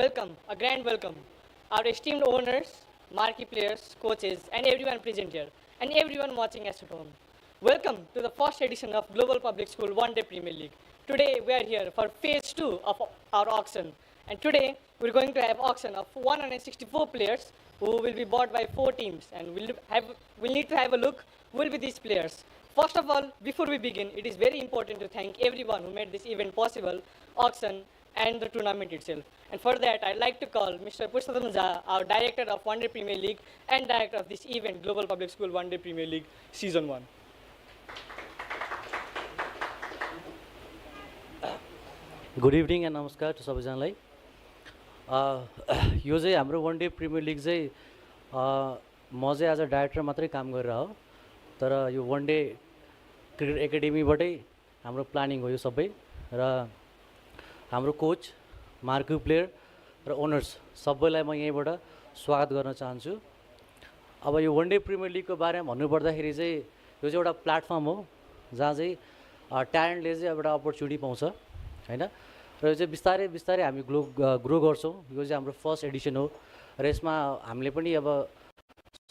welcome, a grand welcome, our esteemed owners, marquee players, coaches, and everyone present here, and everyone watching us at home. Welcome to the first edition of Global Public School One Day Premier League. Today we are here for phase 2 of our auction, and today we're going to have auction of 164 players who will be bought by 4 teams, and we'll need to have a look who will be these players. First of all, before we begin, it is very important to thank everyone who made this event possible, auction, and the tournament itself. And for that, I'd like to call Mr. Pushpatam Jha, our Director of One Day Premier League and Director of this event, Global Public School One Day Premier League Season 1. Good evening end नमस्कार to सबैजनालाई यो चाहिँ हाम्रो वान day premier लिग चाहिँ म चाहिँ as a director मात्रै काम गरेर हो तर यो वान डे क्रिकेट एकाडेमीबाटै हाम्रो प्लानिङ हो यो सबै र हाम्रो कोच मार्क्यू प्लेयर र ओनर्स सबैलाई म यहीँबाट स्वागत गर्न चाहन्छु। अब यो वान डे प्रिमियर लिगको बारेमा भन्नुपर्दाखेरि चाहिँ यो चाहिँ एउटा प्लेटफर्म हो जहाँ चाहिँ ट्यालेन्टले चाहिँ एउटा अपर्च्युनिटी पाउँछ हैन र यो चाहिँ बिस्तारै बिस्तारै हामी ग्रो गर्छौँ। यो चाहिँ हाम्रो फर्स्ट एडिसन हो र यसमा हामीले पनि अब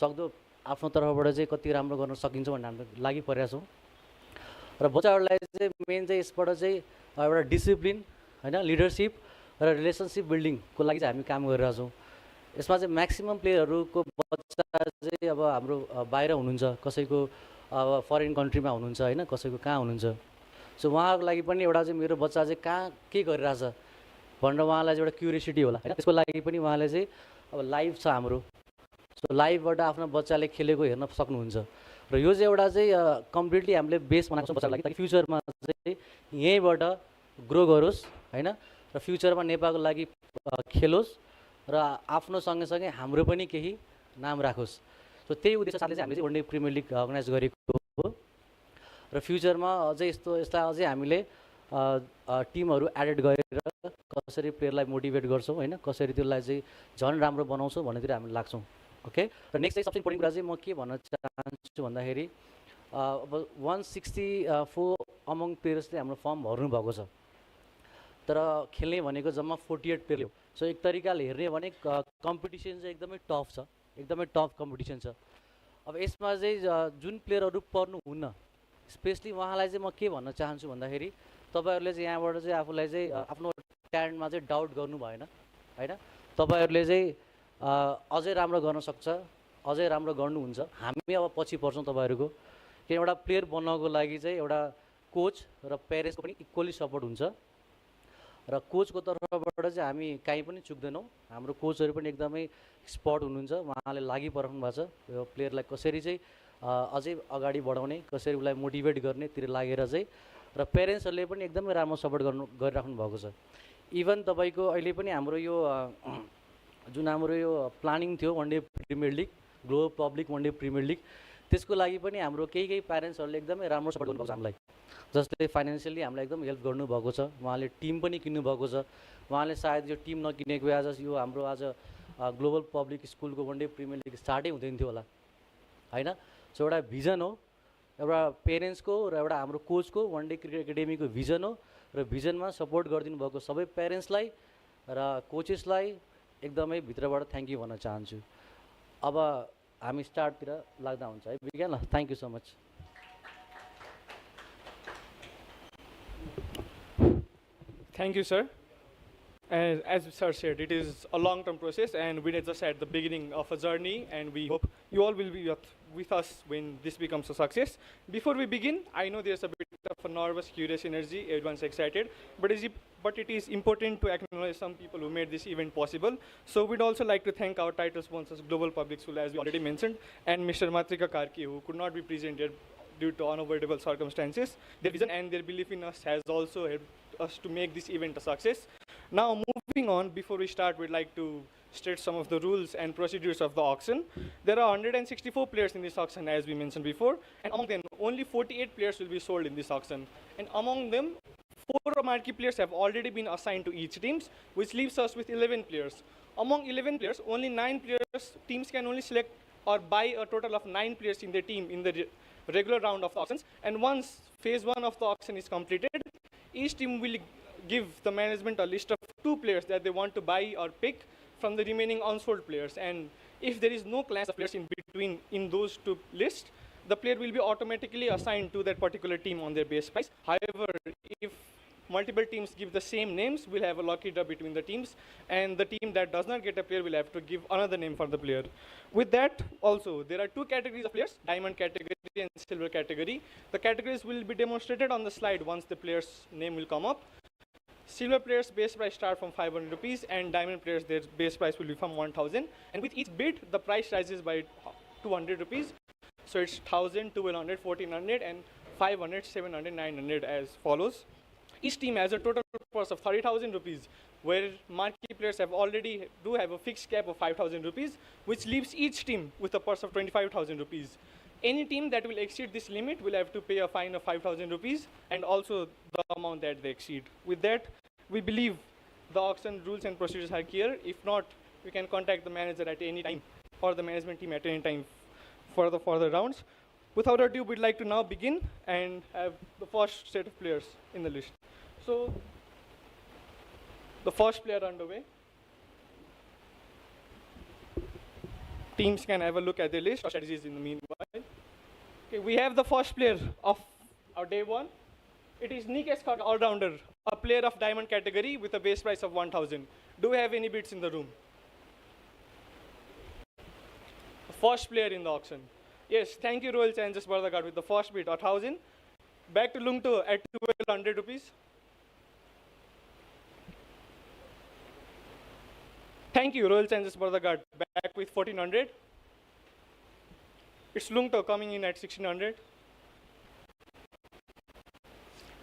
सक्दो आफ्नो तर्फबाट चाहिँ कति राम्रो गर्न सकिन्छ भन्ने हामी लागिपरेका छौँ र बच्चाहरूलाई चाहिँ मेन चाहिँ यसबाट चाहिँ एउटा डिसिप्लिन हैन लिडरसिप र रिलेसनसिप बिल्डिङको लागि चाहिँ हामी काम गरिरहेका छौँ। यसमा चाहिँ म्याक्सिमम प्लेयरहरूको बच्चा चाहिँ अब हाम्रो बाहिर हुनुहुन्छ, कसैको अब फरेन कन्ट्रीमा हुनुहुन्छ हैन, कसैको कहाँ हुनुहुन्छ। सो उहाँहरूको लागि पनि एउटा चाहिँ मेरो बच्चा चाहिँ कहाँ के गरिरहेछ भनेर उहाँलाई चाहिँ एउटा क्युरियोसिटी होला हैन, त्यसको लागि पनि उहाँले चाहिँ अब लाइभ छ हाम्रो, सो लाइभबाट आफ्नो बच्चाले खेलेको हेर्न सक्नुहुन्छ र यो चाहिँ एउटा चाहिँ कम्प्लिटली हामीले बेस बनाएको छौँ बच्चाको लागि ताकि फ्युचरमा चाहिँ यहीँबाट ग्रो गरोस् हैन र फ्युचरमा नेपालको लागि खेलोस् र आफ्नो सँगसँगै हाम्रो पनि केही नाम राखोस्। सो त्यही उद्देश्य साथले चाहिँ हामीले चाहिँ वान डे प्रिमियर लिग अर्गनाइज गरेको हो र फ्युचरमा अझै यस्ता अझै हामीले टिमहरू एडेड गरेर कसरी प्लेयरलाई मोटिभेट गर्छौँ हैन, कसरी त्यसलाई चाहिँ झन् राम्रो बनाउँछौँ भन्नेतिर हामी लाग्छौँ। ओके, र नेक्स्ट चाहिँ सबसे इम्पोर्टेन्ट कुरा चाहिँ म के भन्न चाहन्छु भन्दाखेरि अब 164 अमङ प्लेयर्स चाहिँ हाम्रो फर्म भर्नुभएको छ तर खेल्ने भनेको जम्मा 48 प्लेयर हो। सो एक तरिकाले हेर्ने भने कम्पिटिसन चाहिँ एकदमै टफ छ, एकदमै टफ कम्पिटिसन छ। अब यसमा चाहिँ जुन प्लेयरहरू पर्नुहुन्न स्पेसली उहाँलाई चाहिँ म के भन्न चाहन्छु भन्दाखेरि तपाईँहरूले चाहिँ यहाँबाट चाहिँ आफूलाई चाहिँ आफ्नो ट्यालेन्टमा चाहिँ डाउट गर्नु भएन हैन, तपाईँहरूले चाहिँ अझै राम्रो गर्न सक्छ, अझै राम्रो गर्नुहुन्छ। हामी अब पछि पर्छौँ तपाईँहरूको, किन एउटा प्लेयर बन्नको लागि चाहिँ एउटा कोच र प्यारेन्ट्सको पनि इक्वली सपोर्ट हुन्छ र कोचको तर्फबाट चाहिँ हामी काहीँ पनि चुक्दैनौँ। हाम्रो कोचहरू पनि एकदमै एक्सपर्ट हुनुहुन्छ, उहाँले लागिपर्नु भएको छ यो प्लेयरलाई कसरी चाहिँ अझै अगाडि बढाउने, कसरी उसलाई मोटिभेट गर्नेतिर लागेर चाहिँ र प्यारेन्ट्सहरूले पनि एकदमै राम्रो सपोर्ट गरिराख्नु भएको छ। इभन तपाईँको अहिले पनि हाम्रो यो जुन हाम्रो यो प्लानिङ थियो one day premier league global public one day premier league, त्यसको लागि पनि हाम्रो केही प्यारेन्ट्सहरूले एकदमै राम्रो सपोर्ट गर्नुभएको छ हामीलाई, जसले फाइनेन्सियली हामीलाई एकदम हेल्प गर्नुभएको छ। उहाँले टिम पनि किन्नुभएको छ, उहाँले सायद यो टिम नकिनेको आज यो हाम्रो आज ग्लोबल पब्लिक स्कुलको वान डे प्रिमियर लिग स्टार्टै हुँदैन थियो होला हैन। सो एउटा भिजन हो, एउटा पेरेन्ट्सको र एउटा हाम्रो कोचको वान डे क्रिकेट एकाडेमीको भिजन हो र भिजनमा सपोर्ट गरिदिनु भएको सबै पेरेन्ट्सलाई र कोचेसलाई एकदमै भित्रबाट थ्याङ्क यू भन्न चाहन्छु। अब हामी स्टार्टतिर लाग्दा हुन्छ है विज्ञान ल, thank you so much. Thank you, sir. And as sir said, it is a long-term process, and we're just at the beginning of a journey, and we hope you all will be with us when this becomes a success. Before we begin, I know there's a bit of a nervous, curious energy, everyone's excited, but it is important to acknowledge some people who made this event possible. So we'd also like to thank our title sponsors, Global Public School, as we already mentioned, and Mr. Matrika Karki, who could not be present here due to unavoidable circumstances. Their vision and their belief in us has also helped us to make this event a success. Now, moving on, before we start, we'd like to state some of the rules and procedures of the auction. There are 164 players in this auction, as we mentioned before, and among them, only 48 players will be sold in this auction. And among them, 4 marquee players have already been assigned to each team, which leaves us with 11 players. Among 11 players, only 9 players, teams can only select or buy a total of 9 players in their team in the regular round of the auctions. And once phase 1 of the auction is completed, each team will give the management a list of 2 players that they want to buy or pick from the remaining unsold players. And if there is no class of players in between in those 2 lists, the player will be automatically assigned to that particular team on their base price. However, if multiple teams give the same names, we'll have a lucky draw between the teams, and the team that does not get a player will have to give another name for the player. With that, also, there are 2 categories of players, diamond category and silver category. The categories will be demonstrated on the slide once the player's name will come up. Silver players' base price start from 500 rupees, and diamond players' their base price will be from 1,000. And with each bid, the price rises by 200 rupees. So it's 1,000, 1,200, 1,400, and 500, 700, 900 as follows. Each team has a total purse of 30,000 rupees, where marquee players have a fixed cap of 5,000 rupees, which leaves each team with a purse of 25,000 rupees. Any team that will exceed this limit will have to pay a fine of 5,000 rupees and also the amount that they exceed. With that, we believe the auction rules and procedures are clear. If not, you can contact the manager at any time or the management team at any time for the further rounds. Without ado, we'd like to now begin and have the first set of players in the list. So, the first player underway. Teams can have a look at the list or strategies in the meanwhile. Okay, we have the first player of our day 1. It is Nick Escott, all-rounder, a player of diamond category with a base price of 1,000. Do we have any bids in the room? The first player in the auction. Yes, thank you, Royal Challengers Bardhagat, with the first bid, 1,000. Back to Lungto at 1,200 rupees. Thank you, Royal Challengers Bardhagat, back with 1,400. It's Lungto coming in at 1,600.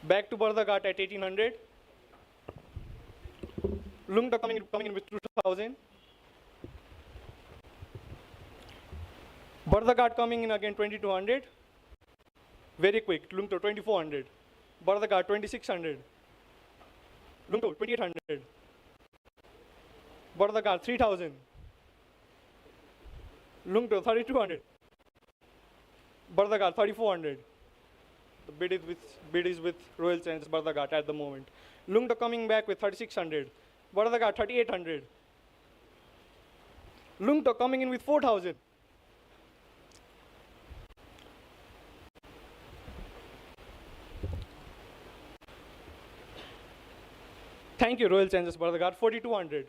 Back to Bardhagat at 1,800. Lungto coming in with 2,000. Bardhagat coming in again 2,200. Very quick. Lungto 2,400. Bardhagat 2,600. Lungto 2,800. Bardhagat 3,000. Lungto 3,200. Bardhagat 3,400. The bid is with Royal Challengers Bardhagat at the moment. Lungto coming back with 3,600. Bardhagat 3,800. Lungto coming in with 4,000. Thank you, Royal Challengers Bardhagat, 4,200.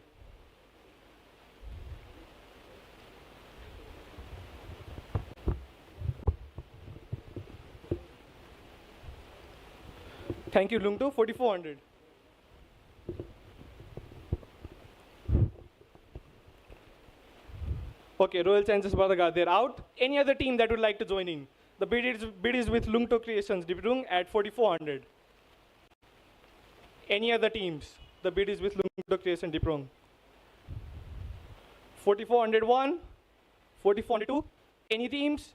Thank you, Lungto, 4,400. Okay, Royal Challengers Bardhagat, they're out. Any other team that would like to join in? The bid is with Lungto Creations Diprung at 4,400. Any other teams? The bid is with Lungto Creations Diprung. 4,401, 4,402. Any teams?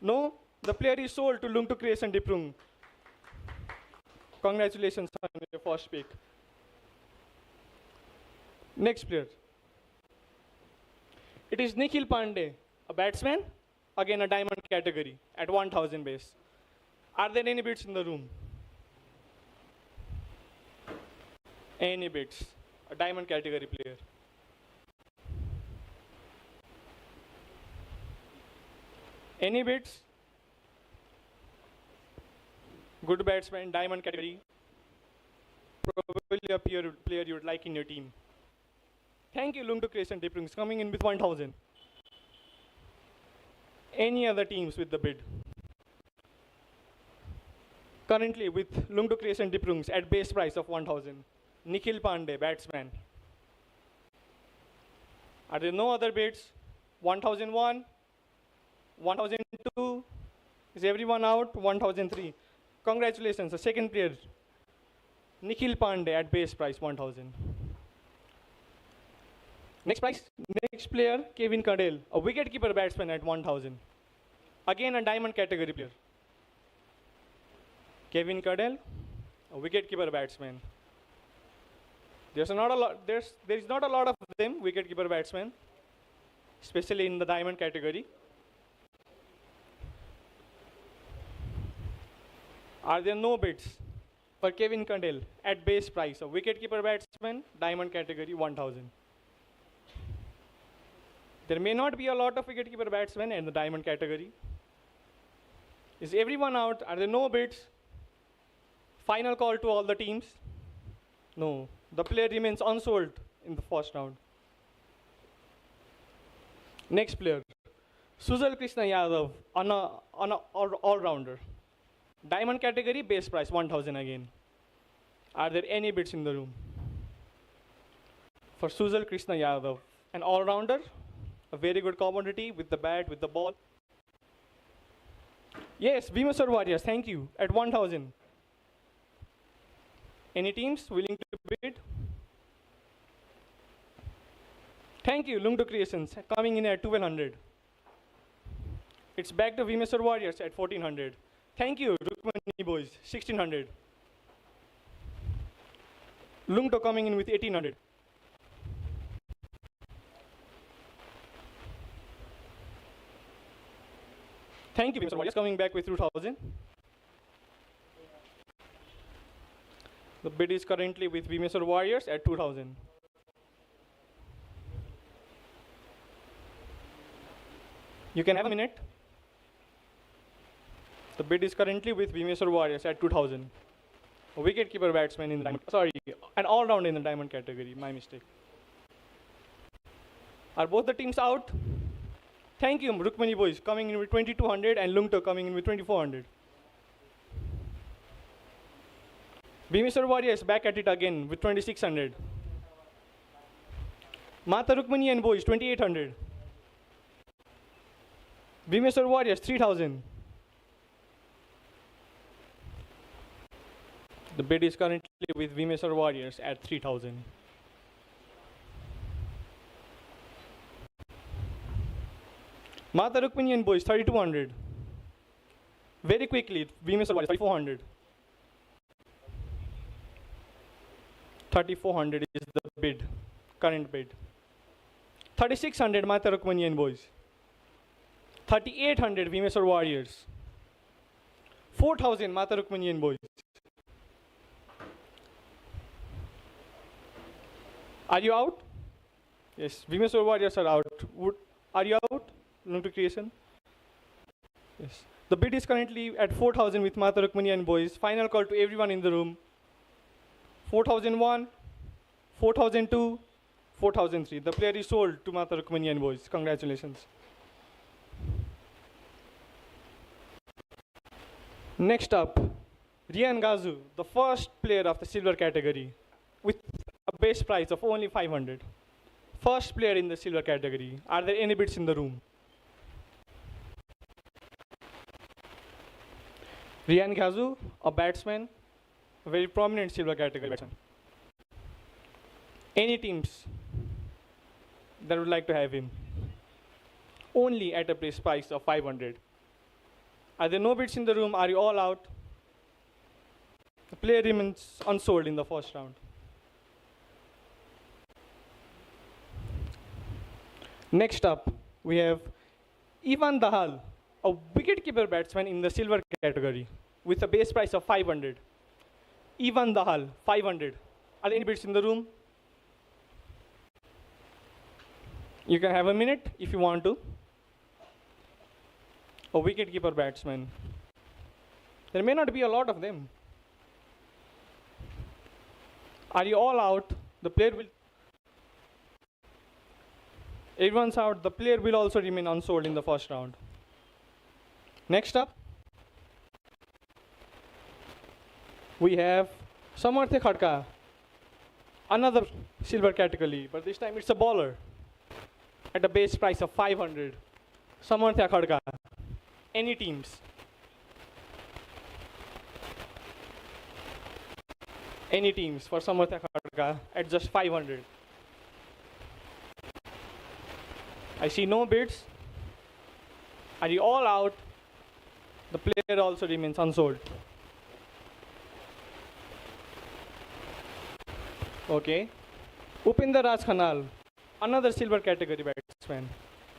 No? The player is sold to Lungto Creations Diprung. Congratulations on your first pick. Next player. It is Nikhil Pandey, a batsman, again a diamond category at 1,000 base. Are there any bids in the room? Any bids? A diamond category player. Any bids? Good batsman, diamond category. Probably a player you would like in your team. Thank you, Lungto Creations Diprung, coming in with 1,000. Any other teams with the bid? Currently with Lungto Creations Diprung at base price of 1,000. Nikhil Pandey, batsman. Are there no other bids? 1,001, 1,002. Is everyone out? 1,003. Congratulations, the second player, Nikhil Pandey at base price 1,000. Next player, Kevin Cadell, a wicketkeeper batsman at 1,000. Again a diamond category player. Kevin Cadell, a wicketkeeper batsman. There is not a lot of them, wicketkeeper batsmen, especially in the diamond category. Are there no bids? for Kevin Candell at base price of wicketkeeper batsman, diamond category 1000. There may not be a lot of wicketkeeper batsmen in the diamond category. Is everyone out? Are there no bids? Final call to all the teams? No. The player remains unsold in the first round. Next player, Sujal Krishna Yadav, on a all-rounder. Diamond category, base price 1000 again. Are there any bids in the room? For Sujal Krishna Yadav, an all-rounder, a very good commodity with the bat, with the ball. Yes, Bhimasar Warriors, thank you, at 1000. Any teams willing to bid? Thank you, Lungdo Creations, coming in at 1200. It's back to Bhimasar Warriors at 1400. Thank you, Rukmani Boys, 1600. Lungdo coming in with 1800. Thank you, Bhimasar Warriors, coming back with 2000. The bid is currently with Bhimasar Warriors at 2000. You can have a minute. The bid is currently with Bhimasar Warriors at 2000. A wicketkeeper batsman in the diamond, sorry, an all-round in the diamond category, my mistake. Are both the teams out? Thank you, Rukmani Boys, coming in with 2200 and Lungto coming in with 2400. Bhimasar Warriors back at it again with 2600. Mata Rukmani and Boys 2800. Bhimasar Warriors 3000. The bid is currently with Bhimasar Warriors at 3000. Mata Rukmani and Boys 3200. Very quickly, Bhimasar Warriors 3400. 3400 is the bid, current bid. 3600 Mata Rukmani and Boys. 3800 Bhimasar Warriors. 4000 Mata Rukmani and Boys. Are you out? Yes, Bhimasar Warriors are out. Are you out? Lungdo Creation? Yes. The bid is currently at 4000 with Mata Rukmani and Boys. Final call to everyone in the room. 4001, 4002, 4003. The player is sold to Mata Rukmani and Boys. Congratulations. Next up, Rian Gazu, the first player of the silver category, with a base price of only 500. First player in the silver category. Are there any bids in the room? Rian Gazu, a batsman, a very prominent silver category batsman. Any teams that would like to have him? Only at a base price of 500. Are there no bids in the room? Are you all out? The player remains unsold in the first round. Next up, we have Ivan Dahal, a wicketkeeper batsman in the silver category with a base price of 500. Ivan Dahal, 500. Are there any bids in the room? You can have a minute if you want to. A wicketkeeper batsman. There may not be a lot of them. Are you all out? The player will. Everyone's out. The player will also remain unsold in the first round. Next up, we have Samarthya Khadka, another silver category, but this time it's a bowler at a base price of 500. Samarthya Khadka. Any teams? Any teams for Samarthya Khadka at just 500? I see no bids. Are you all out? The player also remains unsold. Okay. Upinder Raj Khanal, another silver category batsman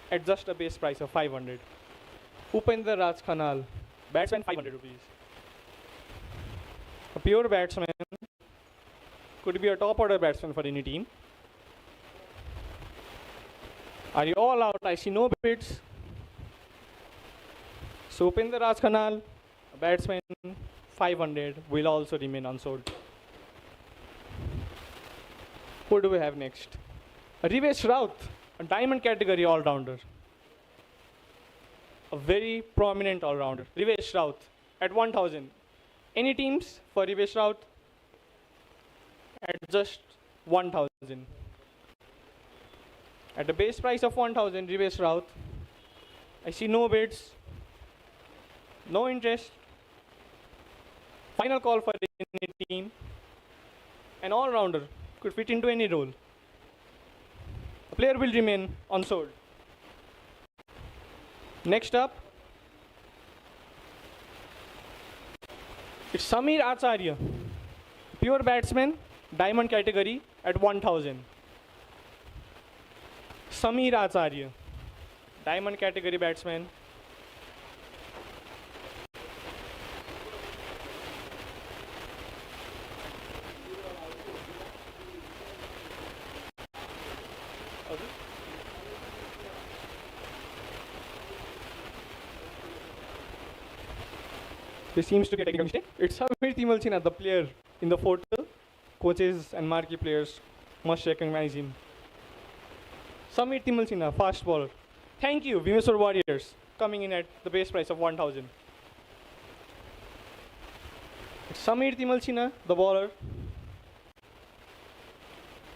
at just a base price of 500. Upinder Raj Khanal, batsman 500 rupees. A pure batsman, could be a top order batsman for any team. Are you all out? I see no bids. So Upinder Raj Khanal, a batsman, 500, will also remain unsold. Who do we have next? Rivesh Raut, a diamond category all-rounder. A very prominent all-rounder. Rivesh Raut at 1,000. Any teams for Rivesh Raut? At just 1,000. At the base price of 1,000, Rivesh Raut. I see no bids, no interest. Final call for any team. An all-rounder could fit into any role. The player will remain unsold. Next up, it's Samir Acharya, pure batsman, diamond category at 1,000. Samir Acharya, diamond category batsman. This seems to be a technical mistake. It's Samir Timalchina, the player in the photo. Coaches and marquee players must recognize him. Samir Timalchina, fast bowler. Thank you, Vimeswar Warriors, coming in at the base price of 1,000. It's Samir Timalchina, the bowler.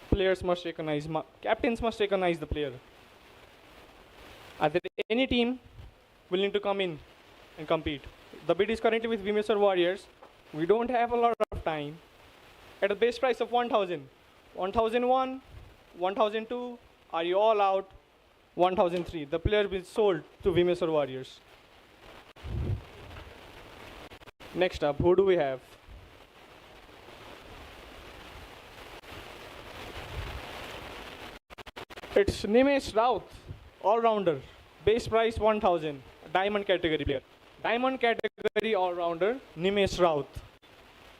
Players must recognize, captains must recognize the player. Are there any team willing to come in and compete? The bid is currently with Vimeswar Warriors. We don't have a lot of time. At a base price of 1,000, 1,001, 1,002, are you all out? 1,003. The player will be sold to Vimeswar Warriors. Next up, who do we have? It's Nimesh Raut, all-rounder. Base price 1,000. Diamond category player. Diamond category all-rounder, Nimesh Raut.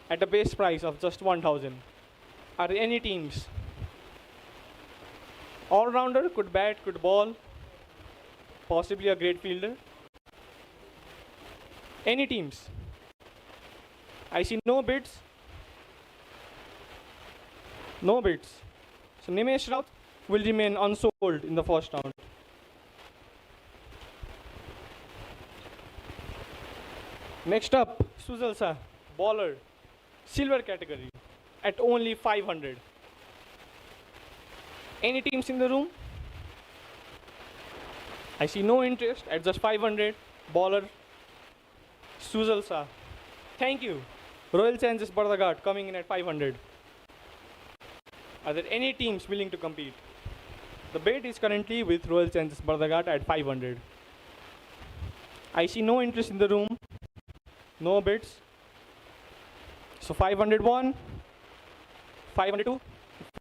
At a base price of just 1,000. Are there any teams? All-rounder, could bat, could ball, possibly a great fielder. Any teams? I see no bids. No bids. So Nimesh Raut will remain unsold in the first round. Next up, Sujal Shah, bowler, silver category, at only 500. Any teams in the room? I see no interest at just 500. Bowler, Sujal Shah. Thank you. Royal Challengers Bardaghat coming in at 500. Are there any teams willing to compete? The bid is currently with Royal Challengers Bardaghat at 500. I see no interest in the room. No bids. So 501, 502,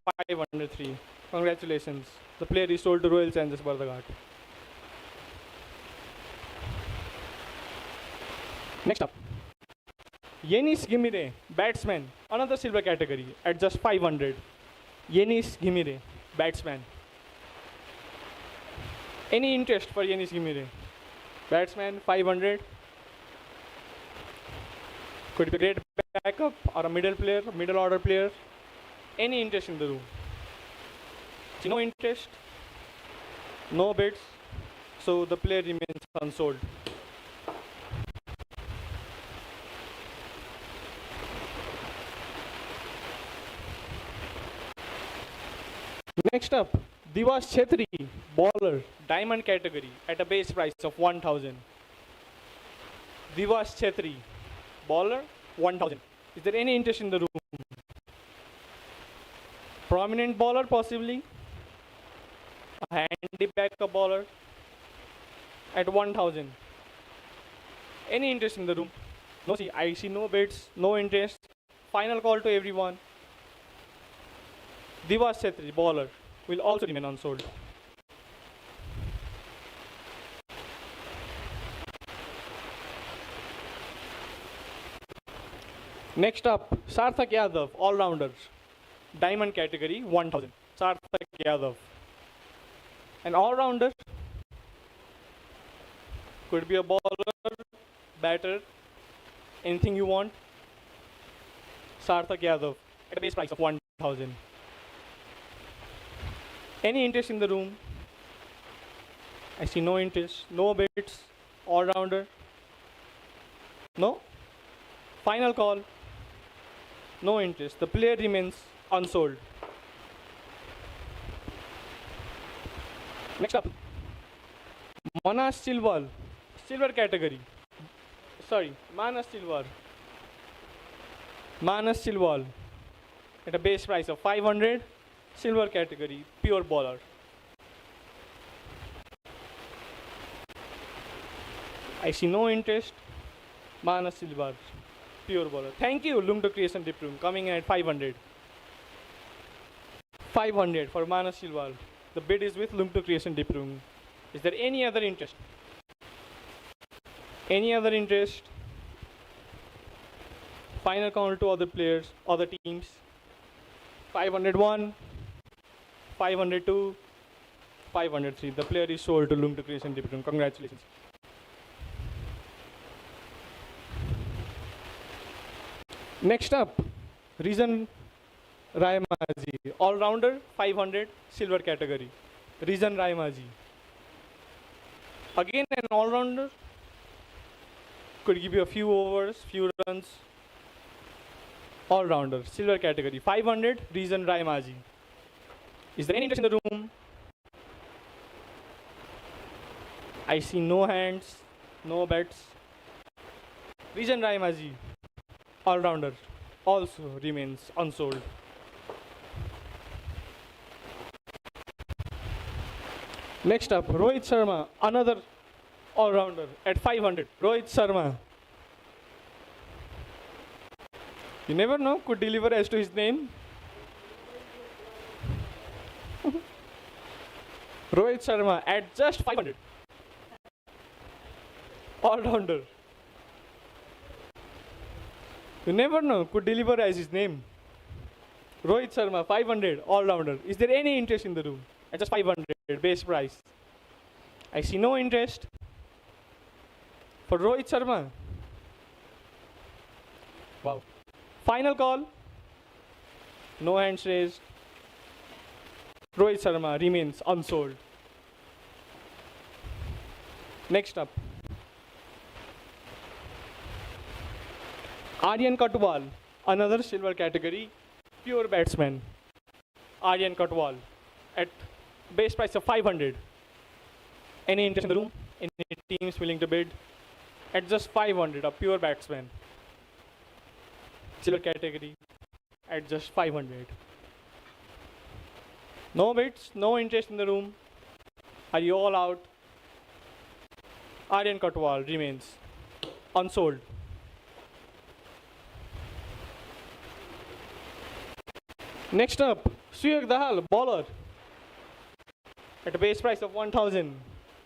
503. Congratulations. The player is sold to Royal Challengers Bardaghat. Next up, Yenis Gimire, batsman, another silver category at just 500. Yenis Gimire, batsman. Any interest for Yenis Gimire? Batsman, 500. Could be a great backup or a middle player, middle order player. Any interest in the room? No interest, no bids, so the player remains unsold. Next up, Divas Chetri, bowler, diamond category at a base price of 1,000. Divas Chetri, bowler, 1,000. Is there any interest in the room? Prominent bowler, possibly. A handy backup bowler at 1,000. Any interest in the room? No, I see no bids, no interest. Final call to everyone. Divas Chetri, bowler, will also remain unsold. Next up, Sarthak Yadav, all-rounder, diamond category, 1000. Sarthak Yadav. An all-rounder, could be a bowler, batter, anything you want. Sarthak Yadav at a base price of 1000. Any interest in the room? I see no interest, no bids, all-rounder. No? Final call. No interest. The player remains unsold. Next up, Manas Silwal, silver category. Sorry, Manas Silwal. Manas Silwal at a base price of 500, silver category, pure bowler. I see no interest. Manas Silwal, pure bowler. Thank you, Lumto Creation Deep Room, coming in at 500. 500 for Manas Silwal. The bid is with Lumto Creation Deep Room. Is there any other interest? Any other interest? Final count to other players, other teams. 501, 502, 503. The player is sold to Lumto Creation Deep Room. Congratulations. Next up, Reason Rayamaji, all-rounder, 500, silver category. Reason Rayamaji. Again an all-rounder, could give you a few overs, few runs. All-rounder, silver category, 500, Reason Rayamaji. Is there any interest in the room? I see no hands, no bets. Reason Rayamaji, all-rounder, also remains unsold. Next up, Rohit Sharma, another all-rounder at 500. Rohit Sharma. You never know, could deliver as to his name. Rohit Sharma at just 500. All-rounder. You never know, could deliver as his name. Rohit Sharma, 500, all-rounder. Is there any interest in the room? At just 500, base price. I see no interest. For Rohit Sharma. Wow. Final call. No hands raised. Rohit Sharma remains unsold. Next up. Aryan Katwal, another silver category, pure batsman. Aryan Katwal at base price of 500. Any interest in the room? Any teams willing to bid? At just 500, a pure batsman. Silver category at just 500. No bids, no interest in the room. Are you all out? Aryan Katwal remains unsold. Next up, Suyak Dahal, bowler, at a base price of 1000.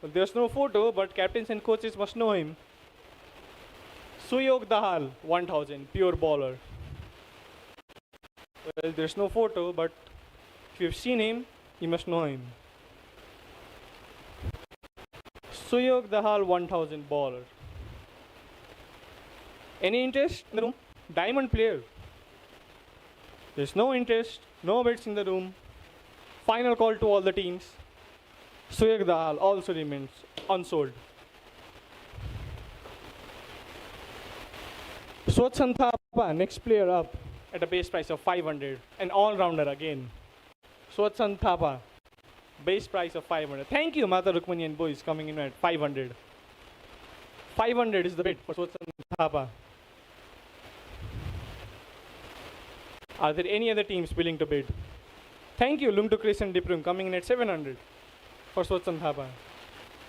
Well, there's no photo, but captains and coaches must know him. Suyog Dahal, 1000, pure bowler. Well, there's no photo, but if you've seen him, you must know him. Suyog Dahal, 1000, bowler. Any interest in the room? Diamond player. There's no interest, no bids in the room. Final call to all the teams. Suyag Dahal also remains unsold. Swatsan Thapa, next player up at a base price of 500. An all-rounder again. Swatsan Thapa, base price of 500. Thank you, Mata Rukmani and boys, coming in at 500. 500 is the bid for Swatsan Thapa. Are there any other teams willing to bid? Thank you, Lumto Creation Deep Room, coming in at 700 for Swatsan Thapa.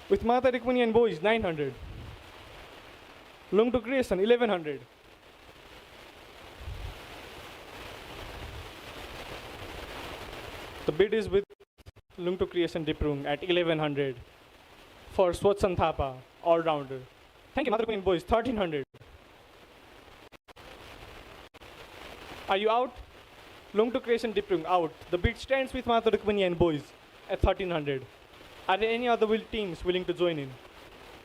With Mata Rukmani and boys, 900. Lumto Creation, 1100. The bid is with Lumto Creation Deep Room at 1100 for Swatsan Thapa, all-rounder. Thank you, Mata Rukmani and boys, 1300. Are you out? Lungtuk Creation Diprung out. The bid stands with Mata Rukmani and boys at 1300. Are there any other teams willing to join in?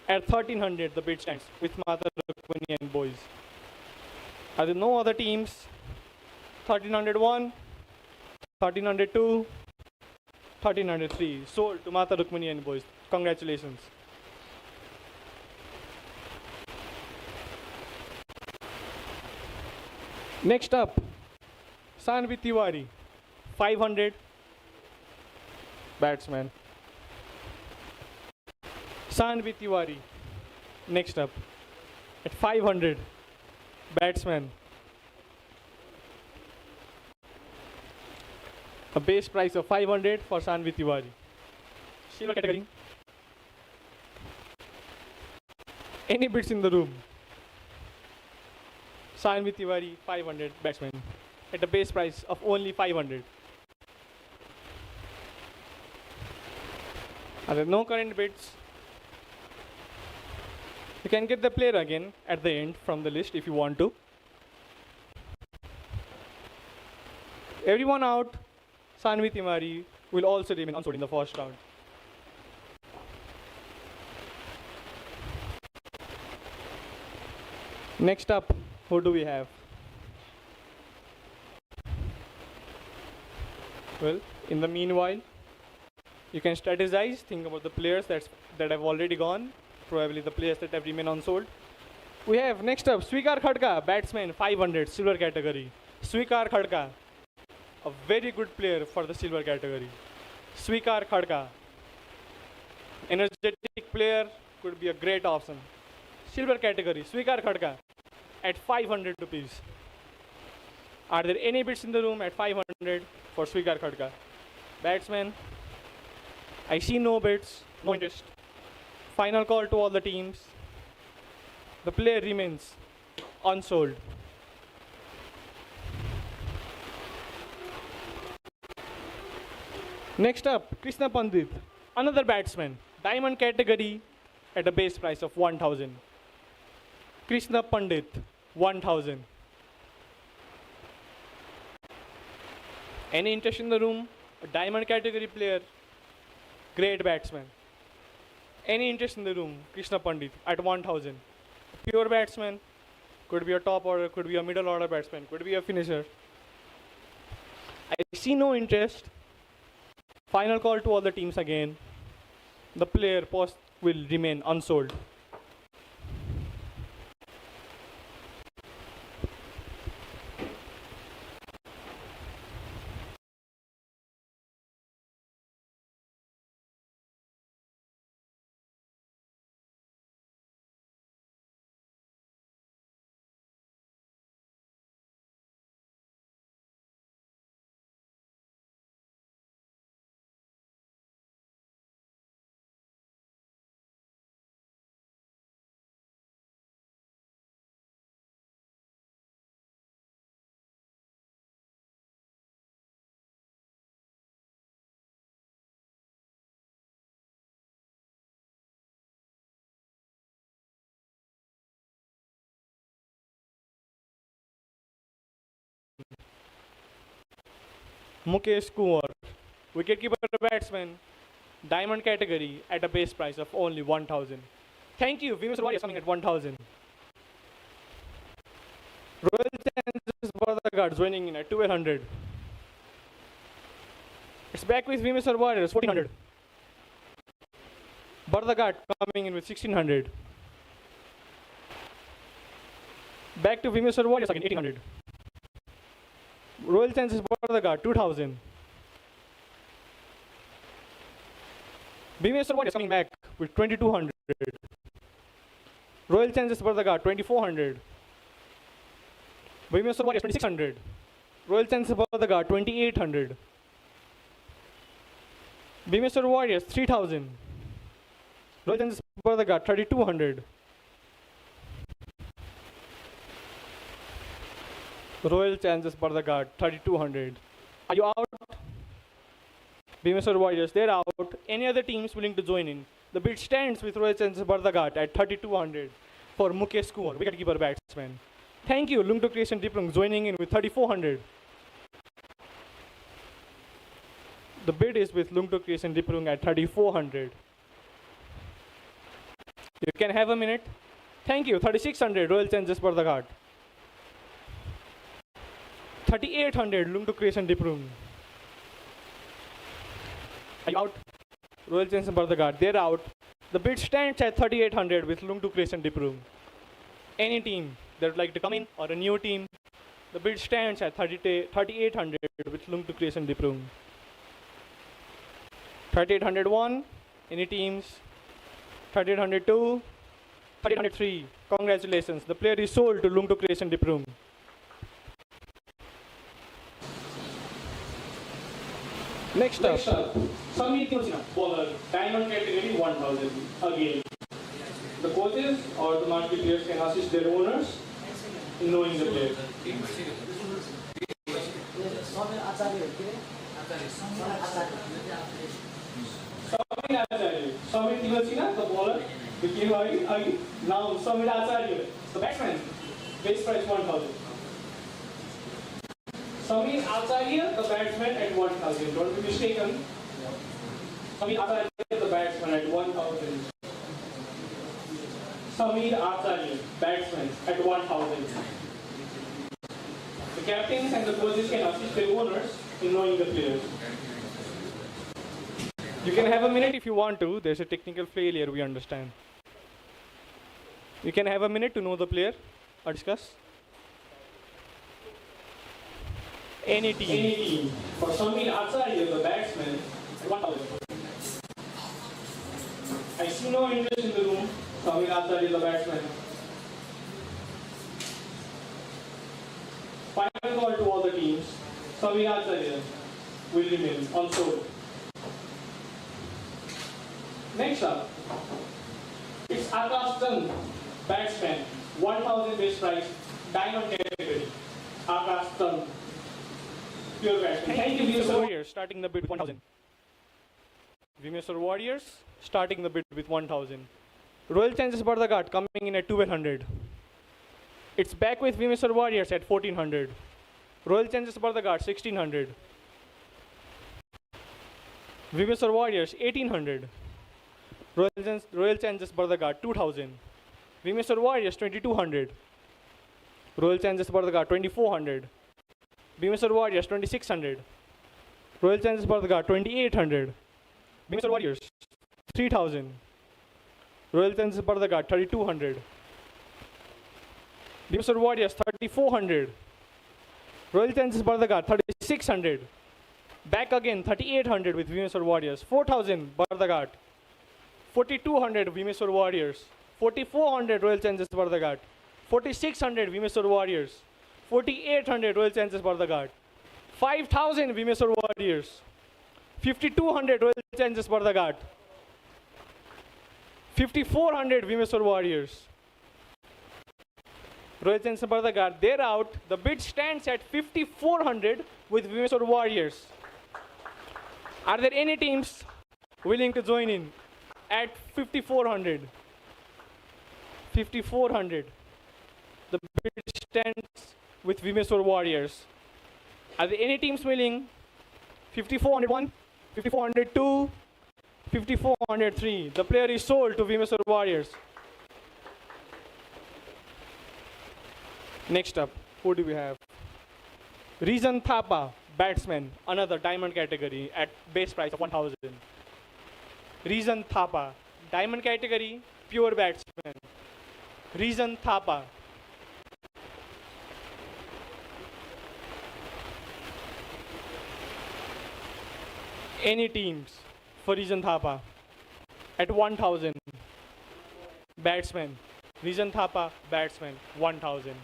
At 1300, the bid stands with Mata Rukmani and boys. Are there no other teams? 1301, 1302, 1303. Sold to Mata Rukmani and boys. Congratulations. Next up, Sanvi Tiwari, 500 batsman. Sanvi Tiwari, next up, at 500 batsman. A base price of 500 for Sanvi Tiwari. Silver category. Any bids in the room? Sanvi Tiwari, 500 batsman, at a base price of only 500. Are there no current bids? You can get the player again at the end from the list if you want to. Everyone out. Sanvi Tiwari will also remain unsold in the first round. Next up, who do we have? Well, in the meanwhile, you can strategize, think about the players that have already gone, probably the players that have remained unsold. We have next up Swikar Khadka, batsman, 500, silver category. Swikar Khadka, a very good player for the silver category. Swikar Khadka, energetic player, could be a great option. Silver category, Swikar Khadka, at 500 rupees. Are there any bids in the room at 500 for Swikar Khadka? Batsman, I see no bids, no interest. Final call to all the teams. The player remains unsold. Next up, Krishna Pandit, another batsman, diamond category at a base price of 1000. Krishna Pandit, 1000. Any interest in the room? A diamond category player, great batsman. Any interest in the room? Krishna Pandit at 1000. Pure batsman, could be a top order, could be a middle order batsman, could be a finisher. I see no interest. Final call to all the teams again. The player post will remain unsold. Mukesh Kumar, wicketkeeper batsman, diamond category at a base price of only 1000. Thank you, Vimas Warriors coming at 1000. Royal Challengers Bardhagat joining in at 1200. It's back with Vimas Warriors, 1400. Bardhagat coming in with 1600. Back to Vimas Warriors again, 1800. Royal Challengers Bardhagat, 2000. Bhimeshwar Warriors coming back with 2200. Royal Challengers Bardhagat, 2400. Bhimeshwar Warriors, 2600. Royal Challengers Bardhagat, 2800. Bhimeshwar Warriors, 3000. Royal Challengers Bardhagat, 3200. Royal Challengers Bardhagat, 3200. Are you out? Bhimeshwar Warriors, they're out. Any other teams willing to join in? The bid stands with Royal Challengers Bardhagat at 3200 for Mukesh Kumar, wicketkeeper batsman. Thank you, Lungto Creation Diprung, joining in with 3,400. The bid is with Lungto Creation Diprung at 3,400. You can have a minute. Thank you, 3,600, Royal Challengers Bardaghat. 3,800, Lungto Creation Diprung. Are you out? Royal Challengers Bardaghat, they're out. The bid stands at 3,800 with Lungto Creation Diprung. Any team that would like to come in or a new team, the bid stands at 3,800 with Lungto Creation Diprung. 3,801, any teams? 3,802, 3,803. Congratulations, the player is sold to Lungto Creation Diprung. Next up, Samir Tulsina, bowler, diamond category 1,000. Again, the coaches or the market players can assist their owners in knowing the player. Samir Tulsina, the bowler, became again. Now Samir Acharya, the batsman, base price 1,000. Samir Acharya, the batsman at 1,000. Don't be mistaken. Samir Acharya, the batsman at 1,000. Samir Acharya, batsman at 1,000. The captains and the coaches can assist their owners in knowing the players. You can have a minute if you want to. There's a technical failure, we understand. You can have a minute to know the player or discuss. Any team. Any team. For Samir Acharya, the batsman, 1,000. I see no interest in the room. Samir Acharya, the batsman. Final call to all the teams. Samir Acharya will remain unsold. Next up, it's Akash Chand, batsman, 1,000 base price, diamond category. Akash Chand, pure batsman. Thank you, Vimeswar Warriors, starting the bid with 1,000. Vimeswar Warriors, starting the bid with 1,000. Royal Challengers Bardaghat coming in at 1,200. It's back with Vimeswar Warriors at 1,400. Royal Challengers Bardaghat 1,600. Vimeswar Warriors 1,800. Royal Challengers Bardaghat 2,000. Vimeswar Warriors 2,200. Royal Challengers Bardaghat 2,400. Vimeswar Warriors 2,600. Royal Challengers Bardaghat 2,800. Vimeswar Warriors 3,000. Royal Challengers Bardaghat 3,200. Vimeswar Warriors 3,400. Royal Challengers Bardaghat 3,600. Back again 3,800 with Vimeswar Warriors. 4,000 Bardaghat. 4,200 Vimeswar Warriors. 4,400 Royal Challengers Bardaghat. 4,600 Vimeswar Warriors. 4,800 Royal Challengers Bardaghat. 5,000 Vimeswar Warriors. 5,200 Royal Challengers Bardaghat. 5,400 Vimeswar Warriors. Royal Challengers Bardaghat, they're out. The bid stands at 5,400 with Vimeswar Warriors. Are there any teams willing to join in at 5,400? 5,400. The bid stands with Vimeswar Warriors. Are there any teams willing? 5,401, 5,402, 5,403. The player is sold to Vimeswar Warriors. Next up, who do we have? Reason Thapa, batsman, another diamond category at base price of 1,000. Reason Thapa, diamond category, pure batsman. Reason Thapa. Any teams for Reason Thapa at 1,000. Batsman. Reason Thapa, batsman, 1,000.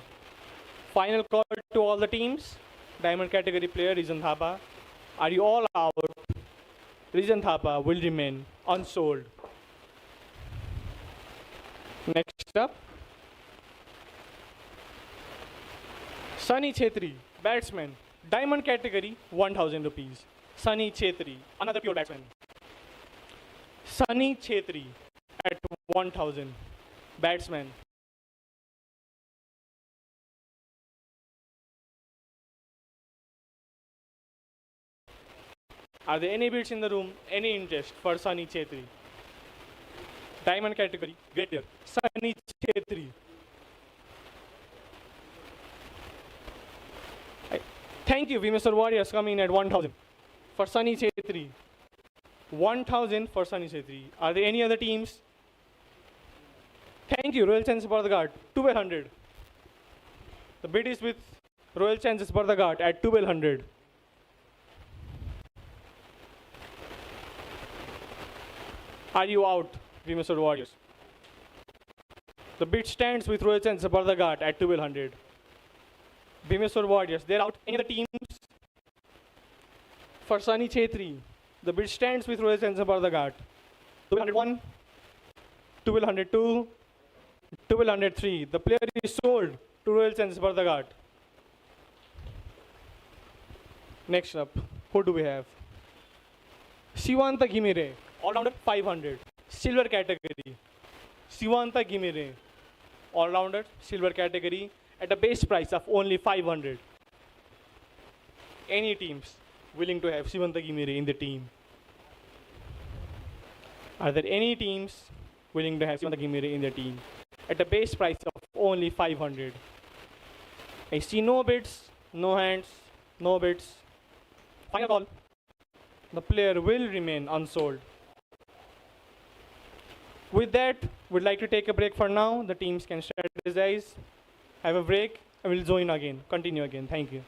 Final call to all the teams. Diamond category player, Reason Thapa. Are you all out? Reason Thapa will remain unsold. Next up, Sunny Chetri, batsman. Diamond category, 1,000 rupees. Sunny Chetri, another pure batsman. Sunny Chetri at 1,000. Batsman. Are there any bids in the room? Any interest for Sunny Chetri? Diamond category, great player. Sunny Chetri. Thank you, we Mr. Warriors coming in at 1,000 for Sunny Chetri. 1,000 for Sunny Chetri. Are there any other teams? Thank you, Royal Chances Bardagat, 1,200. The bid is with Royal Chances Bardagat at 1,200. Are you out, we Mr. Warriors? The bid stands with Royal Chances Bardagat at 1,200. Bhimeshwar Warriors, they're out. Any other teams? For Sunny Chetri, the bid stands with Royal Chances Bardagat. 1,201, 1,202, 1,203. The player is sold to Royal Chances Bardagat. Next up, who do we have? Shivanta Gimire, all-rounder 500, silver category. Shivanta Gimire, all-rounder, silver category, at a base price of only 500. Any teams willing to have Shivanta Gimire in the team? Are there any teams willing to have Shivanta Gimire in the team? At a base price of only 500. I see no bids, no hands, no bids. Final call. The player will remain unsold. With that, we'd like to take a break for now. The teams can strategize, have a break, and we'll join again, continue again. Thank you.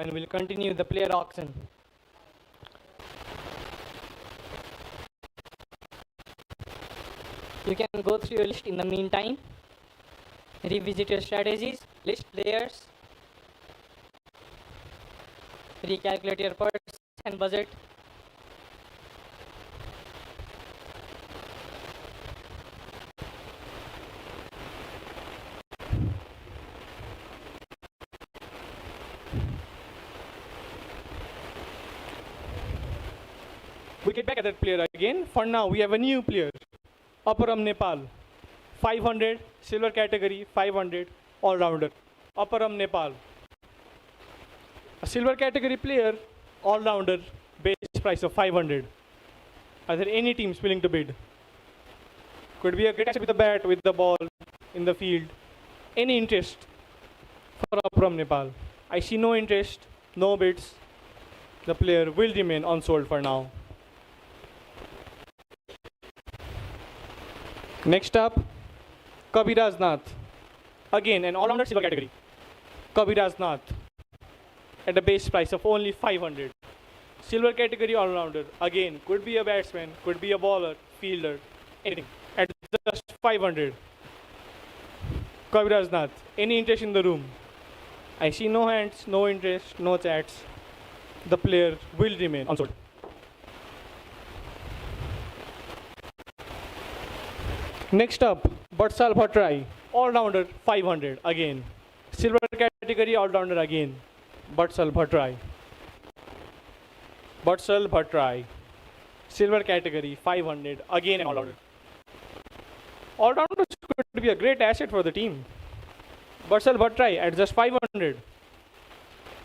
and we'll continue the player auction. You can go through your list in the meantime, revisit your strategies, list players, recalculate your purse and budget. We get back at that player again. For now, we have a new player, Aparam Nepal. 500, silver category, 500, all-rounder. Aparam Nepal. A silver category player, all-rounder, base price of 500. Are there any teams willing to bid? Could be a great asset with the bat, with the ball, in the field. Any interest for Aparam Nepal? I see no interest, no bids. The player will remain unsold for now. Next up, Kabiraj Nath. Again, an all-rounder silver category. Kabiraj Nath. At a base price of only 500. Silver category all-rounder. Again, could be a batsman, could be a bowler, fielder, anything. At just 500. Kabiraj Nath. Any interest in the room? I see no hands, no interest, no chats. The player will remain unsold. Next up, Batsal Bhattrai, all-rounder 500 again. Silver category all-rounder again. Batsal Bhattrai. Batsal Bhattrai. Silver category 500 again, an all-rounder. All-rounder could be a great asset for the team. Batsal Bhattrai at just 500.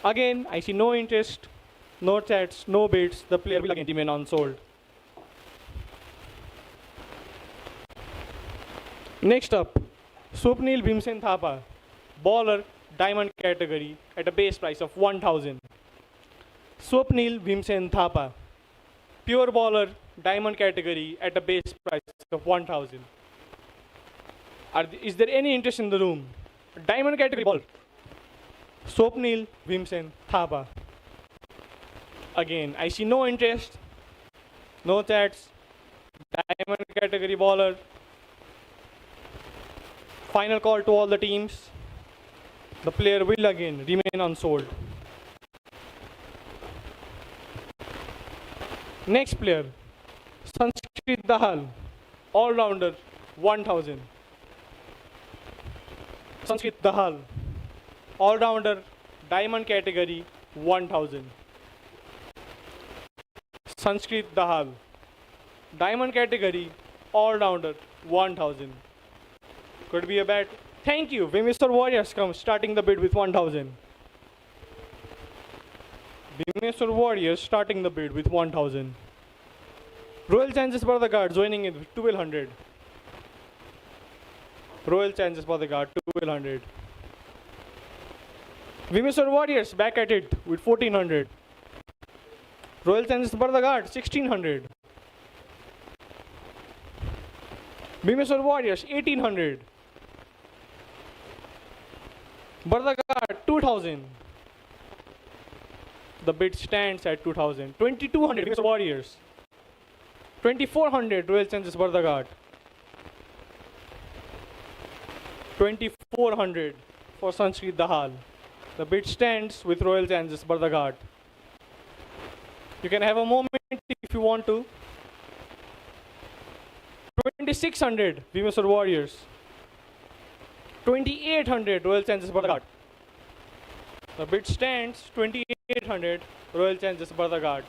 Again, I see no interest, no chats, no bids. The player will again remain unsold. Next up, Swapnil Bhimsen Thapa, bowler, diamond category at a base price of 1000. Swapnil Bhimsen Thapa, pure bowler, diamond category at a base price of 1000. Is there any interest in the room? Diamond category bowler, Swapnil Bhimsen Thapa. Again, I see no interest, no chats, diamond category bowler. Final call to all the teams. The player will again remain unsold. Next player, Sanskrit Dahal, all-rounder 1000. Sanskrit Dahal, all-rounder, diamond category 1000. Sanskrit Dahal, diamond category, all-rounder 1000. Could be a bat. Thank you. Vimeswar Warriors come starting the bid with 1000. Vimeswar Warriors starting the bid with 1000. Royal Chances Bardagat joining in with 1200. Royal Chances Bardagat 1200. Vimeswar Warriors back at it with 1400. Royal Chances Bardagat 1600. Vimeswar Warriors 1800. Bardagat 2000. The bid stands at 2000. 2200 Vimeswar Warriors. 2400 Royal Chances Bardagat. 2400 for Sanskrit Dahal. The bid stands with Royal Chances Bardagat. You can have a moment if you want to. 2600 Vimeswar Warriors. 2800 Royal Chances Bardagat. The bid stands 2800 Royal Chances Bardagat.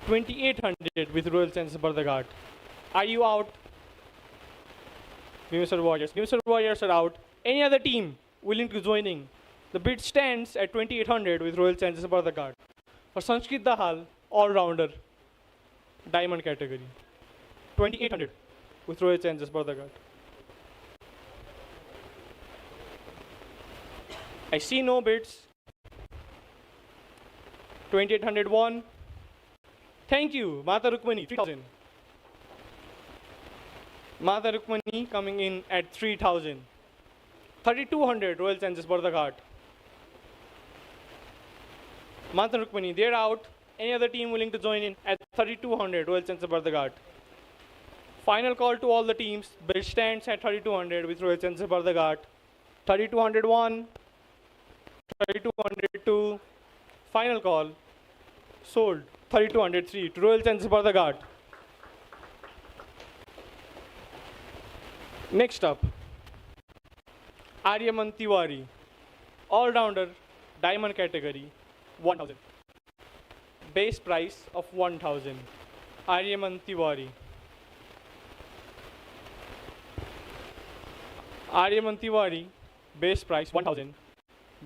2800 with Royal Chances Bardagat. Are you out? Vimeswar Warriors. Vimeswar Warriors are out. Any other team willing to joining? The bid stands at 2800 with Royal Chances Bardagat. For Sanskrit Dahal, all-rounder, diamond category. 2800 with Royal Chances Bardagat. I see no bids. 2801. Thank you, Mata Rukmani, 3000. Mata Rukmani coming in at 3000. 3200 Royal Chances Bardagat. Manthan Rukmani, they're out. Any other team willing to join in at 3,200, Royal Challengers Bardaghat. Final call to all the teams. Bid stands at 3,200 with Royal Challengers Bardaghat. 3,201, 3,202. Final call. Sold 3,203 to Royal Challengers Bardaghat. Next up, Aryaman Tiwari, all-rounder, diamond category, 1,000. Base price of 1,000. Aryaman Tiwari. Aryaman Tiwari, base price 1,000.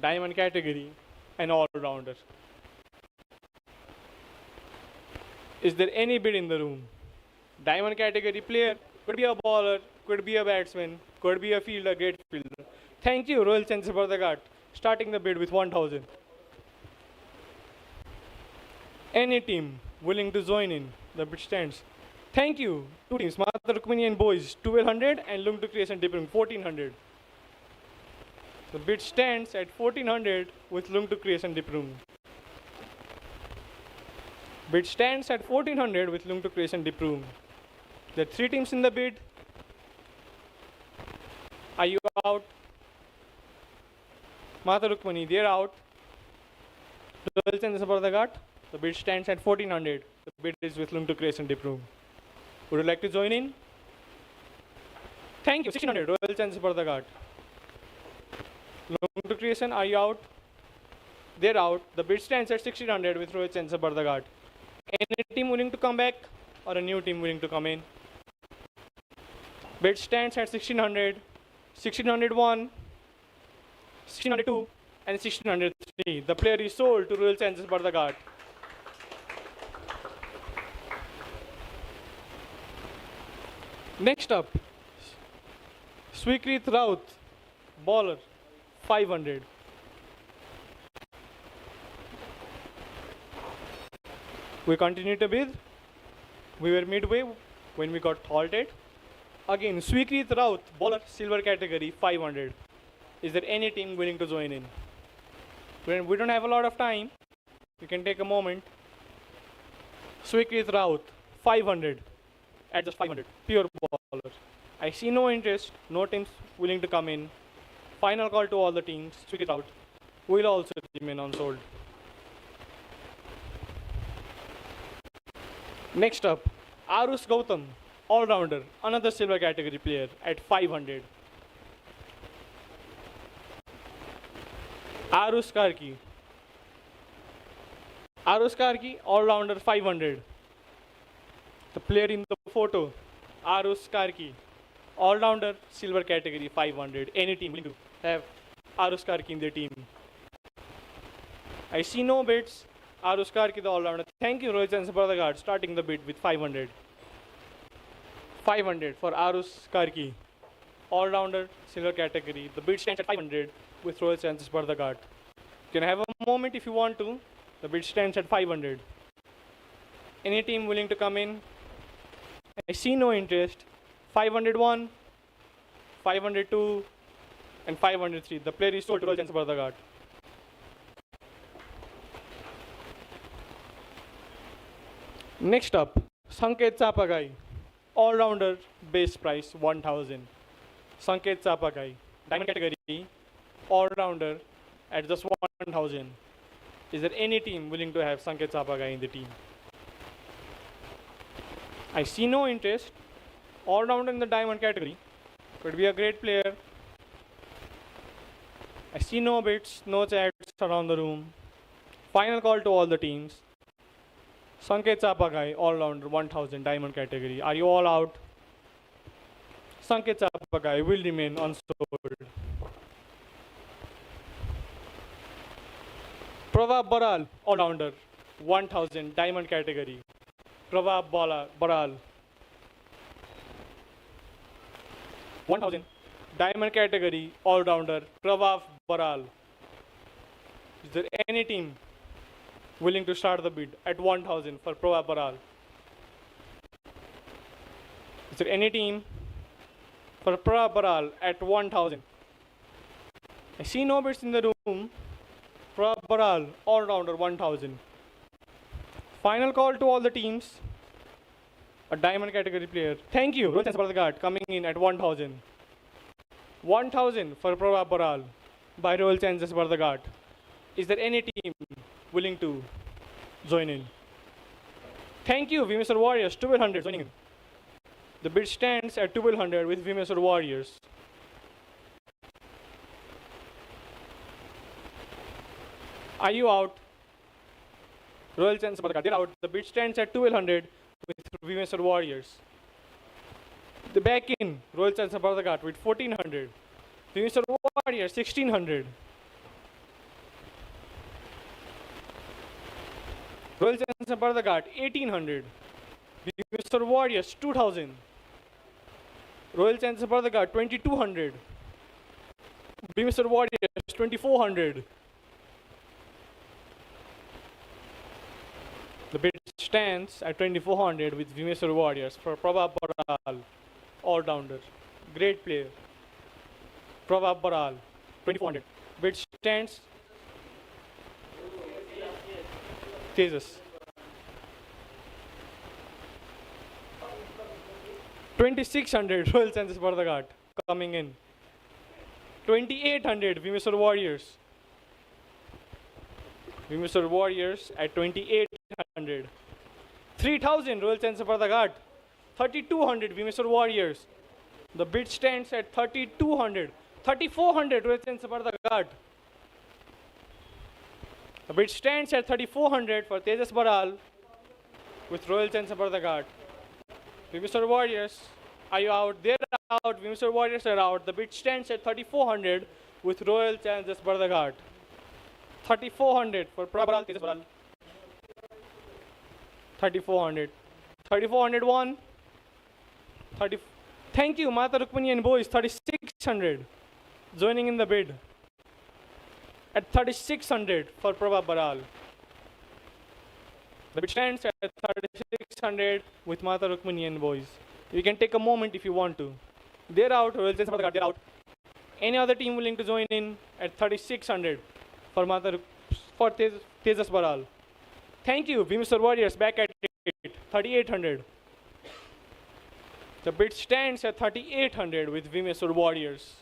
Diamond category, an all-rounder. Is there any bid in the room? Diamond category player, could be a bowler, could be a batsman, could be a fielder, great fielder. Thank you, Royal Challengers Bardaghat, starting the bid with 1,000. Any team willing to join in, the bid stands. Thank you, two teams, Manthan Rukmani and boys, 1,200 and Lung to Creation Diprum, 1,400. The bid stands at 1,400 with Lung to Creation Diprum. Bid stands at 1,400 with Lung to Creation Diprum. There are three teams in the bid. Are you out? Manthan Rukmani, they're out. Royal Challengers Bardaghat, the bid stands at 1,400. The bid is with Lung to Creation Diprum. Would you like to join in? Thank you, 1,600, Royal Challengers Bardaghat. Lung to Creation, are you out? They're out. The bid stands at 1,600 with Royal Challengers Bardaghat. Any team willing to come back or a new team willing to come in? Bid stands at 1,600, 1,601, 1,602 and 1,603. The player is sold to Royal Challengers Bardaghat. Next up, Swikrit Raut, bowler, 500. We continue to bid. We were midway when we got halted. Again, Swikrit Raut, bowler, silver category, 500. Is there any team willing to join in? We don't have a lot of time. We can take a moment. Swikrit Raut, 500. At just 500. Pure bowler. I see no interest. No teams willing to come in. Final call to all the teams. Swikrit Raut will also remain unsold. Next up, Arus Gautam, all-rounder, another silver category player at 500. Arus Karki, all-rounder, 500. The player in the photo, Arus Karki, all-rounder, silver category, 500. Any team willing to have Arus Karki in their team? I see no bids. Arus Karki, the all-rounder. Thank you, Rohit Challengers Bardaghat, starting the bid with 500. 500 for Arus Karki, all-rounder, silver category. The bid stands at 500 with Royal Challengers Bardaghat. You can have a moment if you want to. The bid stands at 500. Any team willing to come in? I see no interest. 501, 502, and 503. The player is sold to Royal Challengers Bardaghat. Next up, Sanket Chapagai, all-rounder, base price 1,000. Sanket Chapagai, diamond category, all-rounder at just 1,000. Is there any team willing to have Sanket Chapagai in the team? I see no interest. All-rounder in the diamond category, could be a great player. I see no bids, no chats around the room. Final call to all the teams. Sanket Chapagai, all-rounder, 1,000, diamond category. Are you all out? Sanket Chapagai will remain unsold. Pravab Baral, all-rounder, 1,000, diamond category. Pravab Baral, 1,000, diamond category, all-rounder, Pravab Baral. Is there any team willing to start the bid at 1,000 for Pravab Baral? Is there any team for Pravab Baral at 1,000? I see no bids in the room. Pravab Baral, all-rounder 1000. Final call to all the teams. A diamond category player. Thank you, Rohit Chansa coming in at 1000. 1000 for Prabha Baral by Royal Challengers Bardaghat. Is there any team willing to join in? Thank you, Vimeswar Warriors, 1200 joining in. The bid stands at 1200 with Vimeswar Warriors. Are you out? Royal Challengers Bardaghat, they're out. The bid stands at 1200 with Vimeswar Warriors. The back in, Royal Challengers Bardaghat with 1400. Vimeswar Warriors 1600. Royal Challengers Bardaghat 1800. Vimeswar Warriors 2000. Royal Challengers Bardaghat 2200. Vimeswar Warriors 2400. The bid stands at 2400 with Vimeswar Warriors for Prabha Baral, all-rounder. Great player. Prabha Baral, 2400. Bid stands. Tejas. 2600 Royal Challengers Bardaghat coming in. 2800 Vimeswar Warriors. Vimeswar Warriors at 2800. 3000 Royal Challengers Bardaghat. 3200 Vimeswar Warriors. The bid stands at 3200. 3400 Royal Challengers Bardaghat. The bid stands at 3400 for Tejas Baral with Royal Challengers Bardaghat. Vimeswar Warriors, are you out? They're out. Vimeswar Warriors are out. The bid stands at 3400 with Royal Challengers Bardaghat. 3400 for Prabha Tejas Baral. 3400. 3401. 30. Thank you, Mata Rukmini and boys. 3600 joining in the bid. At 3600 for Prabha Baral. The bid stands at 3600 with Mata Rukmini and boys. You can take a moment if you want to. They're out. They're out. Any other team willing to join in at 3600 for Tejas Baral. Thank you, Vimeswar Warriors back at 3800. The bid stands at 3800 with Vimeswar Warriors.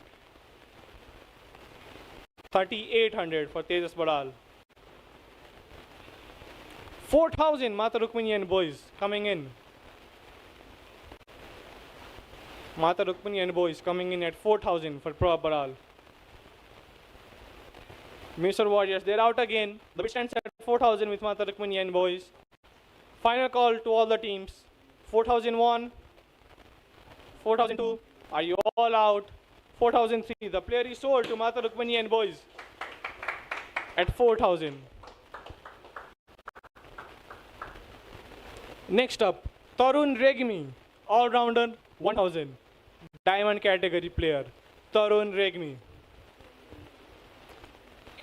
3800 for Tejas Baral. 4000 Mata Rukmini and boys coming in. Mata Rukmini and boys coming in at 4000 for Prabha Baral. Vimeswar Warriors, they're out again. The bid stands at 4000 with Mata Rukmini and boys. Final call to all the teams. 4001, 4002. Are you all out? 4003. The player is sold to Mata Rukmini and boys at 4000. Next up, Tarun Regmi, all-rounder 1000. Diamond category player, Tarun Regmi.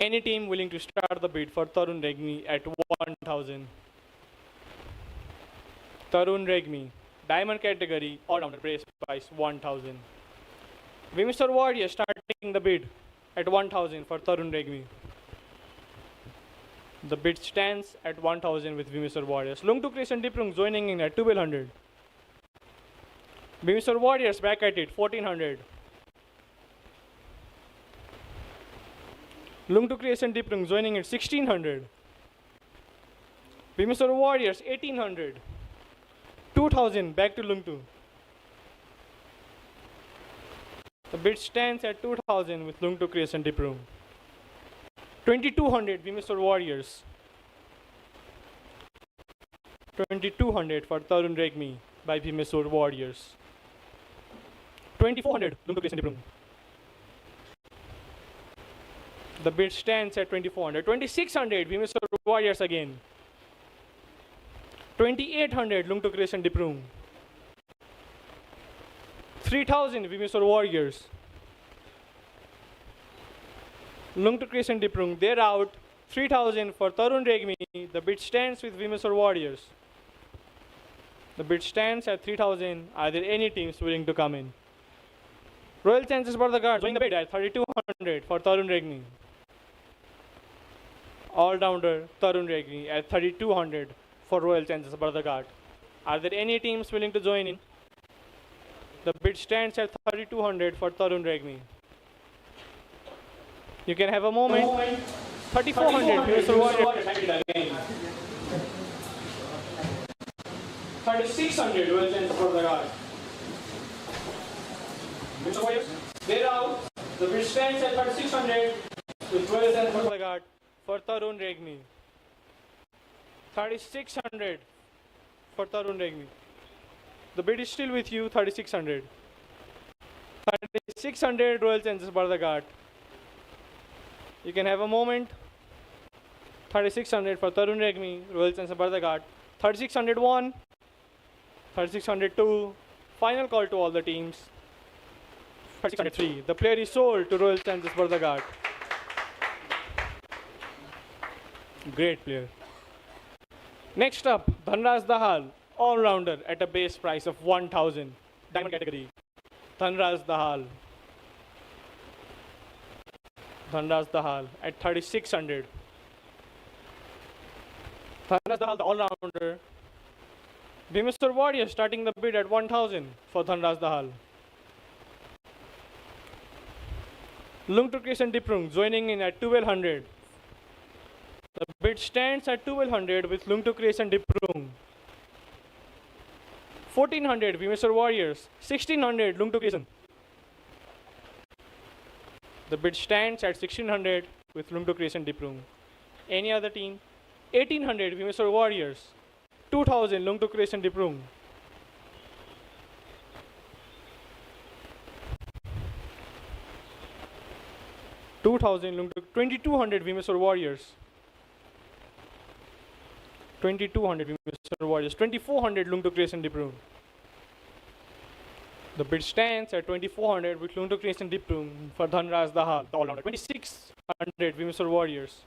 Any team willing to start the bid for Tarun Regmi at 1000. Tarun Regmi, diamond category, all-rounder, base price 1000. Vimeswar Warriors starting the bid at 1000 for Tarun Regmi. The bid stands at 1000 with Vimeswar Warriors. Lungtuk Crescent Diprung joining in at 1200. Vimeswar Warriors back at it, 1400. Lungtuk Crescent Diprung joining at 1600. Vimeswar Warriors 1800. 2000 back to Lungtu. The bid stands at 2000 with Lungtuk Crescent Diprung. 2200 Vimeswar Warriors. 2200 for Tarun Regmi by Vimeswar Warriors. 2400 Lungtuk Crescent Diprung. The bid stands at 2400. 2600 Vimeswar Warriors again. 2800 Lungtuk Crescent Diprung. 3000 Vimeswar Warriors. Lungtuk Crescent Diprung, they're out. 3000 for Tarun Regmi. The bid stands with Vimeswar Warriors. The bid stands at 3000. Are there any teams willing to come in? Royal Challengers Bardaghat join the bid at 3200 for Tarun Regmi. all-rounder Tarun Regni at 3200 for Royal Challengers Bardhagat. Are there any teams willing to join in? The bid stands at 3200 for Tarun Regni. You can have a moment. 3400, Mr. Warrior. 3600, Royal Challengers Bardhagat. Mr. Warriors, they're out. The bid stands at 3600 with Royal Challengers Bardhagat for Tarun Regni. 3600 for Tarun Regni. The bid is still with you, 3600. 3600 Royal Challengers Bardhagat. You can have a moment. 3600 for Tarun Regni, Royal Challengers Bardhagat. 3601, 3602. Final call to all the teams. 3603. The player is sold to Royal Challengers Bardhagat. Great player. Next up, Dhanraj Dahal, all-rounder at a base price of 1000, diamond category. Dhanraj Dahal. Dhanraj Dahal at 3600. Dhanraj Dahal, the all-rounder. Bhimeswar Warrior starting the bid at 1000 for Dhanraj Dahal. Lungtuk and Diprung joining in at 1200. The bid stands at 1200 with Lungtuk and Diprung. 1400 Bhimeswar Warriors, 1600 Lungtuk. The bid stands at 1600 with Lungtuk and Diprung. Any other team? 1800 Bhimeswar Warriors, 2000 Lungtuk and Diprung. 2000 Lungtuk, 2200 Bhimeswar Warriors. 2200 Bhimeswar Warriors, 2400 Lungtuk and Diprung. The bid stands at 2400 with Lungtuk and Diprung for Dhanraj Dahal, the all-rounder. 2600 Bhimeswar Warriors.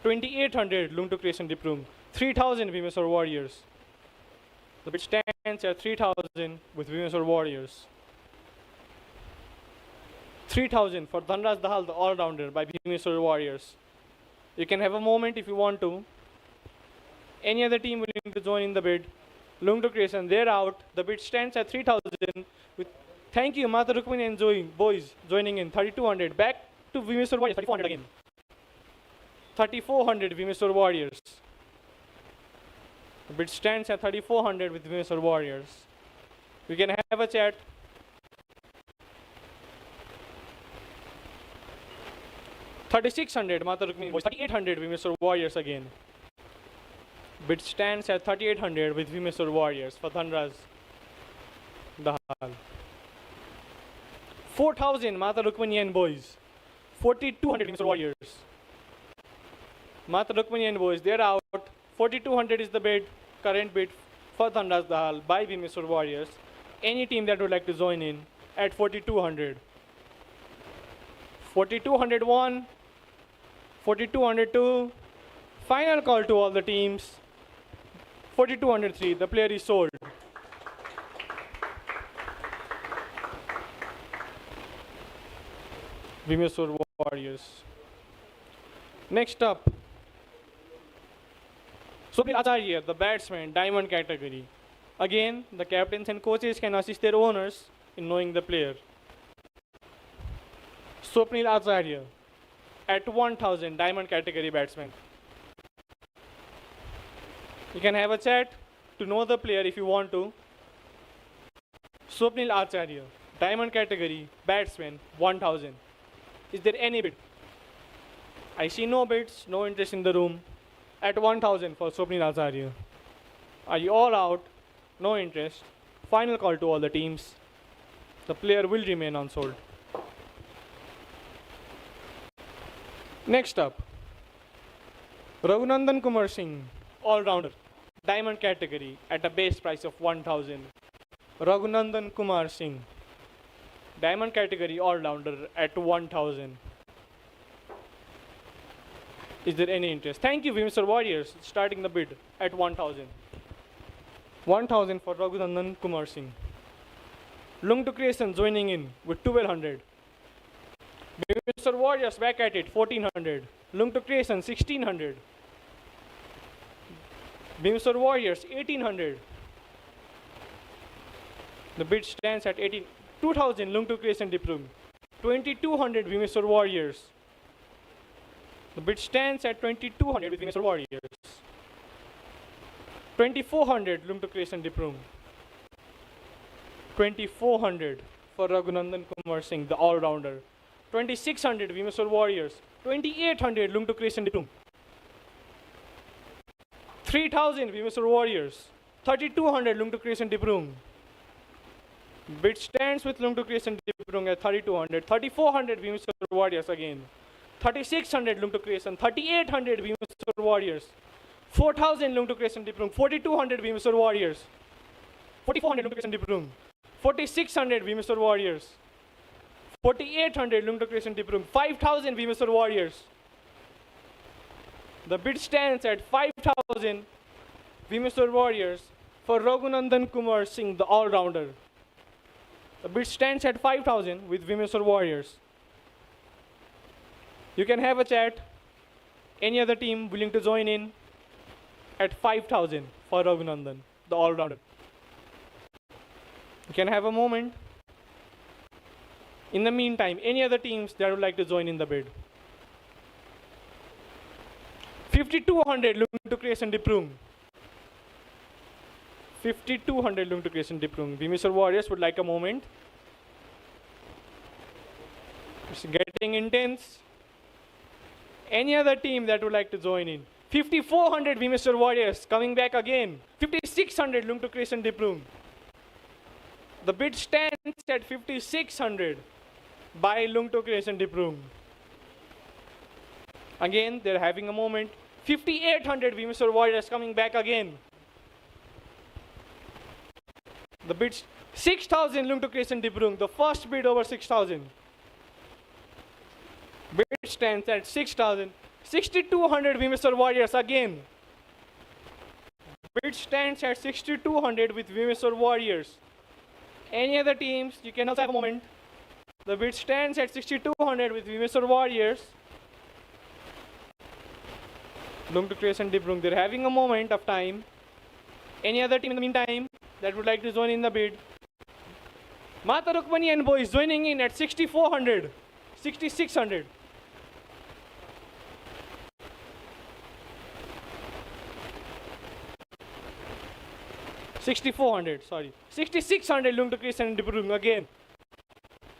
2800 Lungtuk and Diprung. 3000 Bhimeswar Warriors. The bid stands at 3000 with Bhimeswar Warriors. 3000 for Dhanraj Dahal, the all-rounder by Bhimeswar Warriors. You can have a moment if you want to. Any other team willing to join in the bid? Lungtuk and they're out. The bid stands at 3000 with thank you Mata Rukmini and boys joining in 3200. Back to Bhimeswar Warriors, 3400 again. 3400 Bhimeswar Warriors. The bid stands at 3400 with Bhimeswar Warriors. We can have a chat. 3600 Mata Rukmini boys, 3800 Bhimeswar Warriors again. Bid stands at 3800 with Bhimeswar Warriors for Dhanraj Dahal. 4000 Mata Rukmini and boys, 4200 Bhimeswar Warriors. Mata Rukmini and boys, they're out. 4200 is the bid, current bid for Dhanraj Dahal by Bhimeswar Warriors. Any team that would like to join in at 4200. 4201, 4202. Final call to all the teams. 4203, the player is sold. Bhimeswar Warriors. Next up, Swapnil Acharya, the batsman, diamond category. Again, the captains and coaches can assist their owners in knowing the player. Swapnil Acharya at 1000, diamond category batsman. You can have a chat to know the player if you want to. Swapnil Acharya, diamond category batsman, 1000. Is there any bid? I see no bids, no interest in the room. At 1000 for Swapnil Acharya. Are you all out? No interest. Final call to all the teams. The player will remain unsold. Next up, Raghunandan Kumar Singh, all-rounder, diamond category at a base price of 1000. Raghunandan Kumar Singh, diamond category all-rounder at 1000. Is there any interest? Thank you, Bhimeswar Warriors, starting the bid at 1000. 1000 for Raghunandan Kumar Singh. Lungtuk Creation joining in with 1200. Bhimeswar Warriors back at it, 1400. Lungtok Creation 1600. Bhimsor Warriors 1800. The bid stands at 2000 Lungtok Creation Diprung. 2200 Bhimsor Warriors. The bid stands at 2200 with Bhimsor Warriors. 2400 Lungtok Creation Diprung. 2400 for Raghunandan Kumar Singh, the all-rounder. 2600 Bhimsor Warriors. 2800 Lungtok Creation Diprung. 3000 Bhimsor Warriors. 3200 Lungtok Creation Diprung. Bid stands with Lungtok Creation Diprung at 3200. 3400 Bhimsor Warriors again. 3600 Lungtok Creation. 3800 Bhimsor Warriors. 4000 Lungtok Creation Diprung. 4200 Bhimsor Warriors. 4400 Lungtok Creation Diprung. 4600 Bhimsor Warriors. 4800 Lungtok Creation Diprung. 5000 Bhimsor Warriors. The bid stands at 5000 Bhimsor Warriors for Raghunandan Kumar Singh, the all-rounder. The bid stands at 5,000 with Bhimsor Warriors. You can have a chat. Any other team willing to join in at 5,000 for Raghunandan, the all-rounder. You can have a moment. In the meantime, any other teams that would like to join in the bid. 5,200 Lungtok Creation Diprung. 5,200 Lungtok Creation Diprung. Bhimsor Warriors would like a moment. It's getting intense. Any other team that would like to join in? 5,400 Bhimsor Warriors coming back again. 5,600 Lungtok Creation Diprung. The bid stands at 5,600 by Lungtok Creation Diprung. Again, they're having a moment. 5,800 Bhimsor Warriors coming back again. The bid 6,000 Lungtok Creation Diprung. The first bid over 6,000. Bid stands at 6,000. 6,200 Bhimsor Warriors again. Bid stands at 6,200 with Bhimsor Warriors. Any other teams, you can also have a moment. The bid stands at 6,200 with Bhimsor Warriors. Lungtok Creation Diprung, they're having a moment of time. Any other team in the meantime that would like to join in the bid? Mata Rukmani and boys joining in at 6,400, 6,600. Sorry. 6,600 Lungtok Creation Diprung again.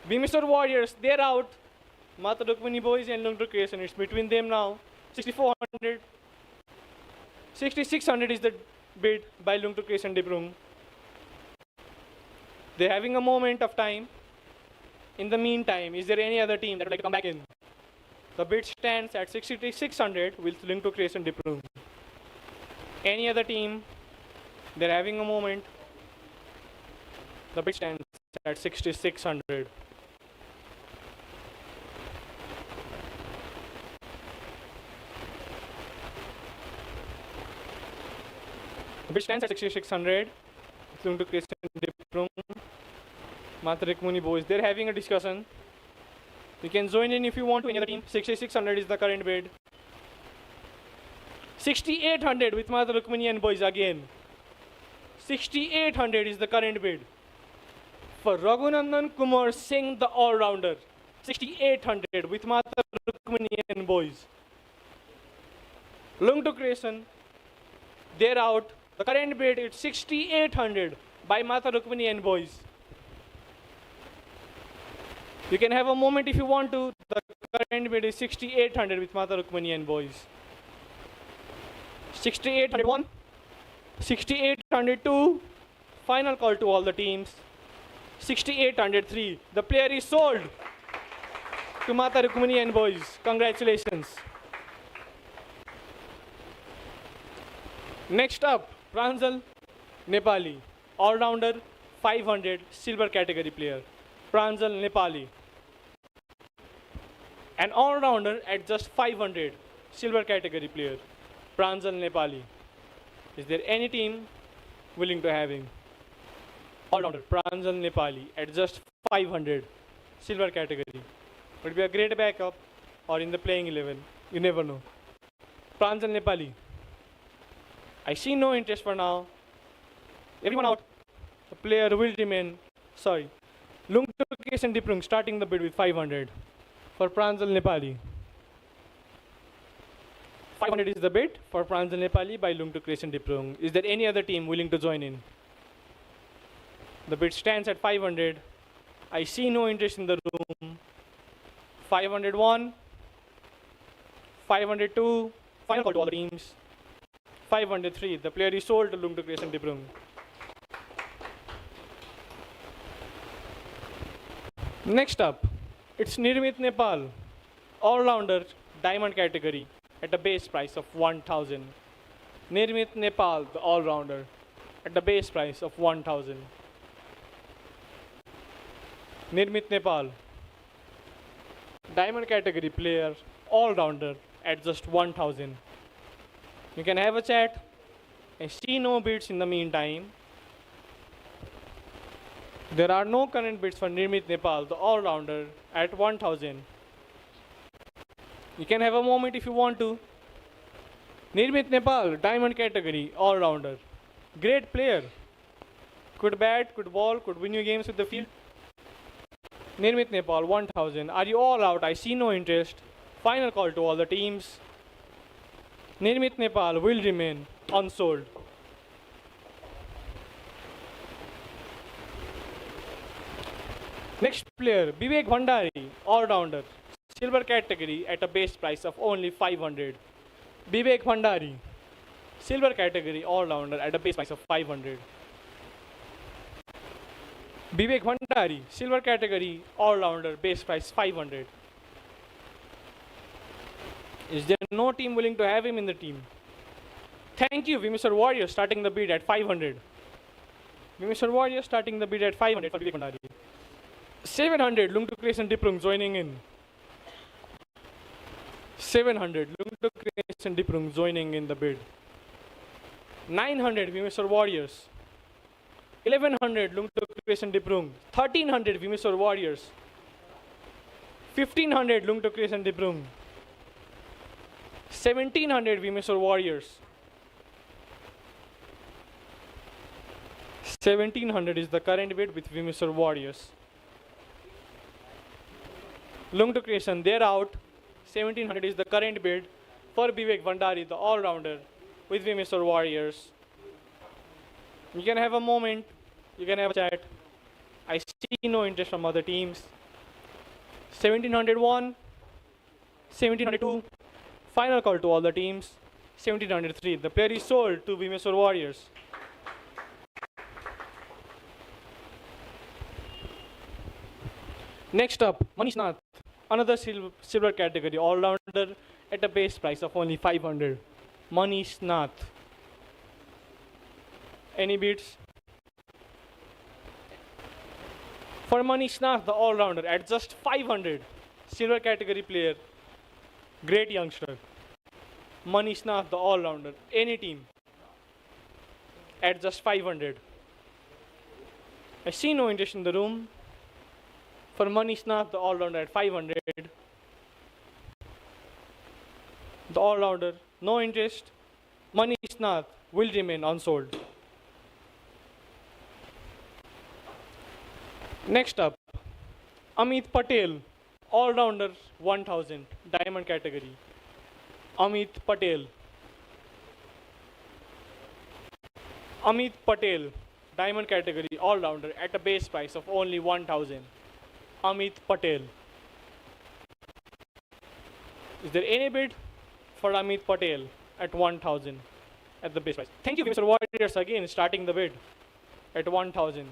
Bhimsor Warriors, they're out. Mata Rukmani boys and Lungtok Creation, it's between them now. 6,400. 6,600 is the bid by Lungtok Creation Diprung. They're having a moment of time. In the meantime, is there any other team that would like to come back in? The bid stands at 6,600 with Lungtok Creation Diprung. Any other team? They're having a moment. The bid stands at 6,600. The bid stands at 6,600. Lungtok Creation Diprung. Mata Rukmani boys, they're having a discussion. You can join in if you want to any other team. 6,600 is the current bid. 6,800 with Mata Rukmani and boys again. 6,800 is the current bid for Raghunandan Kumar Singh, the all-rounder. 6,800 with Mata Rukmani and boys. Lungtok Creation, they're out. The current bid is 6,800 by Mata Rukmani and boys. You can have a moment if you want to. The current bid is 6,800 with Mata Rukmani and boys. 6,801. 6,802. Final call to all the teams. 6,803. The player is sold to Mata Rukmani and boys. Congratulations. Next up, Pranjal Nepali, all-rounder, 500, silver category player. Pranjal Nepali. An all-rounder at just 500, silver category player. Pranjal Nepali. Is there any team willing to have him? All-rounder, Pranjal Nepali at just 500, silver category. Would be a great backup or in the playing 11. You never know. Pranjal Nepali. I see no interest for now. Everyone out. The player will remain. Sorry. Lungtuk and Diprung starting the bid with 500 for Pranjal Nepali. 500 is the bid for Pranjal Nepali by Lungtuk and Diprung. Is there any other team willing to join in? The bid stands at 500. I see no interest in the room. 501, 502, final call to all the teams. 503, the player is sold to Lungtuk and Diprung. Next up, it's Nirmit Nepal, all-rounder, diamond category at a base price of 1,000. Nirmit Nepal, the all-rounder, at a base price of 1,000. Nirmit Nepal, diamond category player, all-rounder at just 1,000. You can have a chat. I see no bids in the meantime. There are no current bids for Nirmit Nepal, the all-rounder at 1,000. You can have a moment if you want to. Nirmit Nepal, diamond category, all-rounder. Great player. Could bat, could ball, could win you games with the field. Nirmit Nepal, 1,000. Are you all out? I see no interest. Final call to all the teams. Nirmit Nepal will remain unsold. Next player, Vivek Bhandari, all-rounder, silver category at a base price of only 500. Vivek Bhandari, silver category, all-rounder at a base price of 500. Vivek Bhandari, silver category, all-rounder, base price 500. Is there no team willing to have him in the team? Thank you, Vimeswar Warriors starting the bid at 500. Vimeswar Warriors starting the bid at 500 for Vivek Bhandari. 700, Lungtuk and Diprung joining in. 700, Lungtuk and Diprung joining in the bid. 900, Vimeswar Warriors. 1100, Lungtuk and Diprung. 1300, Vimeswar Warriors. 1500, Lungtuk and Diprung. 1700, Vimeswar Warriors. 1700 is the current bid with Vimeswar Warriors. Lungtuk Creation, they're out. 1700 is the current bid for Vivek Bhandari, the all-rounder with Vimeswar Warriors. You can have a moment, you can have a chat. I see no interest from other teams. 1701, 1702, final call to all the teams. 1703, the player is sold to Vimeswar Warriors. Next up, Manish Nath, another silver category all-rounder at a base price of only 500. Manish Nath. Any bids? For Manish Nath, the all-rounder at just 500. Silver category player, great youngster. Manish Nath, the all-rounder, any team at just 500. I see no interest in the room. For Manish Nath, the all-rounder at 500. The all-rounder, no interest. Manish Nath will remain unsold. Next up, Amit Patel, all-rounder 1000, diamond category. Amit Patel. Amit Patel, diamond category, all-rounder at a base price of only 1000. Amit Patel. Is there any bid for Amit Patel at 1000 at the base price? Thank you, Mr. Warriors, again starting the bid at 1000.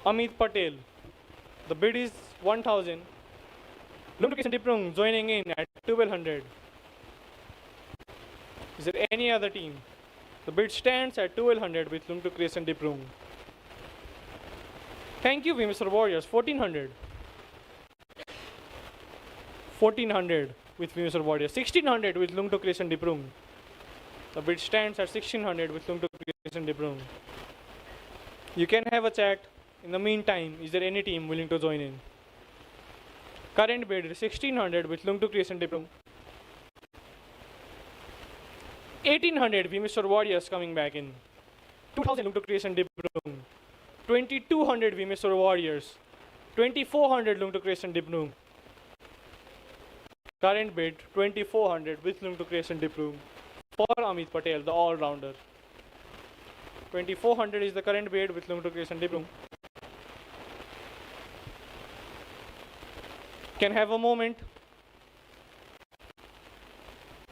Amit Patel. The bid is 1000. Lungtuk and Diprung joining in at 1200. Is there any other team? The bid stands at 1200 with Lungtuk and Diprung. Thank you, Vimeswar Warriors. 1400. 1400 with Vimeswar Warriors. 1600 with Lungtuk and Diprung. The bid stands at 1600 with Lungtuk and Diprung. You can have a chat. In the meantime, is there any team willing to join in? Current bid is 1600 with Lungtuk Creation Diplom. 1800 Vimeswar Warriors coming back in. 2000 Lungtuk Creation Diplom. 2200 Vimeswar Warriors. 2400 Lungtuk Creation Diplom. Current bid 2400 with Lungtuk Creation Diplom for Amit Patel, the all-rounder. 2400 is the current bid with Lungtuk Creation Diplom. Can have a moment.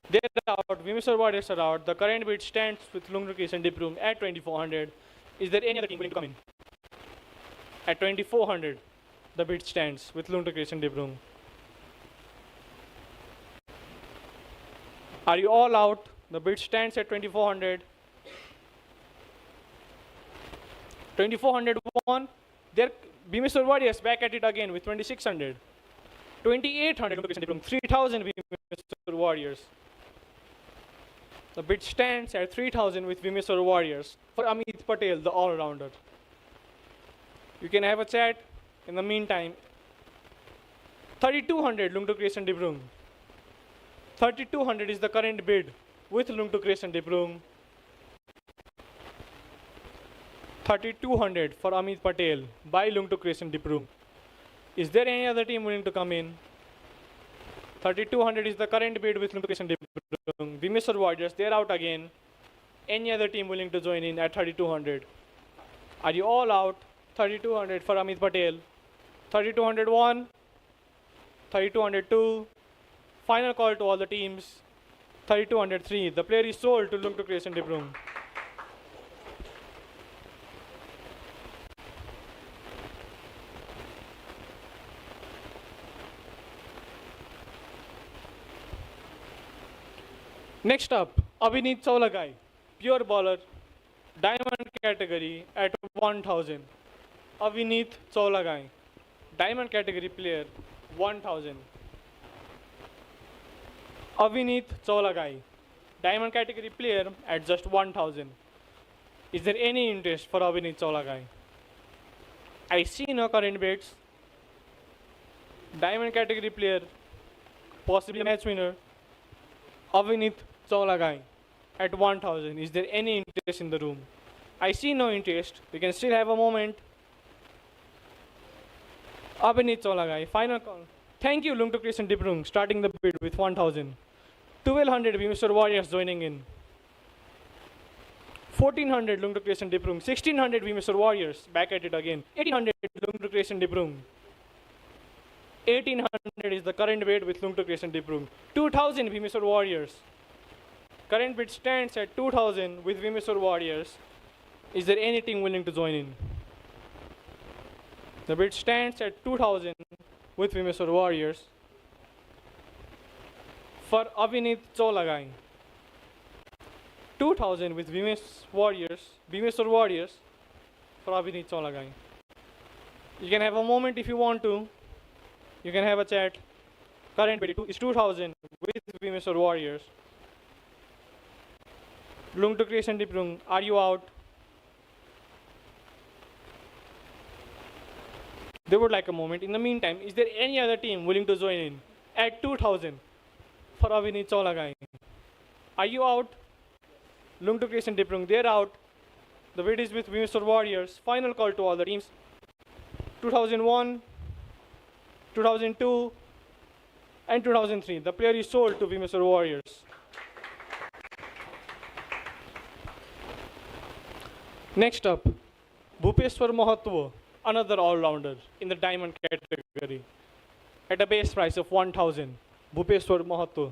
They're out. Vimeswar Warriors are out. The current bid stands with Lungtuk Creation Diplom at 2400. Is there any other team willing to come in? At 2400, the bid stands with Lungtuk Creation Diplom. Are you all out? The bid stands at 2400. 2401. There, Vimeswar Warriors back at it again with 2600. 2800 Lungtuk Creation Diplom. 3000 Vimeswar Warriors. The bid stands at 3000 with Vimeswar Warriors for Amit Patel, the all-rounder. You can have a chat. In the meantime, 3200 Lungtuk Creation Diplom. 3200 is the current bid with Lungtuk Creation Diplom. 3200 for Amit Patel by Lungtuk Creation Diplom. Is there any other team willing to come in? 3200 is the current bid with Lungtuk Creation Diplom. Vimeswar Warriors, they're out again. Any other team willing to join in at 3200? Are you all out? 3200 for Amit Patel. 3201. 3202. Final call to all the teams. 3203. The player is sold to Lungtuk Creation Diplom. Next up, Abhinit Chaulagai, pure bowler, diamond category at 1000. Abhinit Chaulagai, diamond category player, 1000. Abhinit Chaulagai, diamond category player at just 1000. Is there any interest for Abhinit Chaulagai? I see no current bids. Diamond category player, possibly match winner, Abhinit Chaulagai at 1000. Is there any interest in the room? I see no interest. We can still have a moment. Abhinit Chaulagai, final call. Thank you, Lungtuk Creation Diplom, starting the bid with 1000. 1200 Vimeswar Warriors joining in. 1400 Lungtuk Creation Diplom. 1600 Vimeswar Warriors back at it again. 1800 Lungtuk Creation Diplom. 1800 is the current bid with Lungtuk Creation Diplom. 2000 Vimeswar Warriors. Current bid stands at 2000 with Vimeswar Warriors. Is there any team willing to join in? The bid stands at 2000 with Vimeswar Warriors for Abhinit Chaulagai. 2000 with Vimeswar Warriors for Abhinit Chaulagai. You can have a moment if you want to. You can have a chat. Current bid is 2000 with Vimeswar Warriors. Lungtuk Creation Diplom, are you out? They would like a moment. In the meantime, is there any other team willing to join in at 2000 for Abhinit Chaulagai? Are you out? Lungtuk Creation Diplom, they're out. The bid is with Vimeswar Warriors. Final call to all the teams. 2001, 2002, and 2003. The player is sold to Vimeswar Warriors. Next up, Bhupeshwar Mahatwa, another all-rounder in the diamond category at a base price of 1000. Bhupeshwar Mahatwa,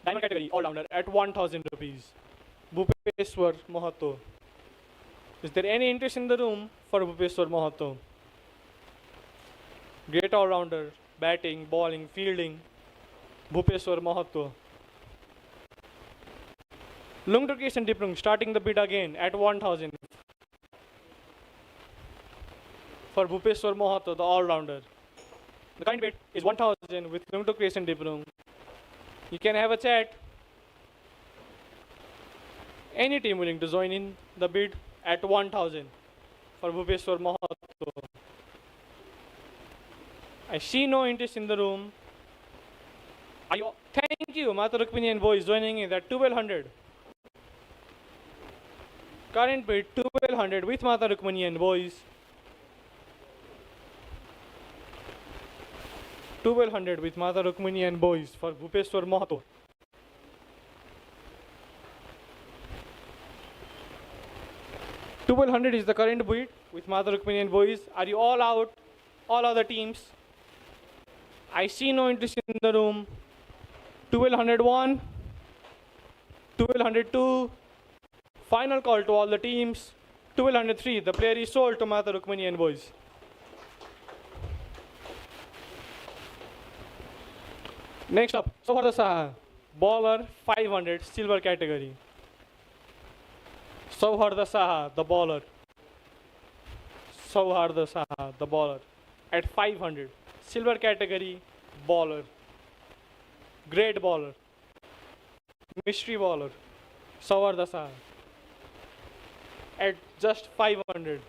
diamond category all-rounder at 1000 rupees. Bhupeshwar Mahatwa. Is there any interest in the room for Bhupeshwar Mahatwa? Great all-rounder, batting, bowling, fielding. Bhupeshwar Mahatwa. Lungtuk Creation Diplom, starting the bid again at 1000 for Bhupeshwar Mahatwa, the all-rounder. The current bid is 1000 with Lungtuk Creation Diplom. You can have a chat. Any team willing to join in the bid at 1000 for Bhupeshwar Mahatwa. I see no interest in the room. Thank you, Mata Rukmini and boys joining in at 1200. Current bid 1200 with Mata Rukmini and boys. 1200 with Mata Rukmini and boys for Bhupeshwar Mahato. $1,200 is the current bid with Mata Rukmini and boys. Are you all out? All other teams? I see no interest in the room. 1201, 1202. Final call to all the teams. 1203. The player is sold to Mata Rukmini and boys. Next up, Sauharda Saha, bowler 500, silver category. Sauharda Saha, the bowler. Sauharda Saha, the bowler, at 500, silver category, bowler. Great bowler. Mystery bowler. Sauharda Saha, at just 500.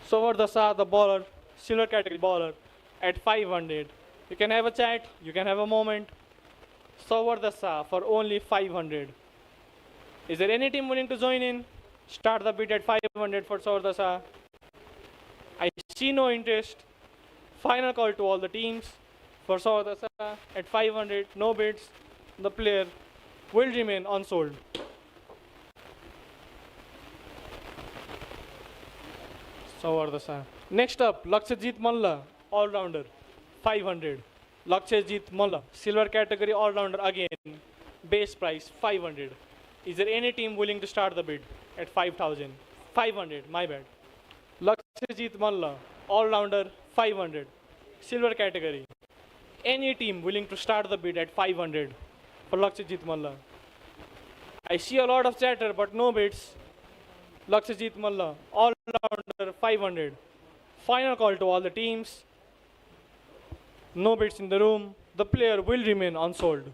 Sauharda Saha, the bowler, silver category bowler, at 500. You can have a chat, you can have a moment. Sauharda Saha for only 500. Is there any team willing to join in? Start the bid at 500 for Sauharda Saha. I see no interest. Final call to all the teams for Sauharda Saha at 500. No bids. The player will remain unsold. Sauharda Saha. Next up, Lakshajit Malla, all-rounder, 500. Lakshajit Malla, silver category all-rounder again. Base price 500. Is there any team willing to start the bid at 5,000? 500, my bad. Lakshajit Malla, all-rounder, 500. Silver category. Any team willing to start the bid at 500 for Lakshajit Malla? I see a lot of chatter, but no bids. Lakshajit Malla, all-rounder, 500. Final call to all the teams. No bids in the room. The player will remain unsold.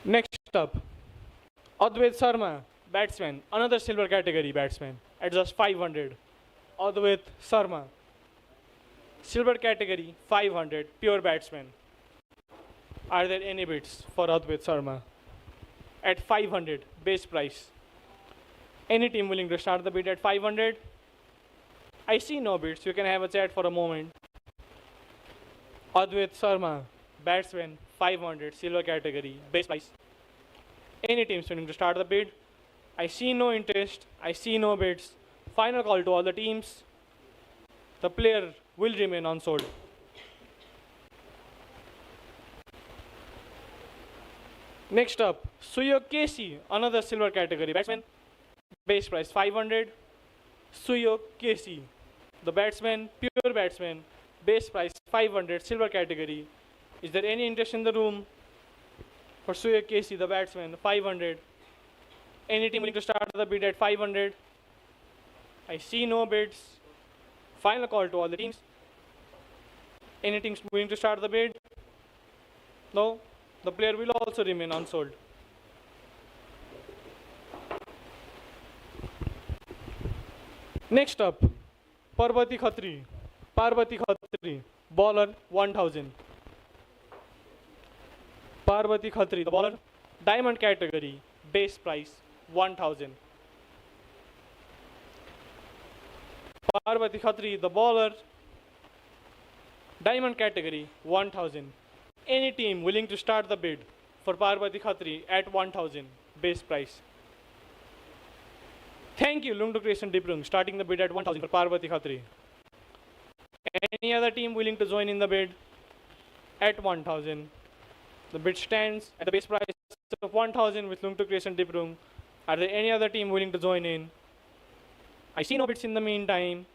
Next up, Advait Sharma, batsman, another silver category batsman at just 500. Advait Sharma, silver category, 500, pure batsman. Are there any bids for Advait Sharma? At 500, base price. Any team willing to start the bid at 500? I see no bids. You can have a chat for a moment. Advait Sharma, batsman, 500, silver category, base price. Any teams willing to start the bid? I see no interest. I see no bids. Final call to all the teams. The player will remain unsold. Next up, Suyog Casey, another silver category batsman. Base price 500. Suyog Casey, the batsman, pure batsman. Base price 500, silver category. Is there any interest in the room for Suyog Casey, the batsman, 500? Any team willing to start the bid at 500? I see no bids. Final call to all the teams. Any teams willing to start the bid? No. The player will also remain unsold. Next up, Parvati Khatri. Parvati Khatri, bowler 1000. Parvati Khatri, the bowler, diamond category, base price 1000. Parvati Khatri, the bowler, diamond category 1000. Any team willing to start the bid for Parvati Khatri at 1000, base price. Thank you, Lungdu Creation Diprung, starting the bid at 1000 for Parvati Khatri. Any other team willing to join in the bid at 1000? The bid stands at the base price of 1000 with Lungdu Creation Diprung. Are there any other team willing to join in? I see no bids in the meantime.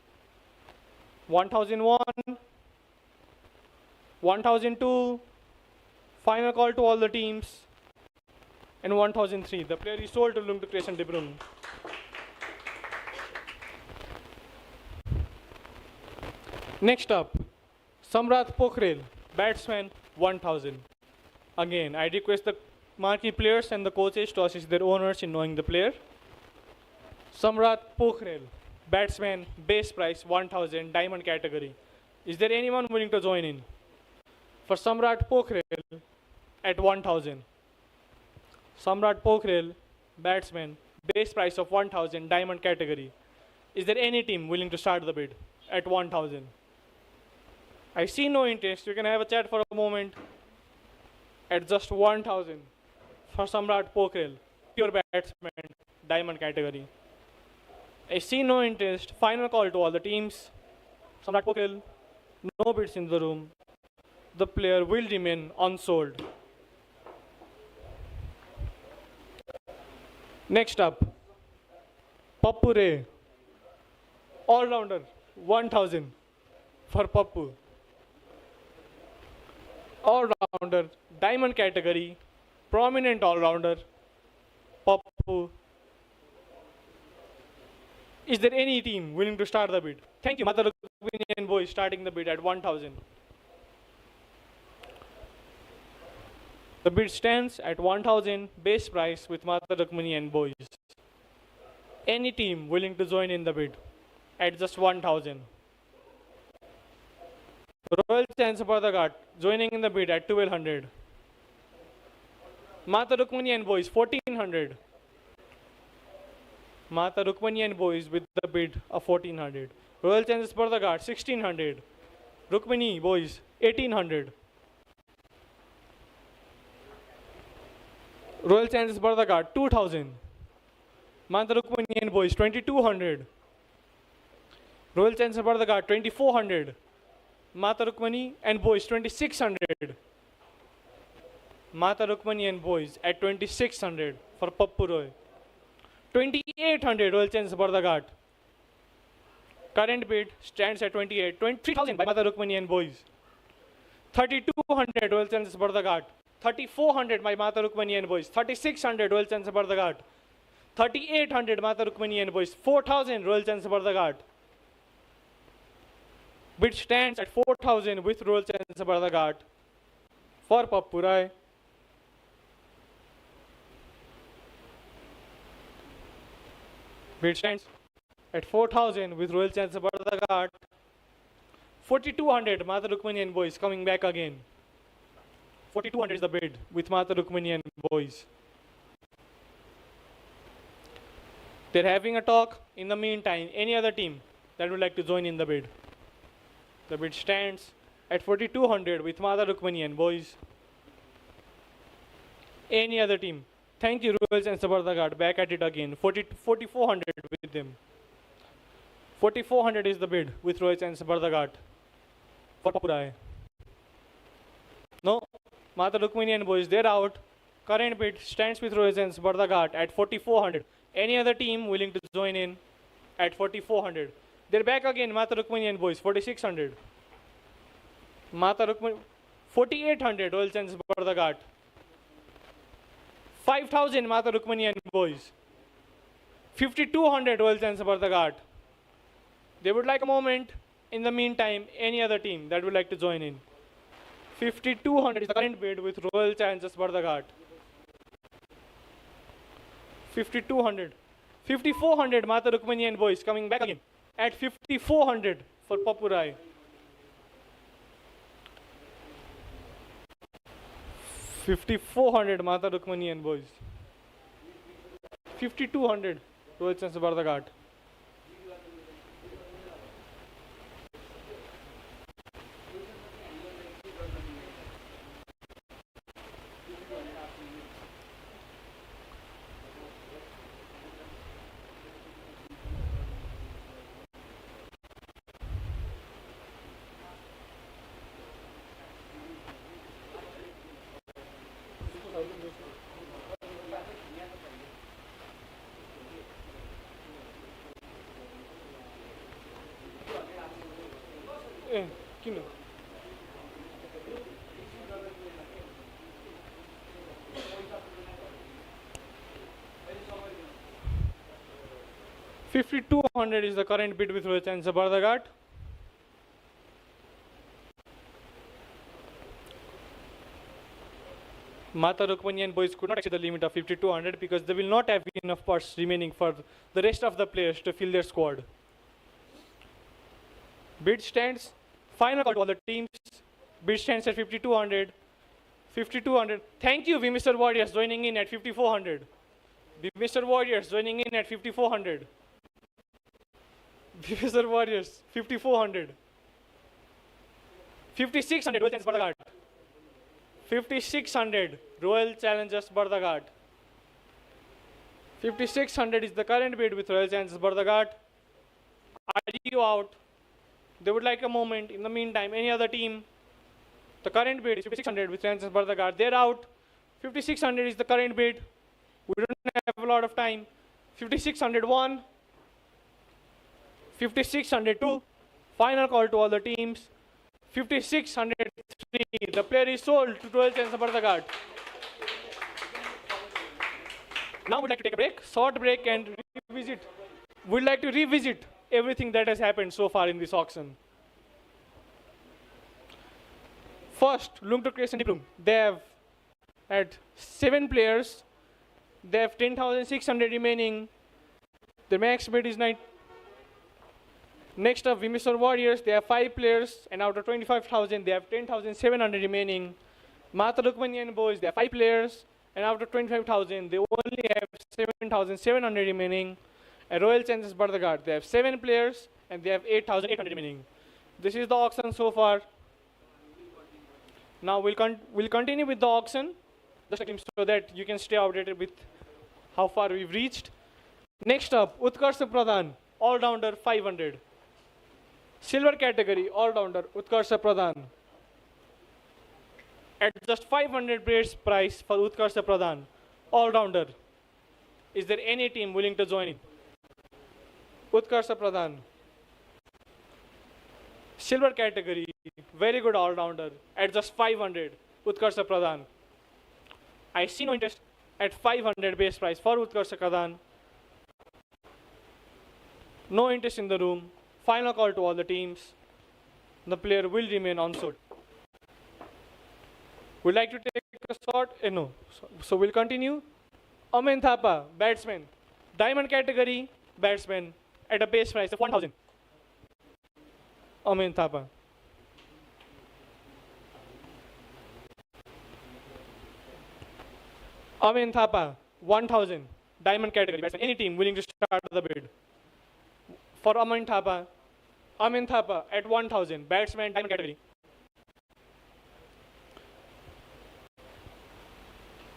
1001, 1002, final call to all the teams, and 1003. The player is sold to Lungdu Creation Diprung. Next up, Samrat Pokhrel, batsman 1000. Again, I request the marquee players and the coaches to assist their owners in knowing the player. Samrat Pokhrel, batsman, base price 1000, diamond category. Is there anyone willing to join in? For Samrat Pokhrel at 1000. Samrat Pokhrel, batsman, base price of 1000, diamond category. Is there any team willing to start the bid at 1000? I see no interest. You can have a chat for a moment. At just 1000 for Samrat Pokhrel, pure batsman, diamond category. I see no interest. Final call to all the teams. Samrat Pokhrel, no bids in the room. The player will remain unsold. Next up, Pappu Ray, all-rounder, 1000 for Pappu. All-rounder, diamond category, prominent all-rounder, Pappu. Is there any team willing to start the bid? Thank you, Mata Rukmini and Boys starting the bid at 1000. The bid stands at 1000 base price with Mata Rukmini and Boys. Any team willing to join in the bid at just 1000. Royal Challenge Bardagat joining in the bid at 1200. Mata Rukmini and Boys 1400. Mata Rukmini and Boys with the bid of 1400. Royal Challenge Bardagat 1600. Rukmini Boys 1800. Royal Challenge Bardagat 2000. Mata Rukmini and Boys 2200. Royal Challenge Bardagat 2400. Mata Rukmini and Boys 2600. Mata Rukmani and Boys at 2600 for Pappu Roy. 2800 Royal Challenge Bardagat. Current bid stands at 23,000 by Mata Rukmani and Boys. 3200 Royal Challenge Bardagat. 3400 by Mata Rukmani and Boys. 3600 Royal Challenge Bardagat. 3800 Mata Rukmani and Boys. 4000 Royal Challenge Bardagat. Bid stands at 4000 with Royal Challenge Bardagat for Pappu Roy. Bid stands at 4000 with Royal Challenge Bardagat. 4200 Mata Rukmani and Boys coming back again. 4200 is the bid with Mata Rukmani and Boys. They're having a talk. In the meantime, any other team that would like to join in the bid? The bid stands at 4200 with Mata Rukmani and Boys. Any other team? Thank you, Royal Challenge Bardagat. Back at it again. 4400 with them. 4400 is the bid with Royal Challenge Bardagat for Pappu Roy. No, Mata Rukmini and Boys, they're out. Current bid stands with Royal Challenge Bardagat at 4400. Any other team willing to join in at 4400? They're back again, Mata Rukmini and Boys, 4600. Mata Rukmini, 4800 Royal Challenge Bardagat. 5000 Mata Rukmini and Boys. 5200 Royal Challenge Bardagat. They would like a moment. In the meantime, any other team that would like to join in? 5200 is the current bid with Royal Challengers Bardagat. 5200. 5400 Mata Rukmini and Boys coming back again at 5400 for Pappu Roy. 5400 Mata Rukmani and Boys. 5200 Royal Challenge Bardagat. किन 5200 is the current bid with Royal Challenge Bardagat. Mata Rukmani and Boys could not exceed the limit of 5200 because they will not have enough parts remaining for the rest of the players to fill their squad. Bid stands. Final call to all the teams. Bid stands at 5,200. 5,200. Thank you, we Mr. Warriors, joining in at 5,400. We Mr. Warriors joining in at 5,400. We Mr. Warriors, 5,400. 5,600, Royal Challengers Bardaghat. 5,600, Royal Challengers Bardaghat. 5,600 is the current bid with Royal Challengers Bardaghat. Are you out? They would like a moment. In the meantime, any other team? The current bid is 5,600 with Royal Challengers Bardaghat. They're out. 5,600 is the current bid. We don't have a lot of time. 5,601. 5,602. Final call to all the teams. 5,603. The player is sold to Royal Challengers Bardaghat. Now we'd like to take a break, short break, and revisit. We'd like to revisit everything that has happened so far in this auction. First, Lungtok Creation Deep Room. They have had 7 players. They have 10,600 remaining. The max bid is 9. Next up, Vimeswar Warriors. They have 5 players, and out of 25,000, they have 10,700 remaining. Mata Lukmanian Boys. They have 5 players, and out of 25,000, they only have 7,700 remaining. And Royal Challengers Bardaghat. They have 7 players, and they have 8,800 remaining. This is the auction so far. Now we'll continue with the auction, just so that you can stay updated with how far we've reached. Next up, Utkarsha Pradhan, all-rounder 500. Silver category, all-rounder Utkarsha Pradhan. At just 500 base price for Utkarsha Pradhan, all-rounder. Is there any team willing to join in? Utkarsha Pradhan. Silver category, very good all-rounder at just 500, Utkarsha Pradhan. I see no interest at 500 base price for Utkarsha Pradhan. No interest in the room. Final call to all the teams. The player will remain unsold. We'd like to take a short, no. So we'll continue. Amin Thapa, batsman. Diamond category, batsman at a base price of 1,000. Amin Thapa. Amin Thapa, 1,000. Diamond category. Batsman. Any team willing to start the bid. For Amin Thapa at 1,000. Batsman, diamond category.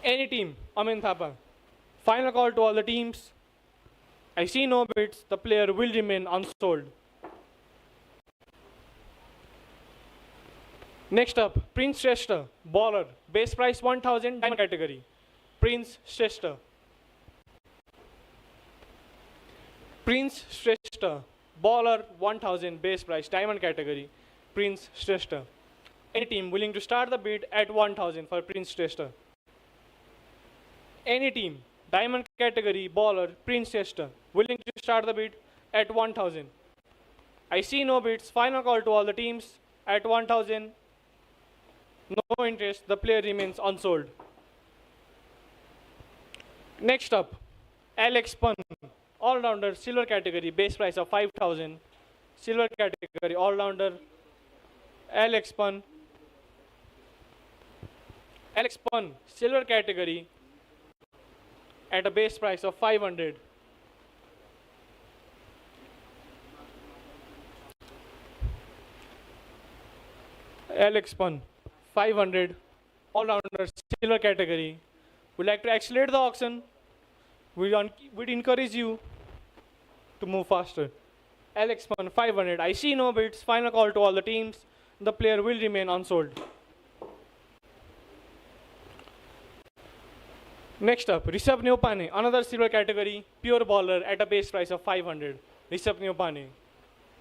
Any team, Amin Thapa. Final call to all the teams. I see no bids. The player will remain unsold. Next up, Prince Shrestha, bowler, base price 1,000, diamond category. Prince Shrestha. Prince Shrestha, bowler 1,000, base price, diamond category. Prince Shrestha. Any team willing to start the bid at 1,000 for Prince Shrestha? Any team, diamond category, bowler, Prince Shrestha, willing to start the bid at 1,000? I see no bids. Final call to all the teams at 1,000. No interest. The player remains unsold. Next up, Alex Pun, all-rounder, silver category, base price of 5,000. Silver category, all-rounder, Alex Pun. Alex Pun, silver category, at a base price of 500. Alex Pun, 500, all-rounder, silver category. We'd like to accelerate the auction. We'd encourage you to move faster. Alex Pun, 500. I see no bids. Final call to all the teams. The player will remain unsold. Next up, Rishabh Neopane, another silver category, pure bowler at a base price of 500. Rishabh Neopane.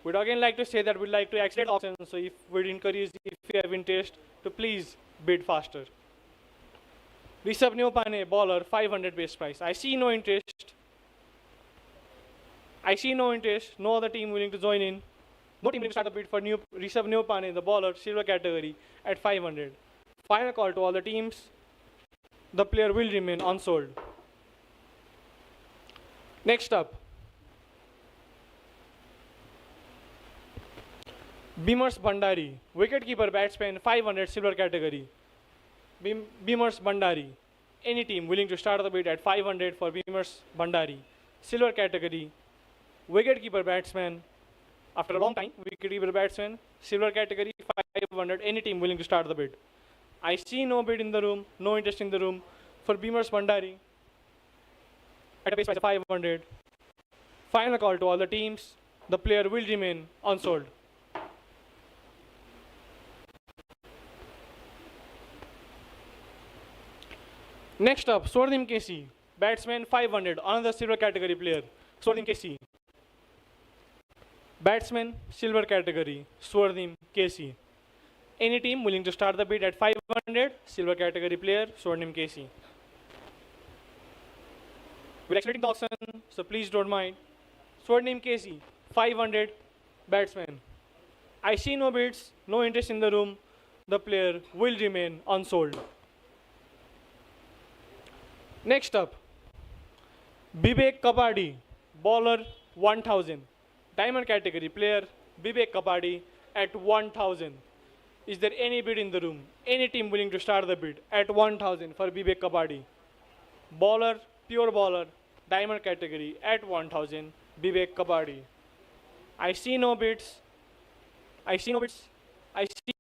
We'd again like to say that we'd like to accelerate the auction, so we'd encourage, if you have interest, to please bid faster. Rishabh Neopane, bowler, 500 base price. I see no interest. No other team willing to join in. No team willing to start the bid for Rishabh Neopane, the bowler, silver category, at 500. Final call to all the teams. The player will remain unsold. Next up, Beamers Bhandari, wicketkeeper batsman 500 silver category. Beamers Bhandari, any team willing to start the bid at 500 for Beamers Bhandari. Silver category, wicketkeeper batsman, after a long time, wicketkeeper batsman, silver category 500, any team willing to start the bid. I see no bid in the room, no interest in the room for Beamers Bhandari at a base price of 500. Final call to all the teams, the player will remain unsold. Next up, Swarnim Kesi, batsman 500, another silver category player. Swarnim Kesi. Batsman, silver category, Swarnim Kesi. Any team willing to start the bid at 500, silver category player, Swarnim Kesi. We're accelerating the auction, so please don't mind. Swarnim Kesi, 500, batsman. I see no bids, no interest in the room. The player will remain unsold. Next up, Bibek Kapadi, bowler 1000. Diamond category player, Bibek Kapadi at 1000. Is there any bid in the room? Any team willing to start the bid at 1000 for Bibek Kapadi? Bowler, pure bowler, diamond category at 1000, Bibek Kapadi. I see no bids. I see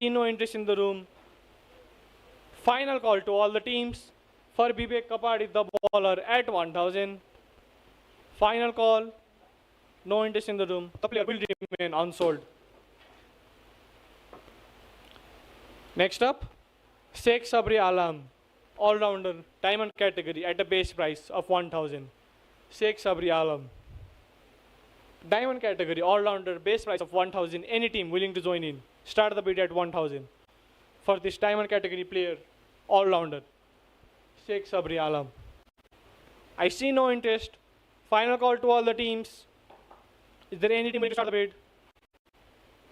no interest in the room. Final call to all the teams for Bibek Kapadi, the bowler at 1000. Final call. No interest in the room. The player will remain unsold. Next up, Sheikh Sabri Alam, all-rounder, diamond category at a base price of 1000. Sheikh Sabri Alam. Diamond category, all-rounder, base price of 1000. Any team willing to join in, start the bid at 1000. For this diamond category player, all-rounder, Sheikh Sabri Alam. I see no interest. Final call to all the teams. Is there any team willing to start the bid?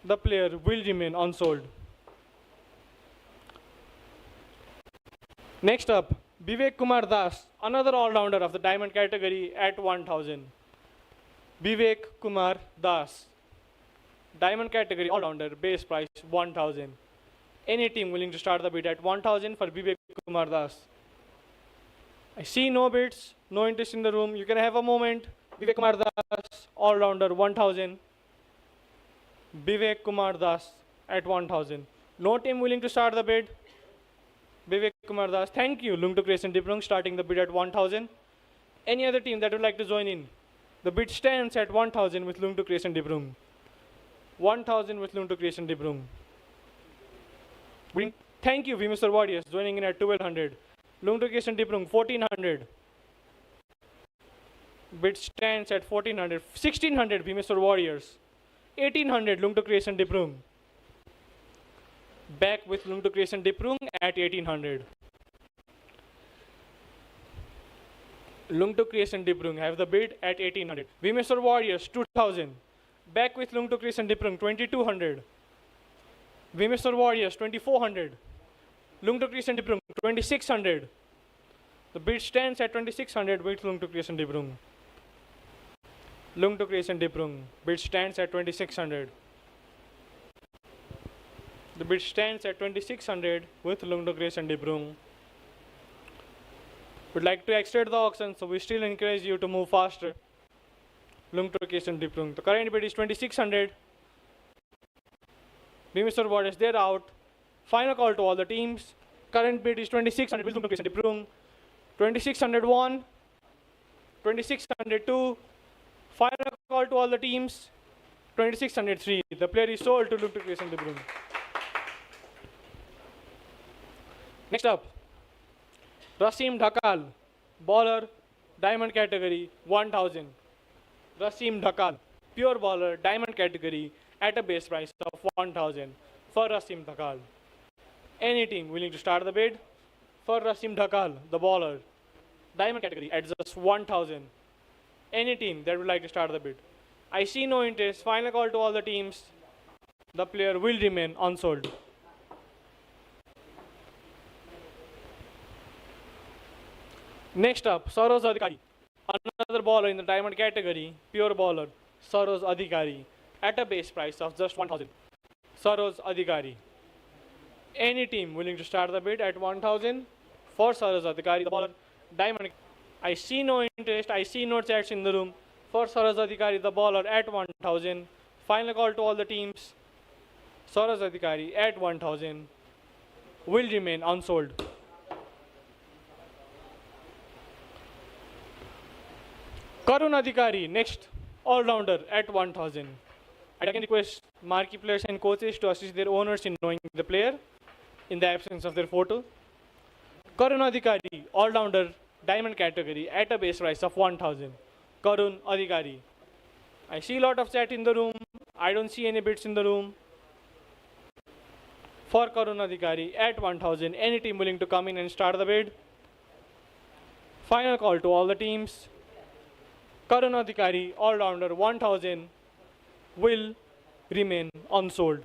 The player will remain unsold. Next up, Vivek Kumar Das, another all-rounder of the diamond category at 1000. Vivek Kumar Das, diamond category all-rounder, base price 1000. Any team willing to start the bid at 1000 for Vivek Kumar Das? I see no bids, no interest in the room. You can have a moment. Vivek Kumar Das, all-rounder 1000. Vivek Kumar Das at 1000. No team willing to start the bid. Vivek Kumar Das, thank you. Lungtuk Racing Diprung starting the bid at 1000. Any other team that would like to join in? The bid stands at 1000 with Lungtuk Racing Diprung. 1000 with Lungtuk Racing Diprung. Thank you, Mr. Warriors, joining in at 1200. Lungtuk Racing Diprung 1400. Bid stands at 1400. 1600, Mr. Warriors. 1800, Lungtuk Racing Diprung. Back with Lungtuk Racing Diprung at 1800. Lungtuk Racing Diprung have the bid at 1800. Mr. Warriors 2000. Back with Lungtuk Racing Diprung 2200. Mr. Warriors 2400. Lungtuk Racing Diprung 2600. The bid stands at 2600 with Lungtuk Racing Diprung. Lungtuk Racing Diprung bid stands at 2600. The bid stands at 2600 with Lungtuk Racing Diprung. Would like to extend the auction, so we still encourage you to move faster. Lungtuk Racing Diprung. The current bid is 2600. Mr. Warriors, they're out. Final call to all the teams. Current bid is 2600 with Lungtuk Racing Diprung. 2601. 2602. Final call to all the teams. 2603. The player is sold to Lungtuk Racing Diprung. Next up, Rasim Dhakal, bowler, diamond category, 1000. Rasim Dhakal, pure bowler, diamond category, at a base price of 1000 for Rasim Dhakal. Any team willing to start the bid for Rasim Dhakal, the bowler, diamond category, at just 1000. Any team that would like to start the bid. I see no interest. Final call to all the teams. The player will remain unsold. Next up, Saroz Adhikari, another bowler in the diamond category, pure bowler, Saroz Adhikari, at a base price of just 1000. Saroj Adhikari. Any team willing to start the bid at 1,000 for Saroj Adhikari, the bowler, diamond. I see no interest, I see no chats in the room. For Saroj Adhikari, the bowler at 1,000. Final call to all the teams. Saroj Adhikari at 1,000 will remain unsold. Karun Adhikari, next all-rounder at 1,000. I can request marquee players and coaches to assist their owners in knowing the player in the absence of their photo. Karun Adhikari, all-rounder, diamond category at a base price of 1,000. Karun Adhikari. I see a lot of chat in the room. I don't see any bids in the room. For Karun Adhikari at 1,000, any team willing to come in and start the bid. Final call to all the teams. Karun Adhikari, all-rounder, 1,000 will remain unsold.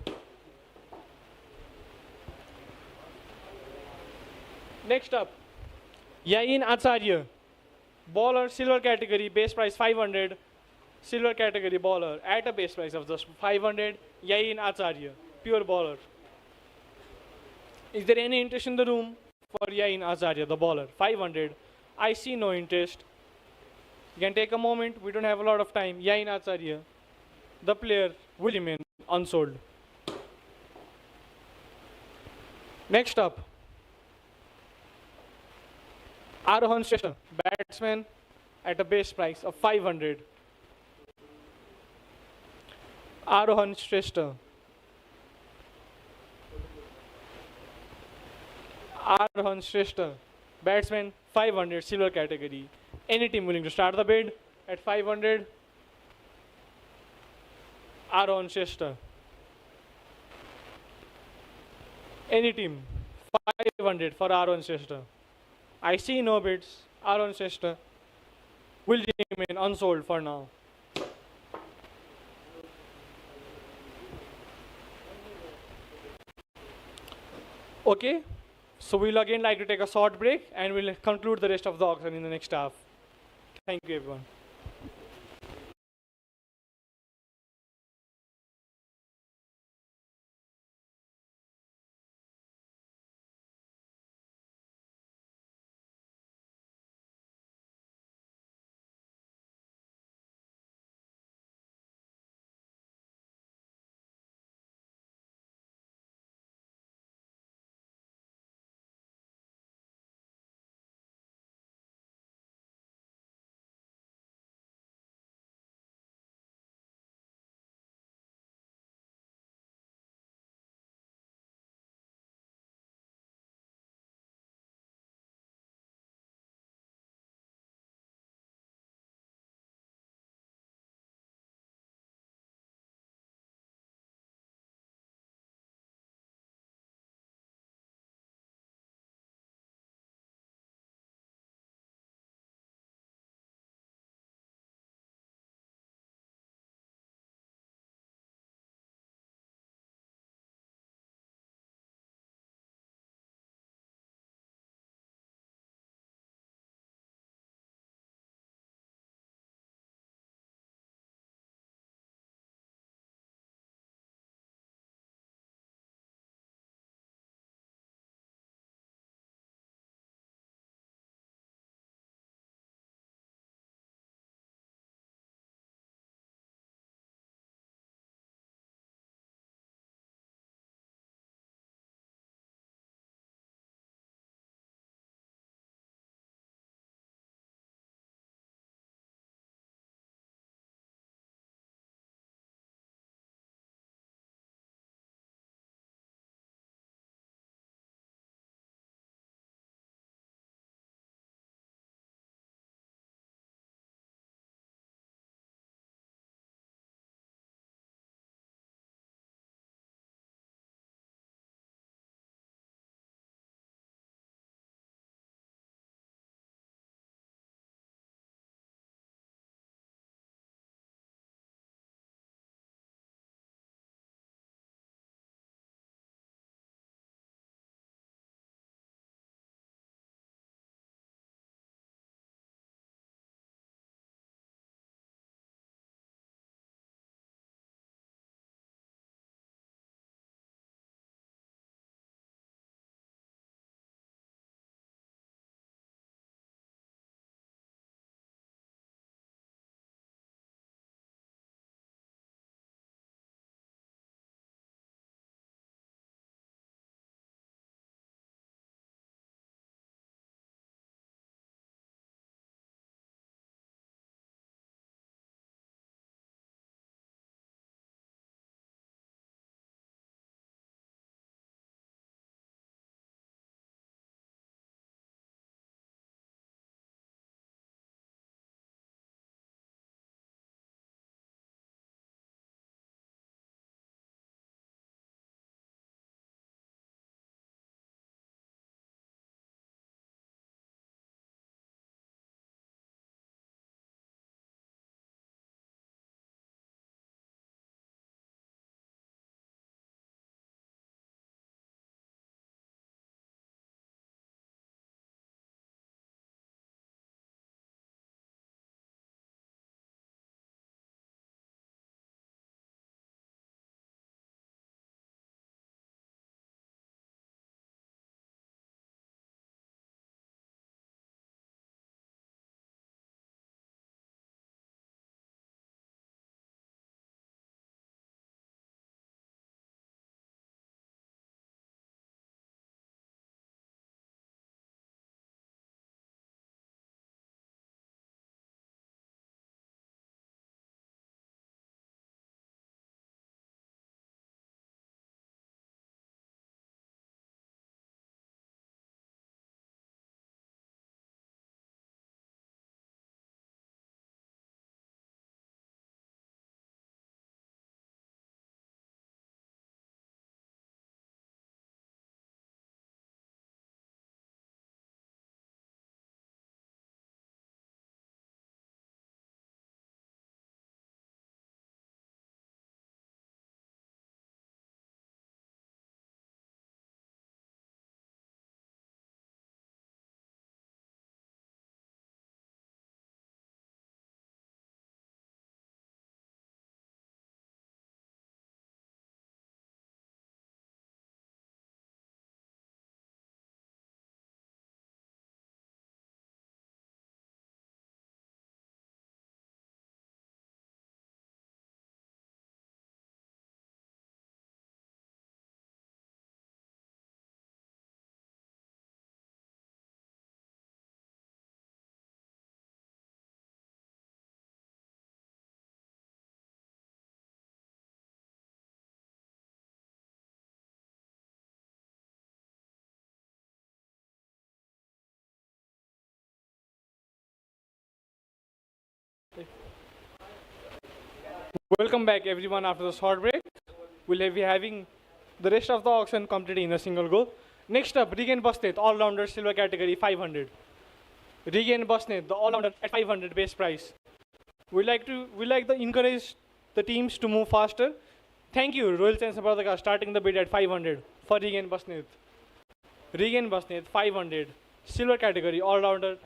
Next up, Yain Acharya, bowler, silver category, base price 500. Silver category bowler at a base price of just 500. Yain Acharya, pure bowler. Is there any interest in the room for Yain Acharya, the bowler? 500. I see no interest. You can take a moment. We don't have a lot of time. Yain Acharya, the player, will remain unsold. Next up, Arohan Shrestha, batsman at a base price of 500. Arohan Shrestha. Arohan Shrestha, batsman, 500, silver category. Any team willing to start the bid at 500? Arohan Shrestha. Any team, 500 for Arohan Shrestha. I see no bids. Arohan Shrestha will remain unsold for now. Okay, so we'll again like to take a short break and we'll conclude the rest of the auction in the next half. Thank you, everyone. Welcome back everyone after the short break. We'll be having the rest of the auction completed in a single go. Next up, Regan Basnet, all-rounder silver category 500. Regan Basnet, the all-rounder at 500 base price. We like to encourage the teams to move faster. Thank you, Royal Challenge Sabartaka, starting the bid at 500 for Regan Basnet. Regan Basnet, 500, silver category, all-rounder.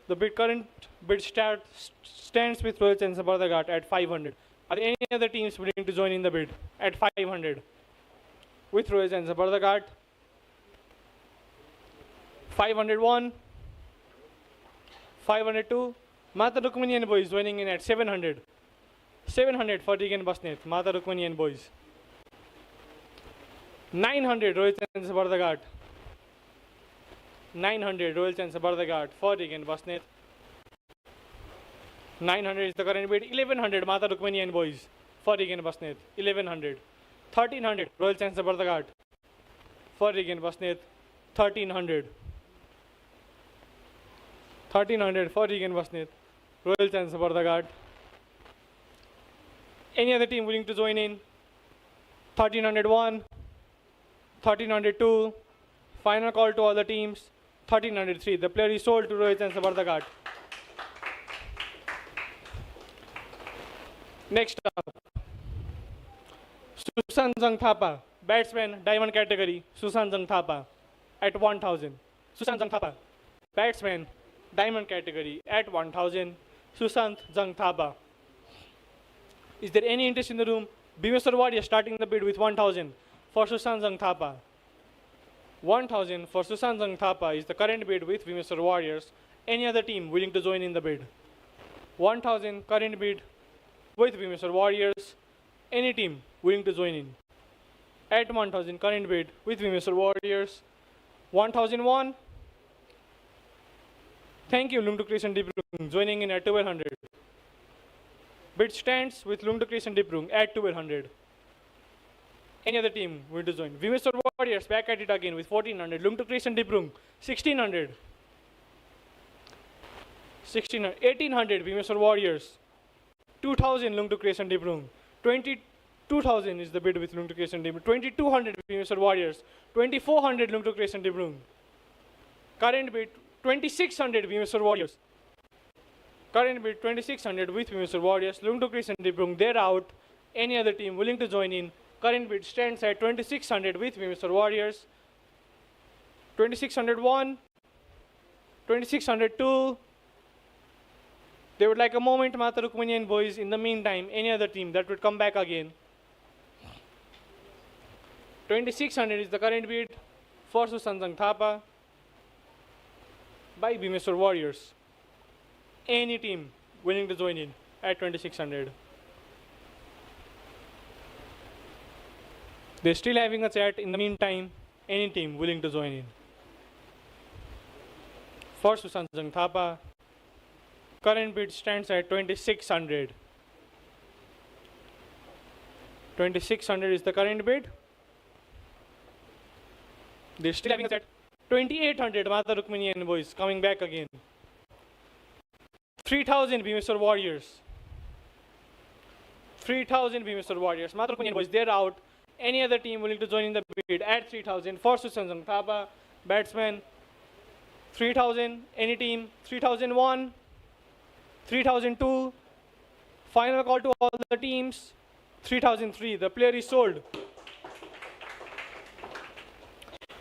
The current bid stands with Royal Challenge Sabartaka at 500. Are any other teams willing to join in the bid at 500 with Royal Challenge Sabartaka? 501, 502. Mata Rukmani and boys joining in at 700. 700 for Regan Basnet, Mata Rukmani and boys. 900 Royal Challenge Sabartaka. 900 Royal Challenge Sabartaka for Regan Basnet. 900 is the current bid. 1100 Mata Rukmani and boys for Regan Basnet. 1100. 1300 Royal Challenge Sabartaka for Regan Basnet. 1300. 1300 for Regan Basnet. Royal Challenge Sabartaka. Any other team willing to join in? 1301. 1302. Final call to all the teams. 1303. The player is sold to Royal Challenge Sabartaka. Next up, Susan Jung Thapa, batsman, diamond category, Susan Jung Thapa at 1000. Susan Jung Thapa, batsman, diamond category at 1000. Susan Jung Thapa. Is there any interest in the room? Bhimeshwar Warriors starting the bid with 1000 for Susan Jung Thapa. 1000 for Susan Jung Thapa is the current bid with Bhimeshwar Warriors. Any other team willing to join in the bid? 1000 current bid with Bhimeshwar Warriors. Any team willing to join in? At 1000 current bid with Bhimeshwar Warriors. 1001. Thank you, Lungtu Creation Diprung, joining in at 1200. Bid stands with Lungtu Creation Diprung at 1200. Any other team willing to join? Bhimeshwar Warriors back at it again with 1400. Lungtu Creation Diprung 1600. 1600. 1800 Bhimeshwar Warriors. 2000 Lungtu Creation Diprung. 22,000 is the bid with Lungtu Creation Diprung. 2200 Bhimeshwar Warriors. 2400 Lungtu Creation Diprung. Current bid 2600 Bhimeshwar Warriors. Current bid 2600 with Bhimeshwar Warriors. Lungtu Creation Diprung. They're out. Any other team willing to join in? Current bid stands at 2600 with Bhimeshwar Warriors. 2601. 2602. They would like a moment, Mata Rukmani and boys. In the meantime, any other team that would come back again. 2600 is the current bid for Susan Jung Thapa by Bhimeshwar Warriors. Any team willing to join in at 2600. They're still having a chat. In the meantime, any team willing to join in. For Susan Jung Thapa, current bid stands at 2600. 2600 is the current bid. They're still having a chat. 2800 Mata Rukmani and boys coming back again. 3000 Bhimeshwar Warriors. 3000 Bhimeshwar Warriors. Mata Rukmani and boys, they're out. Any other team willing to join in the bid at 3000 for Susan Jung Thapa, batsman. 3000, any team. 3001, 3002. Final call to all the teams. 3003, the player is sold.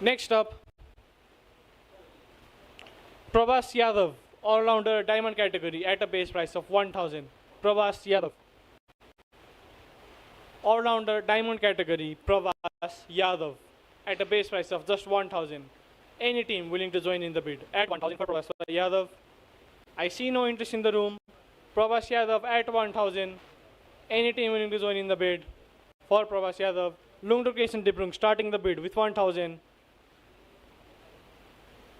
Next up, Prabhas Yadav, all-rounder diamond category at a base price of 1000. Prabhas Yadav. All-rounder diamond category, Prabhas Yadav at a base price of just 1000. Any team willing to join in the bid at 1000 for Prabhas Yadav. I see no interest in the room. Prabhas Yadav at 1000. Any team willing to join in the bid for Prabhas Yadav. Lungtu Creation Diprung starting the bid with 1000.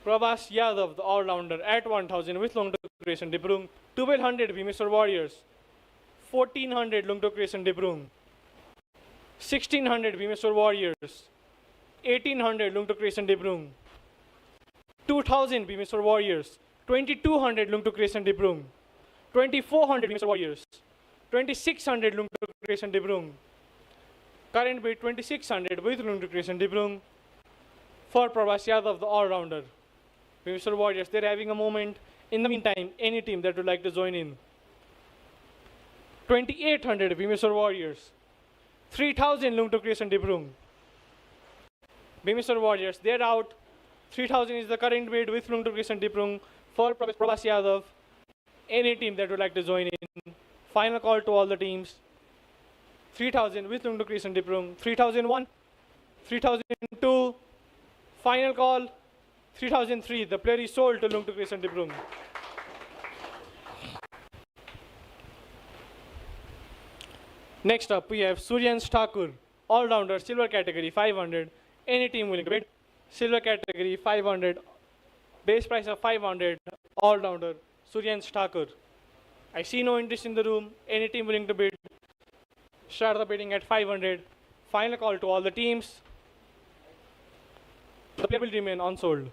Prabhas Yadav, the all-rounder at 1000 with Lungtu Creation Diprung. 1200 Bhimeshwar Warriors. 1400 Lungtu Creation Diprung. 1600 Bhimeshwar Warriors. 1800 Lungtu Creation Diprung. 2000 Bhimeshwar Warriors. 2200 Lungtu Creation Diprung. 2400 Bhimeshwar Warriors. 2600 Lungtuk Creation De Bruyne. Current bid 2600 with Lungtuk Creation De Bruyne for Prabhas Yadav, the all-rounder. Mr. Warriors, they're having a moment. In the meantime, any team that would like to join in. 2800 Mr. Warriors. 3000 Lungtuk Creation De Bruyne. Mr. Warriors, they're out. 3000 is the current bid with Lungtuk Creation De Bruyne for Prabhas Yadav. Any team that would like to join in. Final call to all the teams. 3000 with Lungtuk Creation De Bruyne. 3001, 3002. Final call. 3003. The player is sold to Lungtuk Creation De Bruyne. Next up, we have Suryansh Thakur, all-rounder, silver category, 500. Any team willing to bid? Silver category, 500. Base price of 500. All-rounder, Suryansh Thakur. I see no interest in the room. Any team willing to bid? Start the bidding at 500. Final call to all the teams. The player will remain unsold.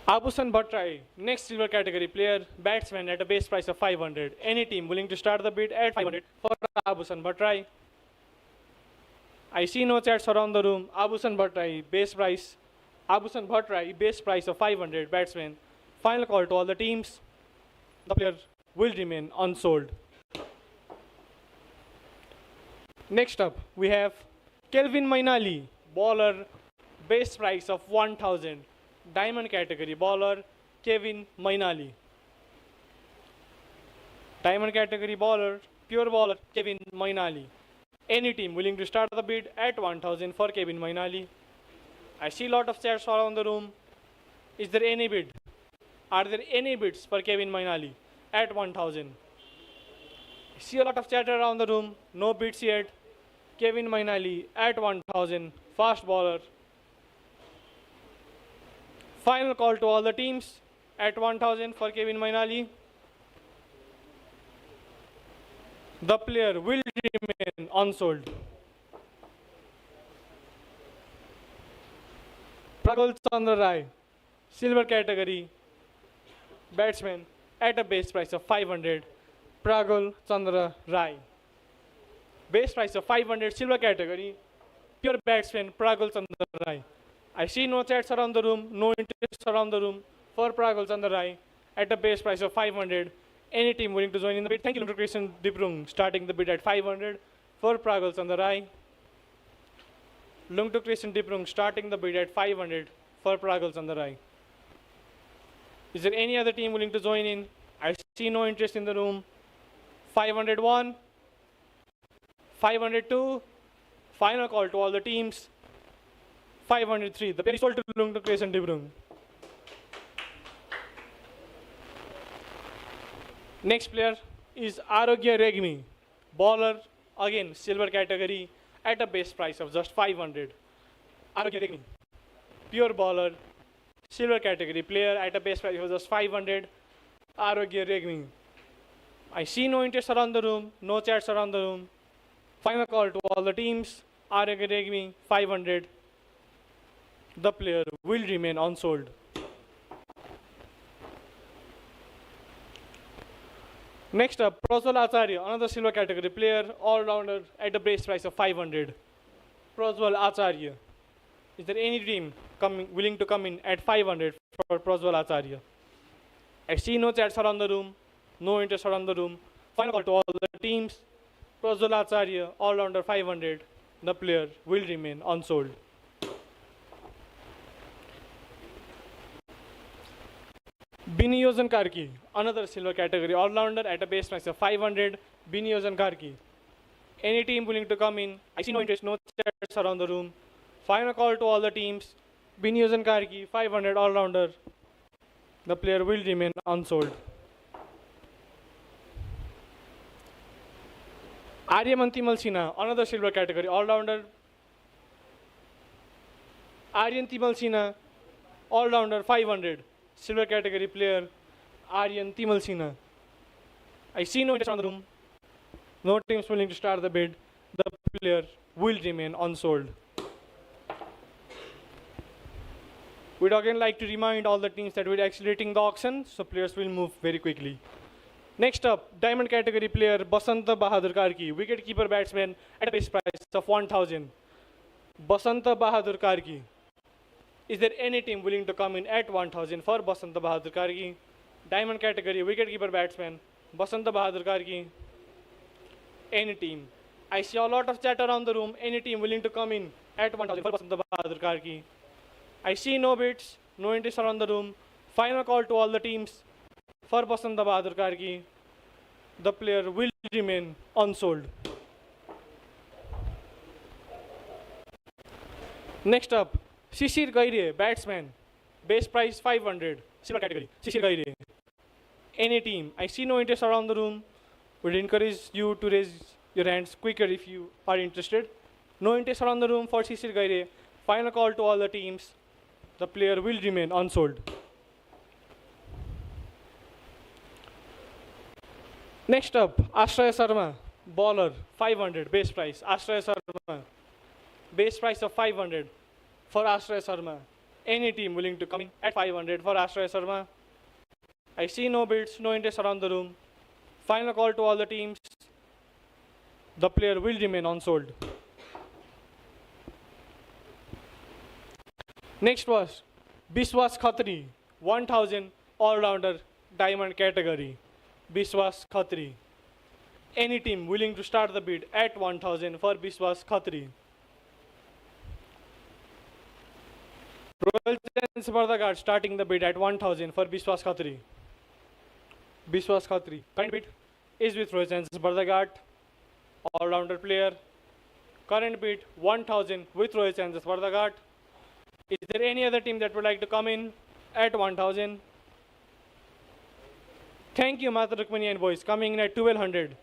Abhushan Bhattrai, next silver category player, batsman at a base price of 500. Any team willing to start the bid at 500 for Abhushan Bhattrai? I see no chats around the room. Abhushan Bhattrai, base price. Abhushan Bhattrai, base price of 500, batsman. Final call to all the teams. The player will remain unsold. Next up, we have Kelvin Mainali, bowler, base price of 1000. Diamond category bowler, Kevin Mainali. Diamond category bowler, pure bowler, Kevin Mainali. Any team willing to start the bid at 1000 for Kevin Mainali? I see a lot of chats around the room. Is there any bid? Are there any bids for Kevin Mainali at 1000? I see a lot of chat around the room. No bids yet. Kevin Mainali at 1000, fast bowler. Final call to all the teams at 1000 for Kevin Mainali. The player will remain unsold. Pragul Chandra Rai, silver category, batsman at a base price of 500. Pragul Chandra Rai. Base price of 500, silver category, pure batsman, Pragul Chandra Rai. I see no chats around the room, no interest around the room for Pragul Chandra Rai at a base price of 500. Any team willing to join in the bid? Thank you, Lungtuk Creation De Bruyne, starting the bid at 500 for Pragul Chandra Rai. Lungtuk Creation De Bruyne, starting the bid at 500 for Pragul Chandra Rai. Is there any other team willing to join in? I see no interest in the room. 501, 502. Final call to all the teams. 503. The player is sold to Lungtuk Creation De Bruyne. Next player is Arogya Regmi, bowler, again silver category at a base price of just 500. Arogya Regmi, pure bowler, silver category player at a base price of just 500. Arogya Regmi. I see no interest around the room, no chats around the room. Final call to all the teams. Arogya Regmi, 500. The player will remain unsold. Next up, Prajwal Acharya, another silver category player, all-rounder at a base price of 500. Prajwal Acharya. Is there any team willing to come in at 500 for Prajwal Acharya? I see no chats around the room, no interest around the room. Final call to all the teams. Prajwal Acharya, all-rounder 500. The player will remain unsold. Biniyosan Karki, another silver category all-rounder at a base price of 500. Biniyosan Karki. Any team willing to come in? I see no interest, no chats around the room. Final call to all the teams. Biniyosan Karki, 500 all-rounder. The player will remain unsold. Aryaman Timal Sinha, another silver category all-rounder. Aryan Timal Sinha, all-rounder 500. Silver category player, Aryan Timal Sinha. I see no interest on the room. No teams willing to start the bid. The player will remain unsold. We'd again like to remind all the teams that we're accelerating the auction, so players will move very quickly. Next up, diamond category player Basanta Bahadur Karki, wicketkeeper batsman at a base price of 1,000. Basanta Bahadur Karki. Is there any team willing to come in at 1,000 for Basanta Bahadur Karki? Diamond category, wicketkeeper batsman, Basanta Bahadur Karki. Any team. I see a lot of chat around the room. Any team willing to come in at 1,000 for Basanta Bahadur Karki? I see no bids, no interest around the room. Final call to all the teams. For Basanta Bahadur Karki, the player will remain unsold. Next up, Shishir Gaire, batsman, base price 500, silver category, Shishir Gaire. Any team, I see no interest around the room. Would encourage you to raise your hands quicker if you are interested. No interest around the room for Shishir Gaire. Final call to all the teams. The player will remain unsold. Next up, Ashraya Sharma, bowler, 500, base price. Ashraya Sharma, base price of 500 for Ashraya Sharma. Any team willing to come in at 500 for Ashraya Sharma? I see no bids, no interest around the room. Final call to all the teams. The player will remain unsold. Next was Biswas Khatri, 1,000 all-rounder diamond category. Biswas Khatri. Any team willing to start the bid at 1,000 for Biswas Khatri? Royal Challengers Bardaghat starting the bid at 1,000 for Biswas Khatri. Biswas Khatri. Current bid is with Royal Challengers Bardaghat, all-rounder player. Current bid 1,000 with Royal Challengers Bardaghat. Is there any other team that would like to come in at 1,000? Thank you, Mata Rukmani and boys, coming in at 1,200.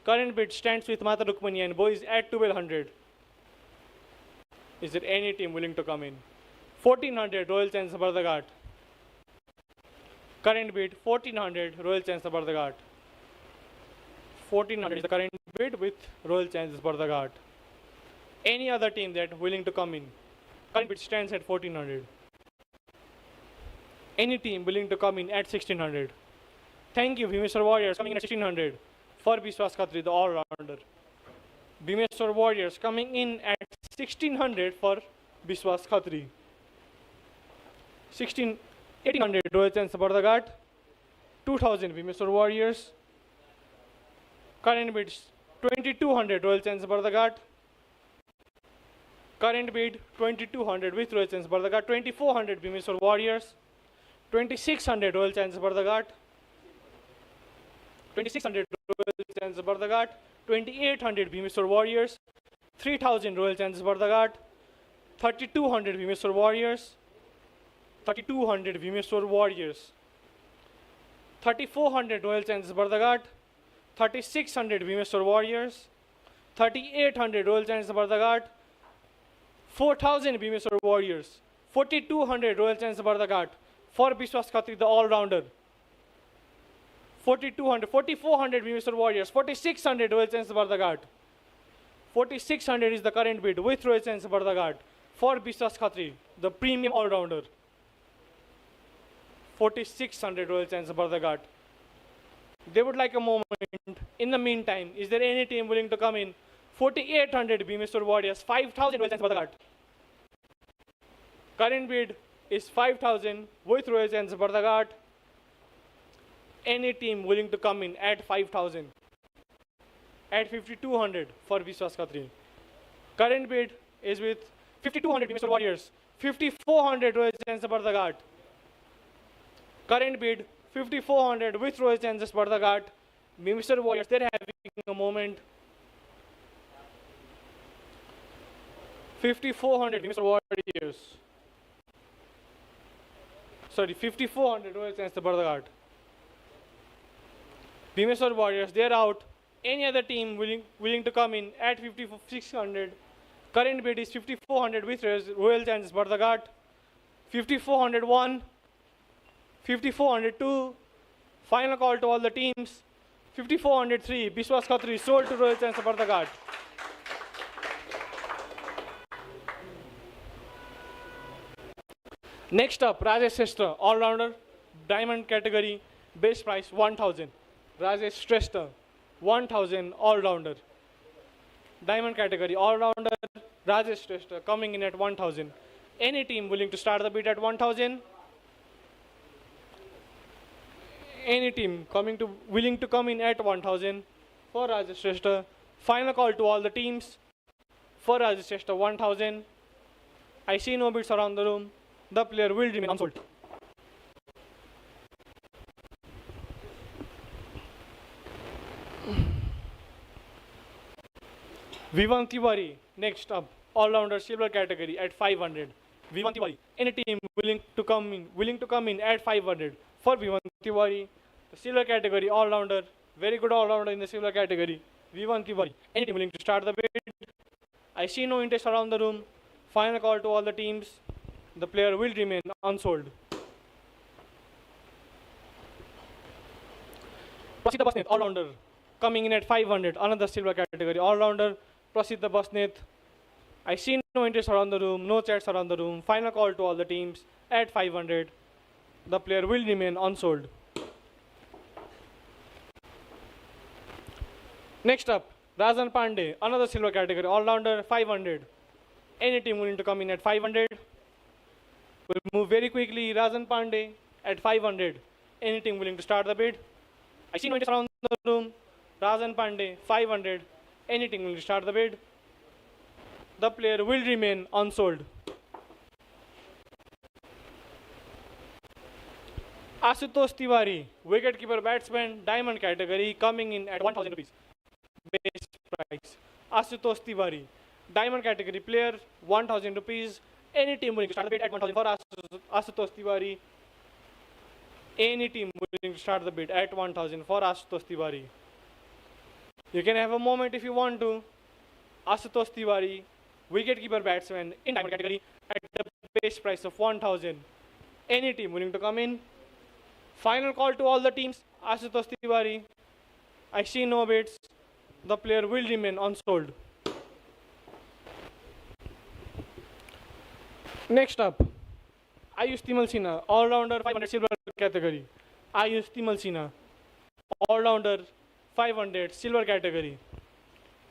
Current bid stands with Mata Rukmani and boys at 1,200. Is there any team willing to come in? 1,400, Royal Challengers Bardaghat. Current bid 1,400, Royal Challengers Bardaghat. 1,400 is the current bid with Royal Challengers Bardaghat. Any other team that willing to come in? Current bid stands at 1,400. Any team willing to come in at 1,600? Thank you, Bhimeshwar Warriors, coming in at 1,600 for Biswas Khatri, the all-rounder. Bhimeshwar Warriors coming in at 1,600 for Biswas Khatri. 1,800 Royal Challengers Bardaghat. 2,000 Bhimeshwar Warriors. Current bid 2,200 Royal Challengers Bardaghat. Current bid 2,200 with Royal Challengers Bardaghat. 2,400 Bhimeshwar Warriors. 2,600 Royal Challengers Bardaghat. 2,600 Royal Challengers Bardaghat. 2,800 Bhimeshwar Warriors. 3,000 Royal Challengers Bardaghat. 3,200 Bhimeshwar Warriors. 3,200 Bhimeshwar Warriors. 3,400 Royal Challengers Bardaghat. 3,600 Bhimeshwar Warriors. 3,800 Royal Challengers Bardaghat. 4,000 Bhimeshwar Warriors. 4,200 Royal Challengers Bardaghat for Biswas Khatri, the all-rounder. 4,200, 4,400 Bhimeshwar Warriors. 4,600 Royal Challengers Bardaghat. 4,600 is the current bid with Royal Challengers Bardaghat for Biswas Khatri, the premium all-rounder. 4,600 Royal Challengers Bardaghat. They would like a moment. In the meantime, is there any team willing to come in? 4,800 Bhimeshwar Warriors, 5,000 Royal Challengers Bardaghat. Current bid is 5,000 with Royal Challengers Bardaghat. Any team willing to come in at 5,000? At 5,200 for Biswas Khatri. Current bid is with 5,200 Bhimeshwar Warriors, 5,400 Royal Challengers Bardaghat. Current bid 5,400 with Royal Challengers Bardaghat. Bhimeshwar Warriors, they're having a moment. 5,400 Bhimeshwar Warriors. Sorry, 5,400 Royal Challengers Bardaghat. Bhimeshwar Warriors, they're out. Any other team willing to come in at 5,600? Current bid is 5,400 with Royal Challengers Bardaghat. 5,401, 5,402. Final call to all the teams. 5,403. Biswas Khatri sold to Royal Challengers Bardaghat. Next up, Rajesh Shrestha, all-rounder, diamond category, base price 1,000. Rajesh Shrestha, 1,000, all-rounder. Diamond category, all-rounder, Rajesh Shrestha, coming in at 1,000. Any team willing to start the bid at 1,000? Any team willing to come in at 1,000 for Rajesh Shrestha. Final call to all the teams for Rajesh Shrestha, 1,000. I see no bids around the room. The player will remain unsold. Vivan Tiwari, next up, all-rounder silver category at 500. Vivan Tiwari, any team willing to come in at 500 for Vivan Tiwari, the silver category all-rounder, very good all-rounder in the silver category. Vivan Tiwari, any team willing to start the bid? I see no interest around the room. Final call to all the teams. The player will remain unsold. Prasiddha Basnet, all-rounder, coming in at 500, another silver category all-rounder, Prasiddha Basnet. I see no interest around the room, no chats around the room. Final call to all the teams at 500. The player will remain unsold. Next up, Rajan Pandey, another silver category all-rounder, 500. Any team willing to come in at 500? We'll move very quickly. Rajan Pandey at 500. Any team willing to start the bid? I see no interest around the room. Rajan Pandey, 500. Any team willing to start the bid? The player will remain unsold. Ashutosh Tiwari, wicketkeeper batsman, diamond category, coming in at 1,000 rupees. Base price. Ashutosh Tiwari, diamond category player, 1,000 rupees. Any team willing to start the bid at 1,000 for Ashutosh Tiwari. Any team willing to start the bid at 1,000 for Ashutosh Tiwari. You can have a moment if you want to. Ashutosh Tiwari, wicketkeeper batsman in diamond category at the base price of 1,000. Any team willing to come in? Final call to all the teams. Ashutosh Tiwari. I see no bids. The player will remain unsold. Next up, Ayush Timal Sinha, all-rounder 500 silver category. Ayush Timal Sinha, all-rounder 500 silver category.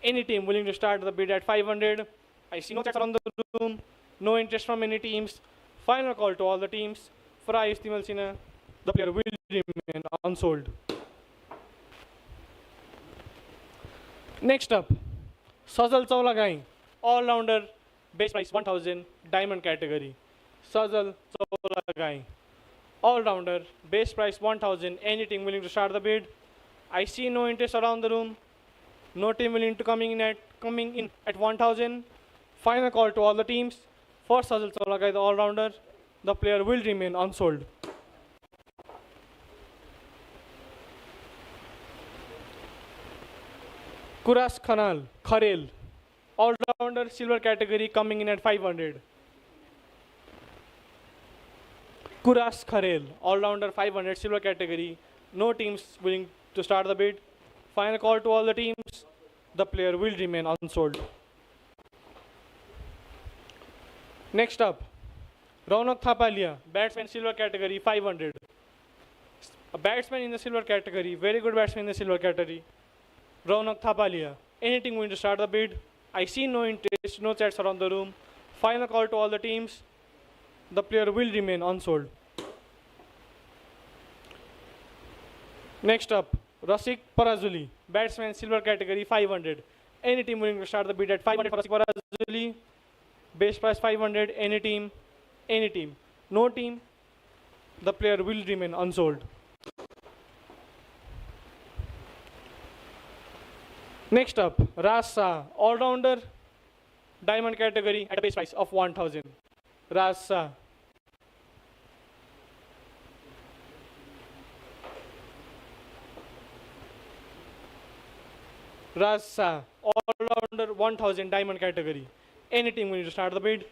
Any team willing to start the bid at 500? I see no chats around the room, no interest from any teams. Final call to all the teams. For Ayush Timal Sinha, the player will remain unsold. Next up, Sajal Chaulagai, all-rounder, base price 1,000, diamond category. Sajal Chaulagai, all-rounder, base price 1,000. Any team willing to start the bid? I see no interest around the room. No team willing to coming in at 1,000. Final call to all the teams. For Sajal Chaulagai, the all-rounder, the player will remain unsold. Kuras Kharel, all-rounder silver category, coming in at 500. Kuras Kharel, all-rounder 500 silver category. No teams willing to start the bid. Final call to all the teams. The player will remain unsold. Next up, Raunak Thapalia, batsman silver category, 500. A batsman in the silver category, very good batsman in the silver category. Raunak Thapalia, anything going to start the bid? I see no interest, no chats around the room. Final call to all the teams. The player will remain unsold. Next up, Rasik Parazuli, batsman silver category, 500. Any team willing to start the bid at 500 for Rasik Parazuli? Base price 500. Any team? Any team? No team? The player will remain unsold. Next up, Rasa, all-rounder, diamond category at a base price of 1,000. Rasa. Rasa, all-rounder, 1,000 diamond category. Any team going to start the bid?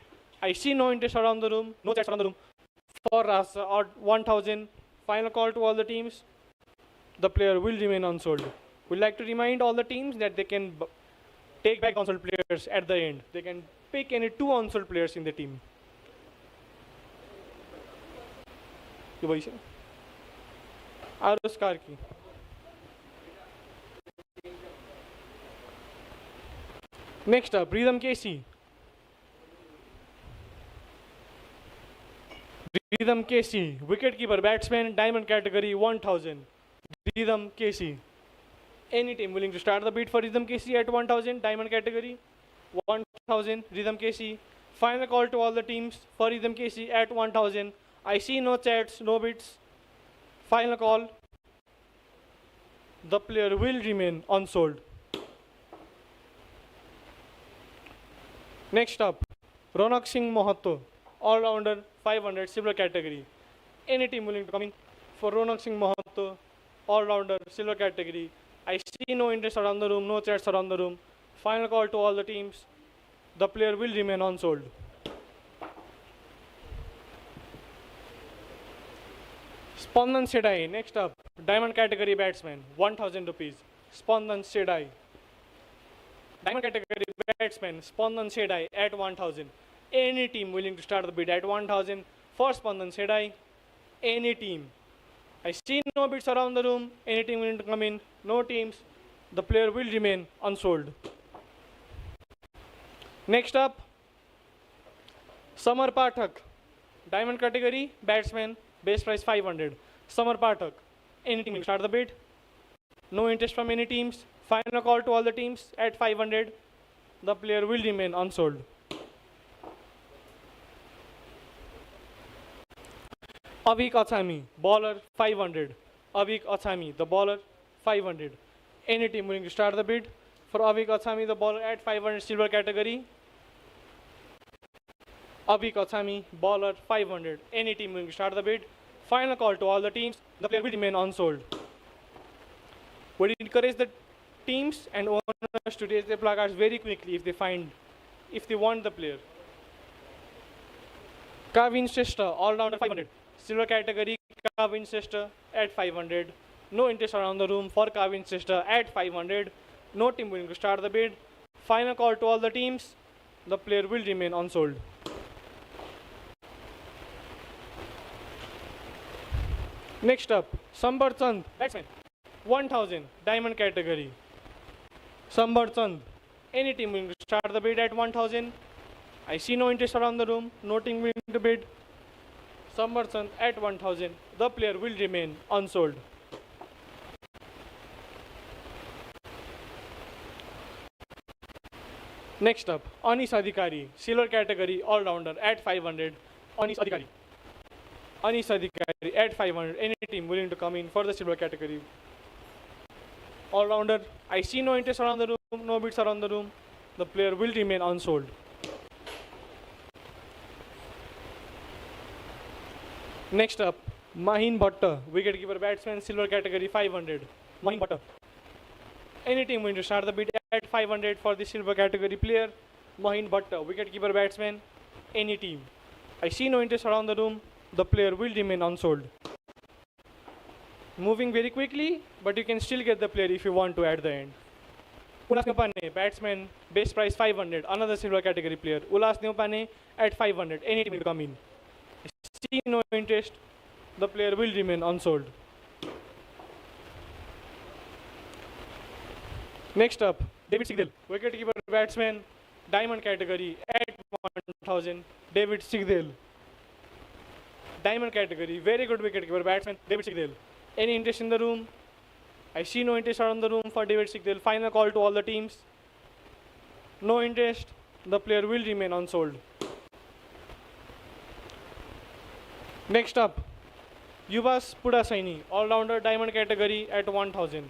I see no interest around the room, no chats around the room. For Rasa, 1,000. Final call to all the teams. The player will remain unsold. We'd like to remind all the teams that they can take back unsold players at the end. They can pick any 2 unsold players in the team. यो भइसक्यो Aarush Karki Next up, Rhythm Casey. Rhythm Casey, wicketkeeper, batsman, diamond category 1000. Rhythm Casey. Any team willing to start the bid for Rhythm Casey at 1000, diamond category 1000. Rhythm Casey. Final call to all the teams for Rhythm Casey at 1000. I see no chats, no bids. Final call. The player will remain unsold. Next up, Ronak Singh Mahato, all-rounder 500, silver category. Any team willing to come in for Ronak Singh Mahato, all-rounder, silver category. I see no interest around the room, no chats around the room. Final call to all the teams. The player will remain unsold. Spandan Sedai, next up, diamond category batsman, 1000 rupees. Spandan Sedai. Diamond category batsman, Spandan Sedai at 1000. Any team willing to start the bid at 1000 for Spandan Sedai? Any team. I see no bids around the room. Any team willing to come in? No teams. The player will remain unsold. Next up, Samar Pathak. Diamond category batsman, base price 500. Samar Pathak. Any team will start the bid? No interest from any teams. Final call to all the teams at 500. The player will remain unsold. Avik Achami, bowler 500. Avik Achami, the bowler 500. Any team willing to start the bid for Avik Achami, the bowler at 500, silver category? Avik Achami, bowler 500. Any team willing to start the bid? Final call to all the teams. The player will remain unsold. Would encourage the teams and owners to raise their placards very quickly if they want the player. Kavin Shrestha, all-rounder 500. Silver category, Kavin Shrestha at 500. No interest around the room for Kavin Shrestha at 500. No team willing to start the bid. Final call to all the teams. The player will remain unsold. Next up, Sambar Chand, batsman, 1000, diamond category. Sambar Chand, any team willing to start the bid at 1000? I see no interest around the room, no team willing to bid. Sambar Chand at 1000, the player will remain unsold. Next up, Anis Adhikari, silver category, all-rounder at 500. Anis Adhikari. Anis Adhikari at 500, any team willing to come in for the silver category. All-rounder, I see no interest around the room, no bids around the room. The player will remain unsold. Next up, Mahin Bhatta, wicketkeeper batsman, silver category 500. Mahin Bhatta. Any team willing to start the bid at 500 for the silver category player? Mahin Bhatta, wicketkeeper batsman, any team. I see no interest around the room. The player will remain unsold. Moving very quickly, but you can still get the player if you want to at the end. Ulas Neopane, batsman, base price 500, another silver category player. Ulas Neopane at 500, any team will come in. See no interest, the player will remain unsold. Next up, David Sigdel, wicketkeeper batsman, diamond category at 1000, David Sigdel. Diamond category, very good wicketkeeper batsman, David Sigdel. Any interest in the room? I see no interest around the room for David Sigdel. Final call to all the teams. No interest, the player will remain unsold. Next up, Yuvas Pudasaini, all-rounder diamond category at 1000.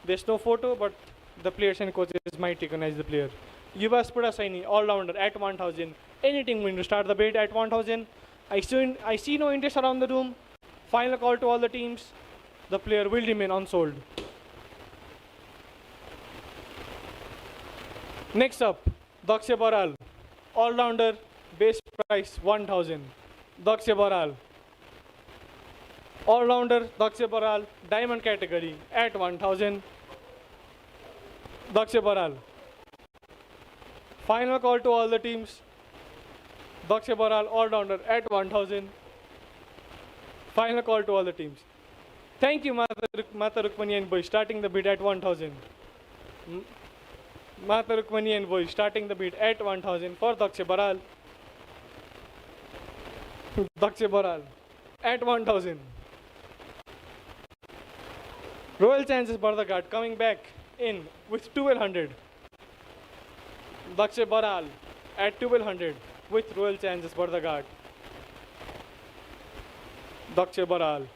There's no photo, but the players and coaches might recognize the player. Yuvas Pudasaini, all-rounder at 1000. Any team willing to start the bid at 1000? I see no interest around the room. Final call to all the teams. The player will remain unsold. Next up, Daksha Baral, all-rounder, base price 1000. Daksha Baral. All-rounder, Daksha Baral, diamond category at 1000. Daksha Baral. Final call to all the teams. Daksha Baral, all-rounder at 1000. Final call to all the teams. Thank you, Mata Rukmani and boys, starting the bid at 1,000. Mata Rukmani and boys, starting the bid at 1,000 for Daksha Baral. Daksha Baral at 1,000. Royal Chances Bardaghat coming back in with 1,200. Daksha Baral at 1,200 with Royal Chances Bardaghat. Daksha Baral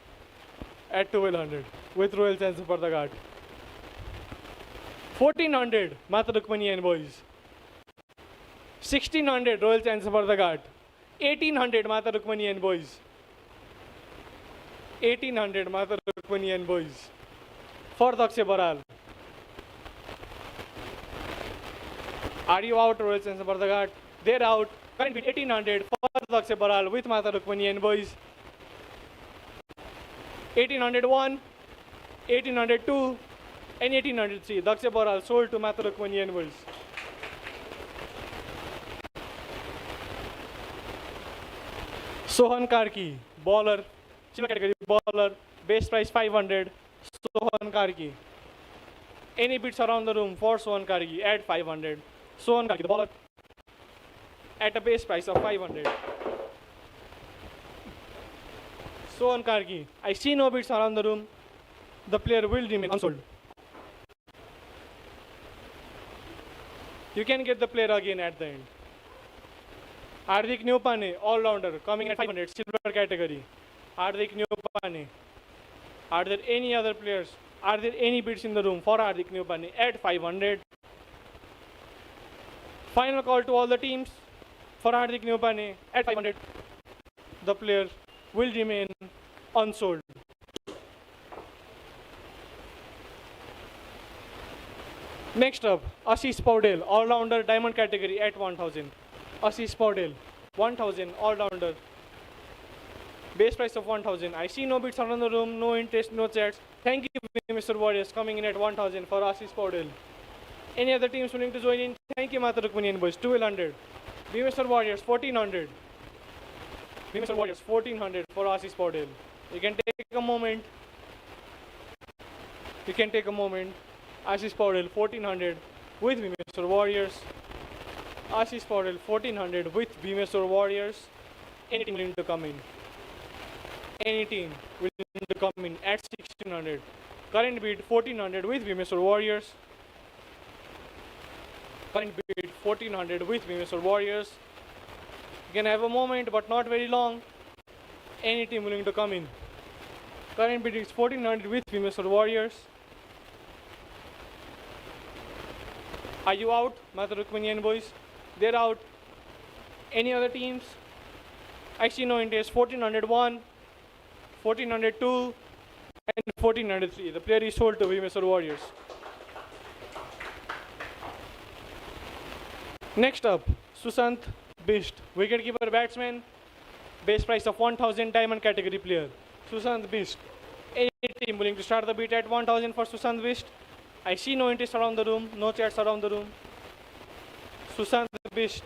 at 1,200 with Royal Chances Bardaghat. 1,400 Mata Rukmani and boys. 1,600 Royal Chances Bardaghat. 1,800 Mata Rukmani and boys. 1,800 Mata Rukmani and boys for Daksha Baral. Are you out, Royal Chances Bardaghat? They're out. Current bid 1,800 for Daksha Baral with Mata Rukmani and boys. 1,801, 1,802, and 1,803. Daksha Baral sold to Mata Rukmani and boys. Sohan Karki, baller, silver category baller, base price 500. Sohan Karki. Any bids around the room for Sohan Karki at 500. Sohan Karki, the baller, at a base price of 500. Sohan Karki. I see no bids around the room. The player will remain unsold. You can get the player again at the end. Hardik Neupane, all-rounder, coming at 500, silver category. Hardik Neupane. Are there any other players? Are there any bids in the room for Hardik Neupane at 500? Final call to all the teams for Hardik Neupane at 500. The player will remain unsold. Next up, Ashish Paudel, all-rounder, diamond category at 1,000. Ashish Paudel, 1,000, all-rounder. Base price of 1,000. I see no bids around the room, no interest, no chats. Thank you, Mr. Warriors, coming in at 1,000 for Ashish Paudel. Any other teams willing to join in? Thank you, Mata Rukmani and boys, 1,200. Be Mr. Warriors, 1,400. Be Mr. Warriors, 1,400 for Ashish Paudel. You can take a moment. You can take a moment. Ashish Paudel, 1,400 with Mr. Warriors. Ashish Paudel, 1,400 with Mr. Warriors. Any team willing to come in? Any team willing to come in at 1,600. Current bid 1,400 with Mr. Warriors. Current bid 1,400 with Mr. Warriors. You can have a moment, but not very long. Any team willing to come in? Current bid is 1,400 with Mr. Warriors. Are you out, Mata Rukmani and boys? They're out. Any other teams? I see no interest. 1,401, 1,402, and 1,403. The player is sold to Mr. Warriors. Next up, Sushant Bisht, wicketkeeper batsman, base price of 1,000, diamond category player. Sushant Bisht. Any team willing to start the bid at 1,000 for Sushant Bisht? I see no interest around the room, no chats around the room. Sushant Bisht.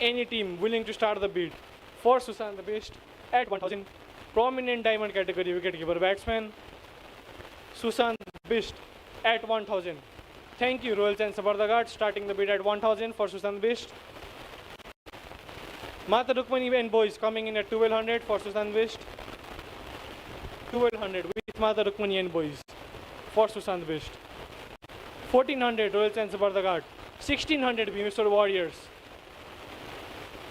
Any team willing to start the bid for Sushant Bisht at 1,000. Prominent diamond category wicketkeeper batsman. Sushant Bisht at 1,000. Thank you, Royal Chances Bardaghat, starting the bid at 1,000 for Sushant Bisht. Mata Rukmani and boys coming in at 1,200 for Sushant Bisht. 1,200 with Mata Rukmani and boys for Sushant Bisht. 1,400 Royal Chances Bardaghat. 1,600 Mr. Warriors.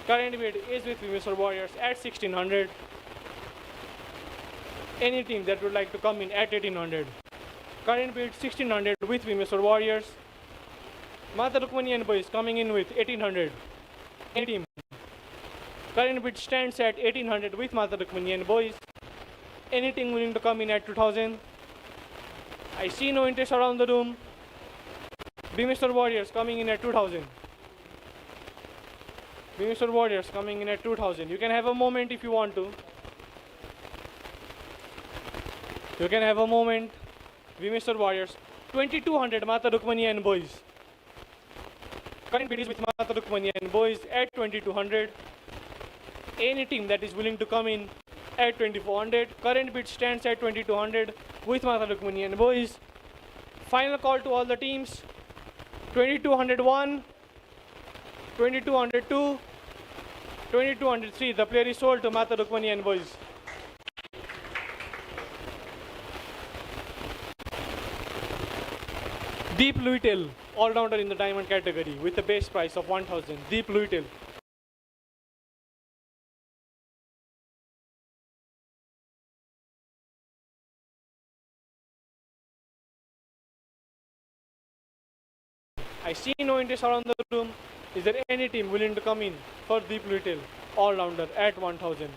Current bid is with Mr. Warriors at 1,600. Any team that would like to come in at 1,800. Current bid 1,600 with Mr. Warriors. Mata Rukmani and boys coming in with 1,800. Any team. Current bid stands at 1,800 with Mata Rukmani and boys. Any team willing to come in at 2,000. I see no interest around the room. Be Mr. Warriors coming in at 2,000. Be Mr. Warriors coming in at 2,000. You can have a moment if you want to. You can have a moment. Be Mr. Warriors. 2,200 Mata Rukmani and boys. Current bid is with Mata Rukmani and boys at 2,200. Any team that is willing to come in at 2400. Current bid stands at 2200 with Mata Rukmani and boys. Final call to all the teams. 2201, 2202, 2203. The player is sold to Mata Rukmani and boys. Deep Luitel, all-rounder in the diamond category with a base price of 1000. Deep Luitel. I see no interest around the room. Is there any team willing to come in for Deep Luitel, all-rounder at 1000?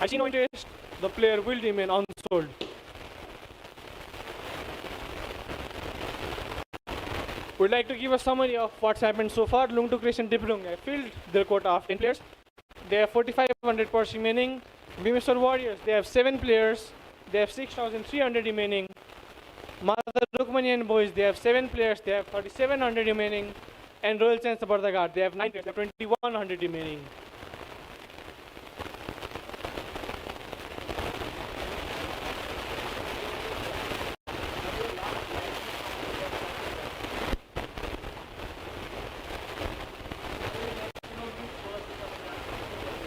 I see no interest. The player will remain unsold. We'd like to give a summary of what's happened so far. Lungtuk Race and Diplung have filled their quota of 10 players. They have 4,500 purse remaining. Bhimeshwar Warriors, they have 7 players. They have 6,300 remaining. Mata Rukmani and boys, they have 7 players. They have 3,700 remaining. And Royal Chance of Bardagat, they have 9 players. They have 2,100 remaining.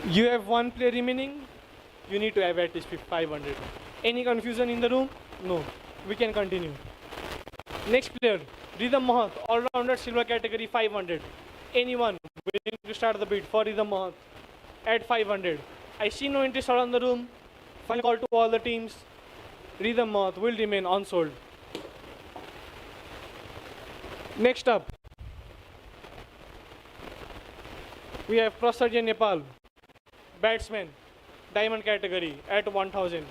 You have 1 player remaining. You need to have at least 500. Any confusion in the room? No. We can continue. Next player, Ridham Mahat, all-rounder silver category 500. Anyone willing to start the bid for Ridham Mahat at 500? I see no interest around the room. Final call to all the teams. Ridham Mahat will remain unsold. Next up, we have Prasarjan Nepal, batsman, diamond category at 1000.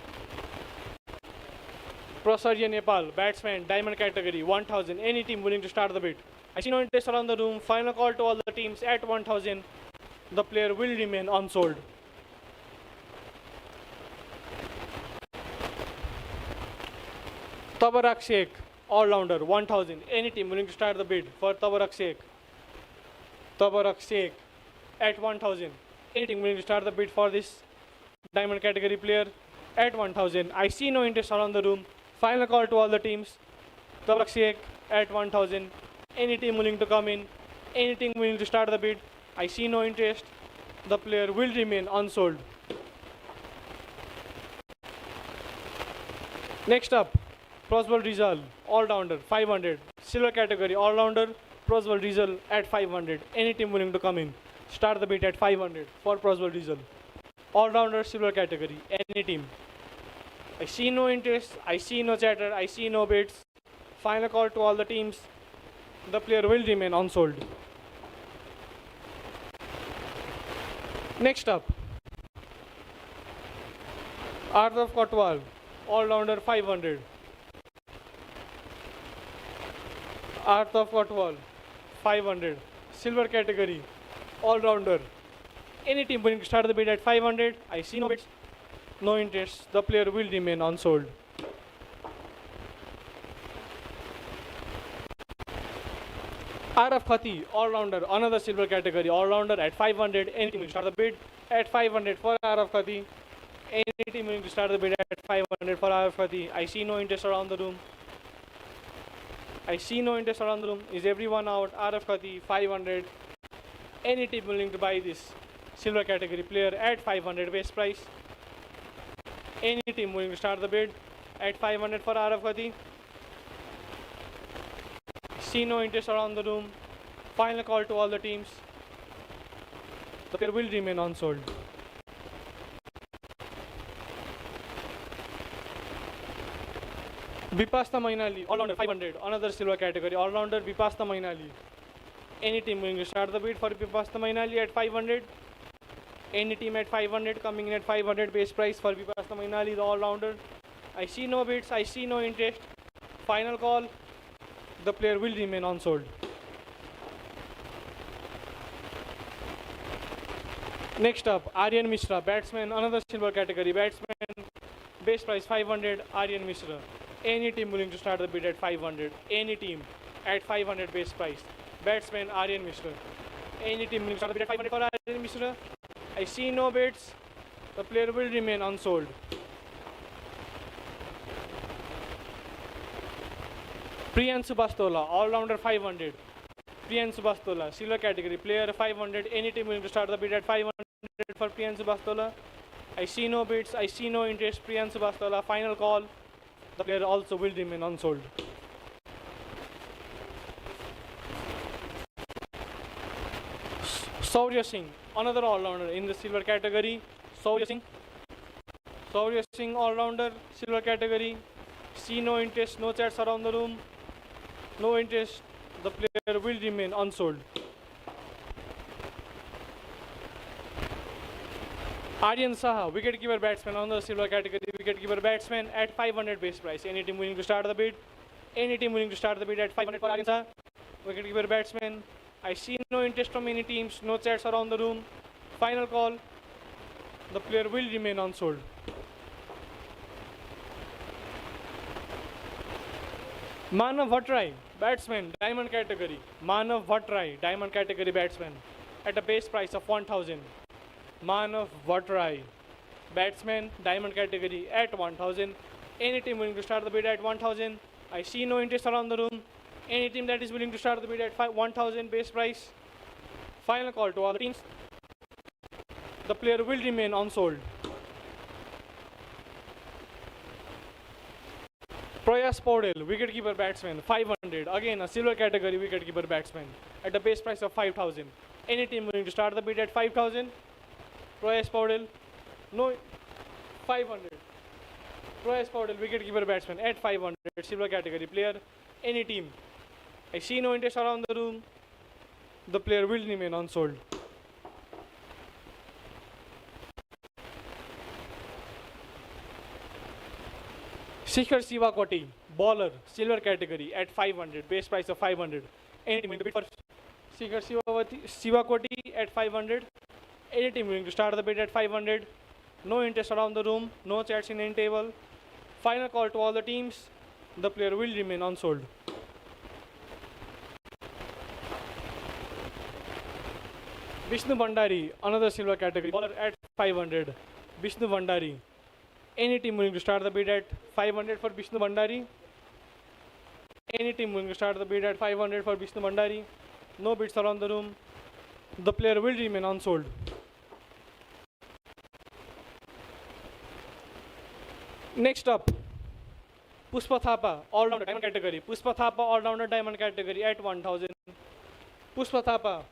Prasarjan Nepal, batsman, diamond category 1000. Any team willing to start the bid? I see no interest around the room. Final call to all the teams at 1000. The player will remain unsold. Tabarak Sheikh, all-rounder 1000. Any team willing to start the bid for Tabarak Sheikh? Tabarak Sheikh at 1000. Any team willing to start the bid for this diamond category player at 1000? I see no interest around the room. Final call to all the teams. Tabarak Sheikh at 1000. Any team willing to come in? Any team willing to start the bid? I see no interest. The player will remain unsold. Next up, Prozbal Rizal, all-rounder 500. Silver category all-rounder, Prozbal Rizal at 500. Any team willing to come in? Start the bid at 500 for Prozbal Rizal. All-rounder silver category, any team. I see no interest, I see no chatter, I see no bids. Final call to all the teams. The player will remain unsold. Next up, Ardav Kotwal, all-rounder 500. Ardav Kotwal, 500. Silver category, all-rounder. Any team willing to start the bid at 500? I see no bids, no interest. The player will remain unsold. Araf Khati, all-rounder, another silver category, all-rounder at 500. Any team will start the bid at 500 for Araf Khati. Any team willing to start the bid at 500 for Araf Khati. I see no interest around the room. I see no interest around the room. Is everyone out? Araf Khati, 500. Any team willing to buy this silver category player at 500 base price? Any team willing to start the bid at 500 for Araf Khati? See no interest around the room. Final call to all the teams. The player will remain unsold. Vipasta Mainali, all-rounder 500. Another silver category, all-rounder Vipasta Mainali. Any team willing to start the bid for Vipasta Mainali at 500? Any team at 500 coming in at 500 base price for Vipasta Mainali, the all-rounder? I see no bids, I see no interest. Final call. The player will remain unsold. Next up, Aryan Mishra, batsman, another silver category, batsman, base price 500, Aryan Mishra. Any team willing to start the bid at 500? Any team at 500 base price. Batsman, Aryan Mishra. Any team willing to start the bid at 500 for Aryan Mishra? I see no bids. The player will remain unsold. Priyan Subastola, all-rounder 500. Priyan Subastola, silver category, player 500. Any team willing to start the bid at 500 for Priyan Subastola? I see no bids, I see no interest. Priyan Subastola, final call. The player also will remain unsold. Saurya Singh, another all-rounder in the silver category. Saurya Singh, all-rounder, silver category. See no interest, no chats around the room. No interest, the player will remain unsold. Aryan Saha, wicketkeeper batsman on the silver category, wicketkeeper batsman at 500 base price. Any team willing to start the bid? Any team willing to start the bid at 500 for Aryan Saha? Wicketkeeper batsman. I see no interest from any teams, no chats around the room. Final call, the player will remain unsold. Manav Bhattrai, batsman, diamond category. Manav Bhattrai, diamond category batsman at a base price of 1000. Manav Bhattrai, batsman, diamond category at 1000. Any team willing to start the bid at 1000? I see no interest around the room. Any team that is willing to start the bid at 1000 base price? Final call to all the teams. The player will remain unsold. Prayas Paudel, wicketkeeper batsman, 500. Again, a silver category wicketkeeper batsman at a base price of 5000. Any team willing to start the bid at 5000? Prayas Paudel, no, 500. Prayas Paudel, wicketkeeper batsman at 500. Silver category player, any team. I see no interest around the room. The player will remain unsold. Shikhar Sivakoti, bowler, silver category at 500, base price of 500. Any team willing to bid for Shikhar Sivakoti at 500? Any team willing to start the bid at 500? No interest around the room, no chats in any table. Final call to all the teams. The player will remain unsold. Vishnu Bhandari, another silver category bowler at 500. Vishnu Bhandari. Any team willing to start the bid at 500 for Vishnu Bhandari? Any team willing to start the bid at 500 for Vishnu Bhandari? No bids around the room. The player will remain unsold. Next up, Puspa Thapa, all-rounder diamond category. Puspa Thapa, all-rounder diamond category at 1000. Puspa Thapa,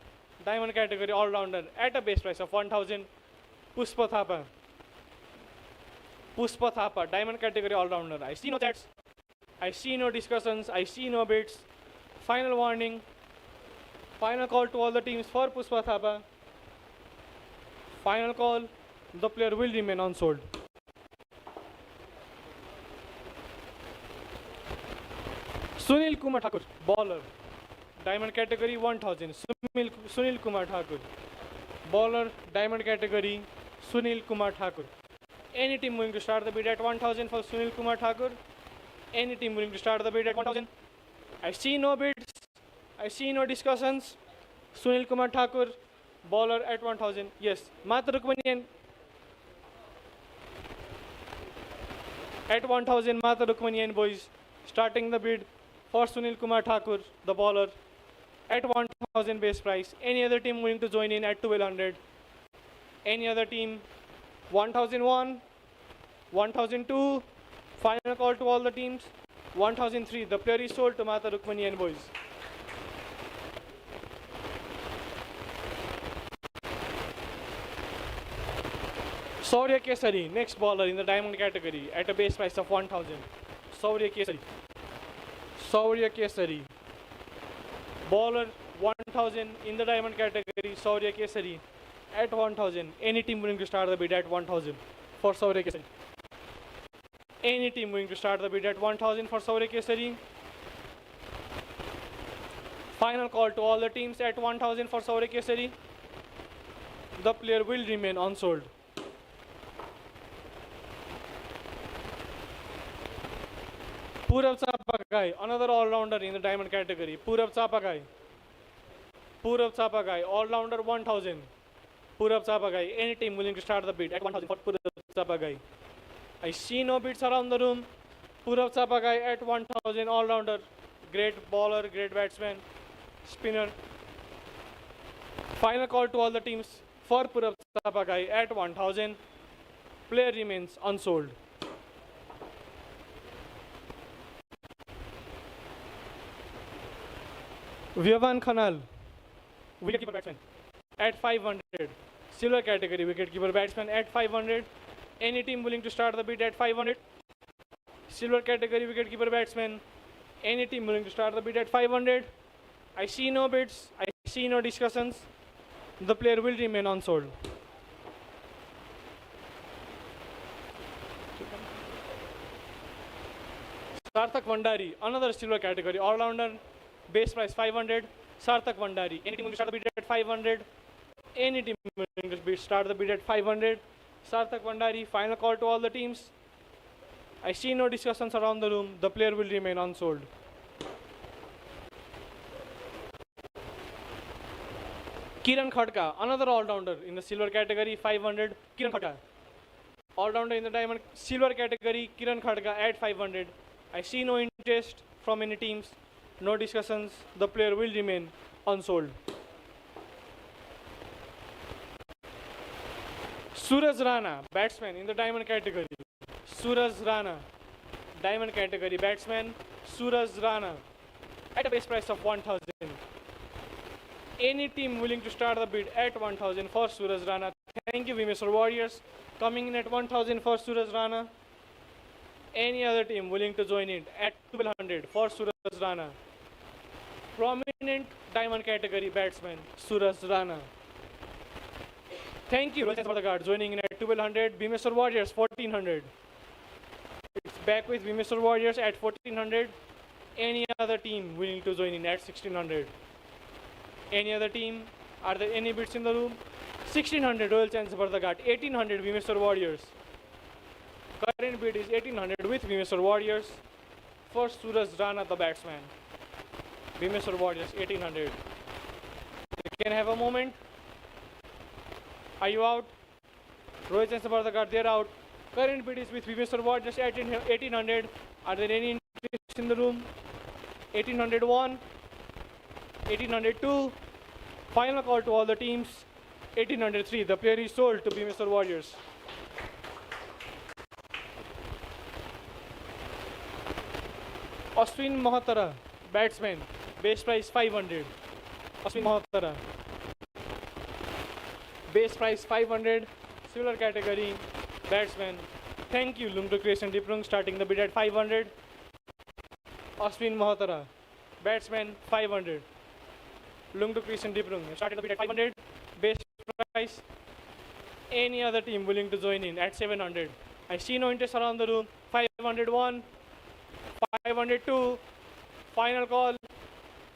diamond category all-rounder at a base price of 1000. Puspa Thapa. Puspa Thapa, diamond category all-rounder. I see no chats. I see no discussions. I see no bids. Final warning. Final call to all the teams for Puspa Thapa. Final call. The player will remain unsold. Sunil Kumar Thakur, bowler. Diamond category 1000. Sunil Kumar Thakur. Bowler, diamond category, Sunil Kumar Thakur. Any team willing to start the bid at 1000 for Sunil Kumar Thakur? Any team willing to start the bid at 1000? I see no bids. I see no discussions. Sunil Kumar Thakur, bowler at 1000. Yes, Mata Rukmanian at 1000. Mata Rukmanian boys starting the bid for Sunil Kumar Thakur, the bowler at 1000 base price. Any other team willing to join in at 1200? Any other team? 1001, 1002. Final call to all the teams. 1003. The player is sold to Mata Rukmanian boys. Saurya Kesari, next bowler in the diamond category at a base price of 1000. Saurya Kesari. Saurya Kesari. Bowler 1000 in the diamond category. Saurya Kesari at 1000. Any team willing to start the bid at 1000 for Saurya Kesari? Any team willing to start the bid at 1000 for Saurya Kesari? Final call to all the teams at 1000 for Saurya Kesari. The player will remain unsold. Purab Chapagai, another all-rounder in the diamond category. Purab Chapagai. Purab Chapagai, all-rounder 1000. Purab Chapagai. Any team willing to start the bid at 1,000 for Purab Chapagai. I see no bids around the room. Purab Chapagai at 1,000, all-rounder. Great bowler, great batsman, spinner. Final call to all the teams for Purab Chapagai at 1,000. Player remains unsold. Vyavan Khanal, wicketkeeper batsman, at 500. Silver category wicketkeeper batsman at 500. Any team willing to start the bid at 500? Silver category wicketkeeper batsman. Any team willing to start the bid at 500? I see no bids. I see no discussions. The player will remain unsold. Sarthak Vandari, another silver category all-rounder. Base price 500. Sarthak Vandari. Any team will start the bid at 500. Any team will start the bid at 500. Sarthak Vandari. Final call to all the teams. I see no discussions around the room. The player will remain unsold. Kiran Khadka, another all-rounder in the silver category, 500. Kiran Khadka, all-rounder in the diamond silver category. Kiran Khadka at 500. I see no interest from any teams. No discussions. The player will remain unsold. Suraj Rana, batsman in the diamond category. Suraj Rana, diamond category batsman. Suraj Rana at a base price of 1,000. Any team willing to start the bid at 1,000 for Suraj Rana? Thank you, Vimeswar Warriors. Coming in at 1,000 for Suraj Rana. Any other team willing to join in at 1,200 for Suraj Rana? Prominent diamond category batsman, Suraj Rana. Thank you, Rohit Sardar, joining in at 1,200. Vimeswar Warriors, 1,400. It's back with Vimeswar Warriors at 1,400. Any other team willing to join in at 1,600? Any other team? Are there any bids in the room? 1,600 Royal Challengers Bardaghat, 1,800 Vimeswar Warriors. Current bid is 1,800 with Vimeswar Warriors for Suraj Rana, the batsman. Vimeswar Warriors, 1,800. You can have a moment. Are you out? Rohit Challengers Bardaghat, they're out. Current bid is with Vimeswar Warriors at 1,800. Are there any interest in the room? 1,801. 1,802. Final call to all the teams. 1,803. The player is sold to Vimeswar Warriors. Ashwin Mahatara, batsman. Base price 500. Ashwin Mahatara. Base price 500. Silver category batsman. Thank you, Lungto Creation Diprung, starting the bid at 500. Ashwin Mahatara, batsman, 500. Lungto Creation Diprung, starting the bid at 500. Base price. Any other team willing to join in at 700? I see no interest around the room. 501, 502. Final call,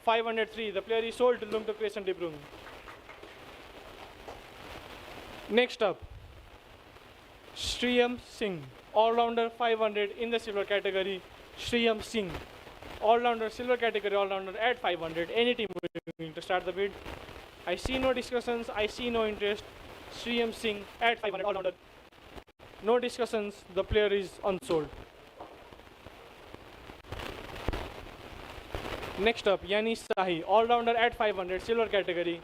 503. The player is sold to Lungto Creation Diprung. Next up, Shriyam Singh, all-rounder, 500 in the silver category. Shriyam Singh, all-rounder, silver category all-rounder at 500. Any team willing to start the bid? I see no discussions. I see no interest. Shriyam Singh at 500, all-rounder. No discussions. The player is unsold. Next up, Yanish Sahi, all-rounder at 500, silver category.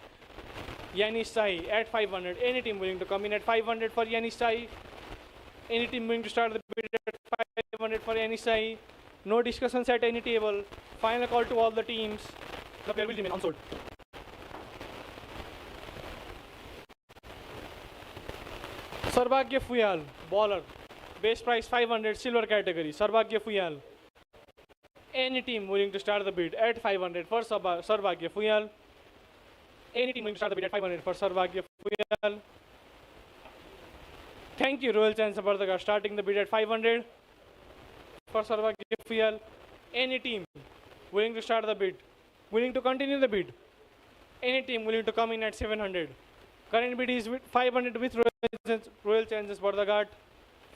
Yanish Sahi at 500. Any team willing to come in at 500 for Yanish Sahi? Any team willing to start the bid at 500 for Yanish Sahi? No discussions at any table. Final call to all the teams. The player will remain unsold. Sarbagya Fuyal, bowler. Base price 500, silver category. Sarbagya Fuyal. Any team willing to start the bid at 500 for Sarbagya Fuyal? Any team willing to start the bid at 500 for Sarbagya Fuyal? Thank you, Royal Challengers Bardaghat, starting the bid at 500 for Sarbagya Fuyal. Any team willing to start the bid, willing to continue the bid? Any team willing to come in at 700? Current bid is with 500 with Royal Challengers Bardaghat.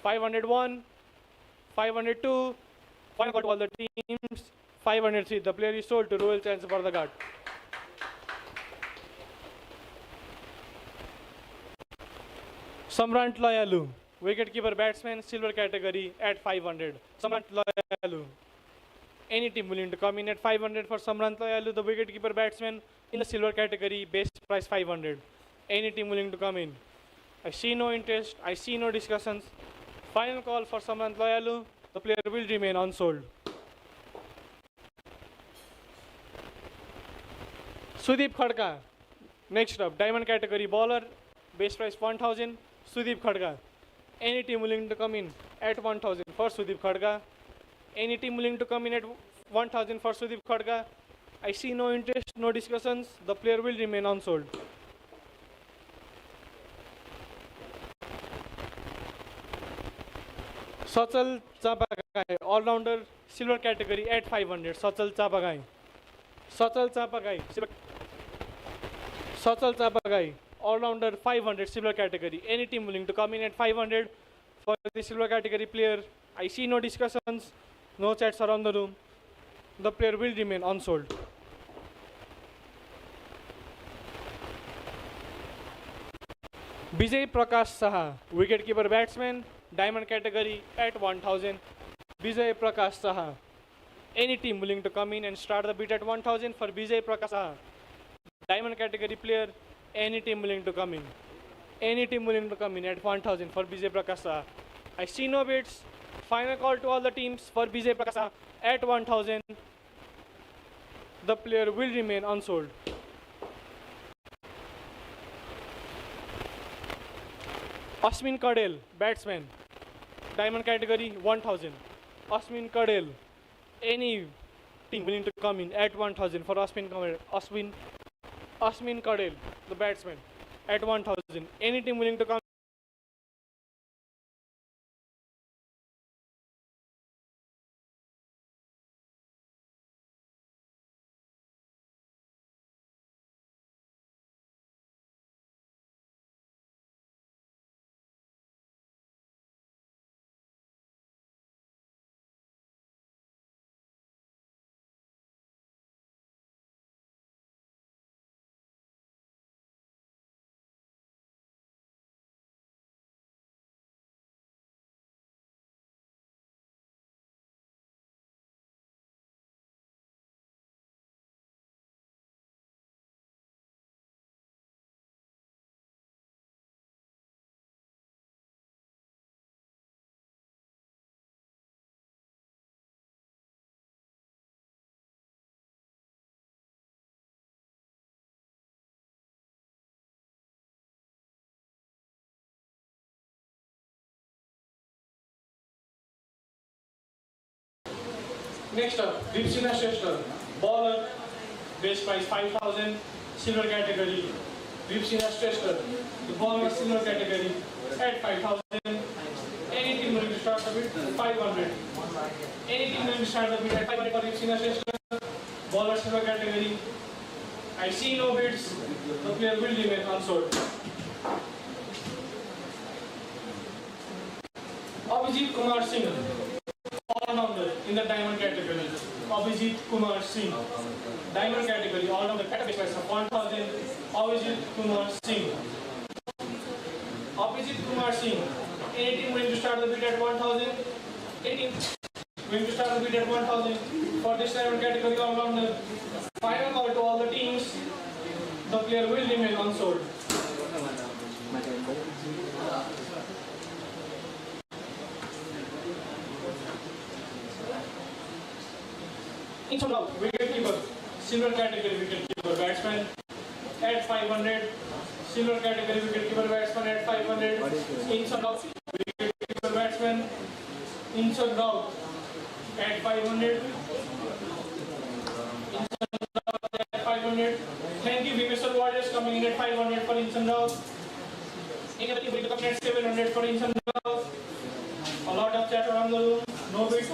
501, 502. Final call to all the teams. 503. The player is sold to Royal Challengers Bardaghat. Samrant Loyalu, wicketkeeper batsman, silver category at 500. Samrant Loyalu. Any team willing to come in at 500 for Samrant Loyalu, the wicketkeeper batsman in the silver category, base price 500. Any team willing to come in? I see no interest, I see no discussions. Final call for Samrant Loyalu, the player will remain unsold. Sudeep Khadka, next up, diamond category bowler, base price 1000. Sudeep Khadka. Any team willing to come in at 1000 for Sudeep Khadka? Any team willing to come in at 1000 for Sudeep Khadka? I see no interest, no discussions. The player will remain unsold. Sachal Chapagai, all-rounder, silver category at 500. Sachal Chapagai. Sachal Chapagai. Sachal Chapagai, all-rounder, 500, silver category. Any team willing to come in at 500 for the silver category player? I see no discussions, no chats around the room. The player will remain unsold. Vijay Prakash Saha, wicketkeeper batsman, diamond category at 1000. Vijay Prakash Saha. Any team willing to come in and start the bid at 1000 for Vijay Prakash Saha? Diamond category player, any team willing to come in? Any team willing to come in at 1000 for Vijay Prakash Saha? I see no bids. Final call to all the teams for Vijay Prakash Saha at 1000. The player will remain unsold. Ashwin Kadel, batsman, diamond category 1000. Ashwin Kadel, any team willing to come in at 1000 for Ashwin Kadel, the batsman, at 1000. Any team willing to come? Next up, Deepsina Shrestha, bowler, base price 5000, silver category. Deepsina Shrestha, the bowler, silver category at 5000. Any team willing to start the bid? 500. Any team willing to start the bid at 500 for Deepsina Shrestha, bowler, silver category? I see no bids. The player will remain unsold. Abhijit Kumar Singh, all-rounder in the diamond category. Abhijit Kumar Singh, diamond category, all-rounder, category price of 1000. Abhijit Kumar Singh. Abhijit Kumar Singh. Any team willing to start the bid at 1000? Any team willing to start the bid at 1000 for this diamond category, all-rounder? Final call to all the teams. The player will remain unsold. Wicketkeeper, silver category wicketkeeper batsman at 500. Silver category wicketkeeper batsman at 500. Inson Rao, wicketkeeper batsman. Inson Rao at 500. Inson Rao at 500. Thank you, Vimeswar Warriors coming in at 500 for Inson Rao. Any other team will come in at 700 for Inson Rao. A lot of chat around the room. No bid.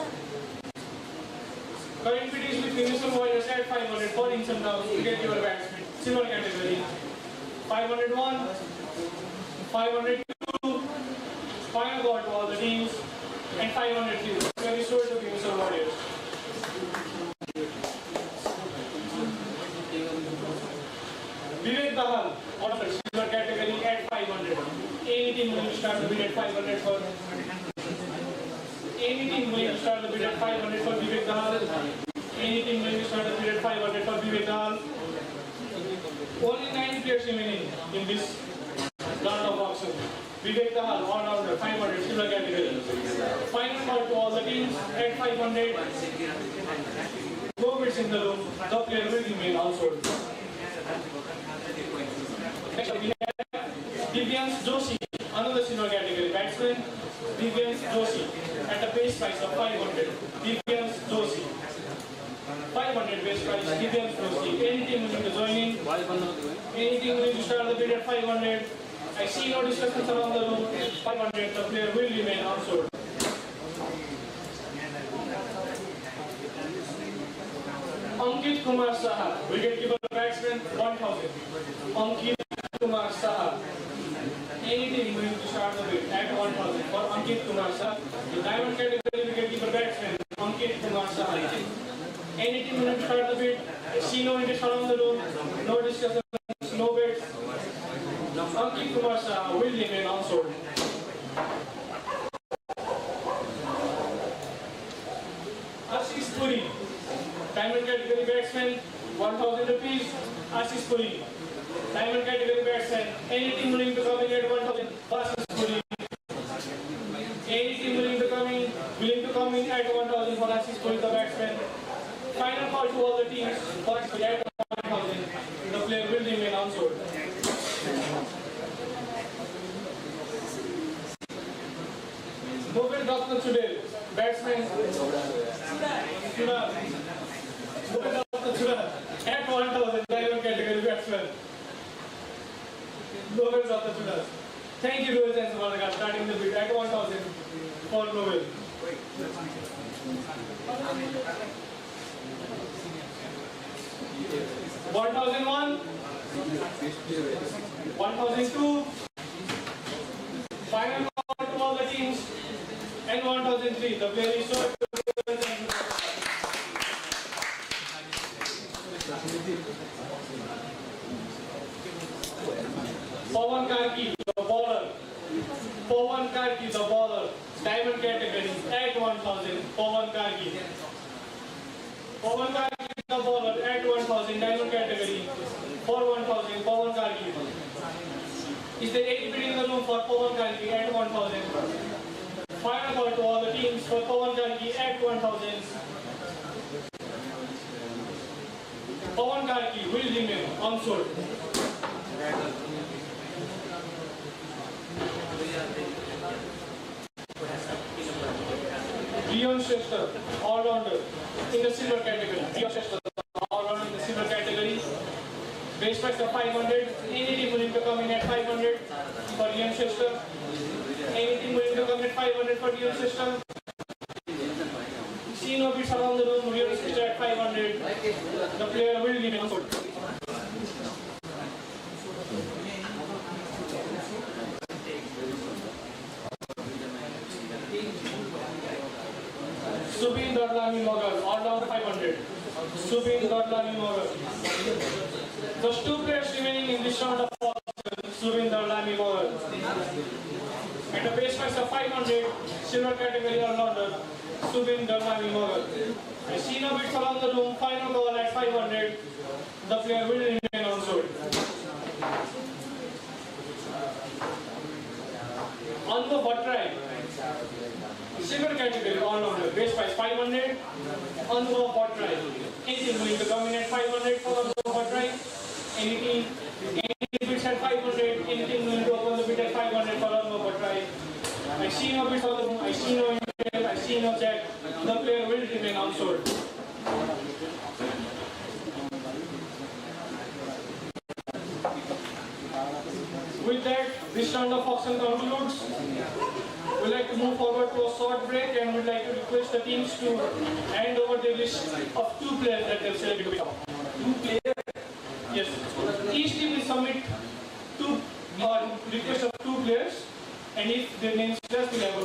Current bid is with Vimeswar Warriors at 500 for Inson Rao, wicketkeeper batsman, silver category. 501, 502, final call to all the teams, and 503. Very sold to Vimeswar Warriors. Vivek Dahal, silver category at 500. Any team will at 500 for any team willing to start the bid at 500 for Vivek Dahal. Any team willing to start the bid at 500 for Vivek Dahal. Only 9 players remaining in this round of auction. Vivek Dahal, all-rounder, 500, silver category. Final call to all the teams at 500. No bids in the room. The player will remain household. Next we have Divyansh Joshi, another silver category batsman. Divyansh Joshi at a base price of 500. Divyansh Joshi. 500 base price, Divyansh Joshi. Any team willing to join in? Any team willing to start the bid at 500? I see no discussions around the room. 500, the player will remain unsold. Ankit Kumar Saha, wicketkeeper batsman, 1000. Ankit Kumar Saha. Any team willing to start the bid at 1000 for Ankit Kumar Saha. The diamond category wicketkeeper batsman, Ankit Kumar Saha. Any team willing to start the bid? I see no interest around the room. No discussions, no bids. Ankit Kumar Saha will remain unsold. Ashish Puri, diamond category batsman, 1000 rupees. Ashish Puri, diamond category batsman. Any team willing to come in at 1000 for Ashish Puri. Any team willing to come in at 1000 for Ashish Puri, the batsman. Final call to all the teams for at 1000. The player will remain unsold. Nobel Dr. Chudel, batsman. Chudel. Nobel Dr. Chudel at 1000, diamond category batsman. Nobel Dr. Chudel. Thank you, Rohit and Samarga, starting the bid at 1000 for Nobel. 1001, 1002, final call to all the teams, and 1003. The player is short. Pawan Karki, the bowler. Pawan Karki, the bowler. Diamond category at 1000. Pawan Karki. Pawan Karki, the bowler at 1000. Diamond category for 1000. Pawan Karki. Is there any bid in the room for Pawan Karki at 1000? Final call to all the teams for Pawan Karki at 1000. Pawan Karki will remain unsold. Riyan Shrestha, all-rounder in the silver category. Riyan Shrestha, all-rounder in the silver category. Base price of 500. Any team willing to come in at 500 for Riyan Shrestha. Any team willing to come at 500 for Riyan Shrestha. See no bids around the room. Riyan Shrestha at 500. The player will remain unsold. Subin Dadlani Mogal, all-rounder 500. Subin Dadlani Mogal. Just 2 players remaining in this round of auction. Subin Dadlani Mogal. At a base price of 500, silver category all-rounder, Subin Dadlani Mogal. I see no bids around the room. Final call at 500. The player will remain unsold. Anvo Bhattrai, silver category all-rounder, base price 500. Anvo Bhattrai. Anything willing to come in at 500 for Anvo Bhattrai? Any bids at 500? Anything willing to open the bid at 500 for Anvo Bhattrai? I see no bids on the room. I see no interest. I see no check. The player will remain unsold. With that, this round of auction concludes. We'd like to move forward to a short break and we'd like to request the teams to hand over the list of 2 players that they've selected to become. 2 players? Yes. Each team will submit 2 request of 2 players, and if their names just will have a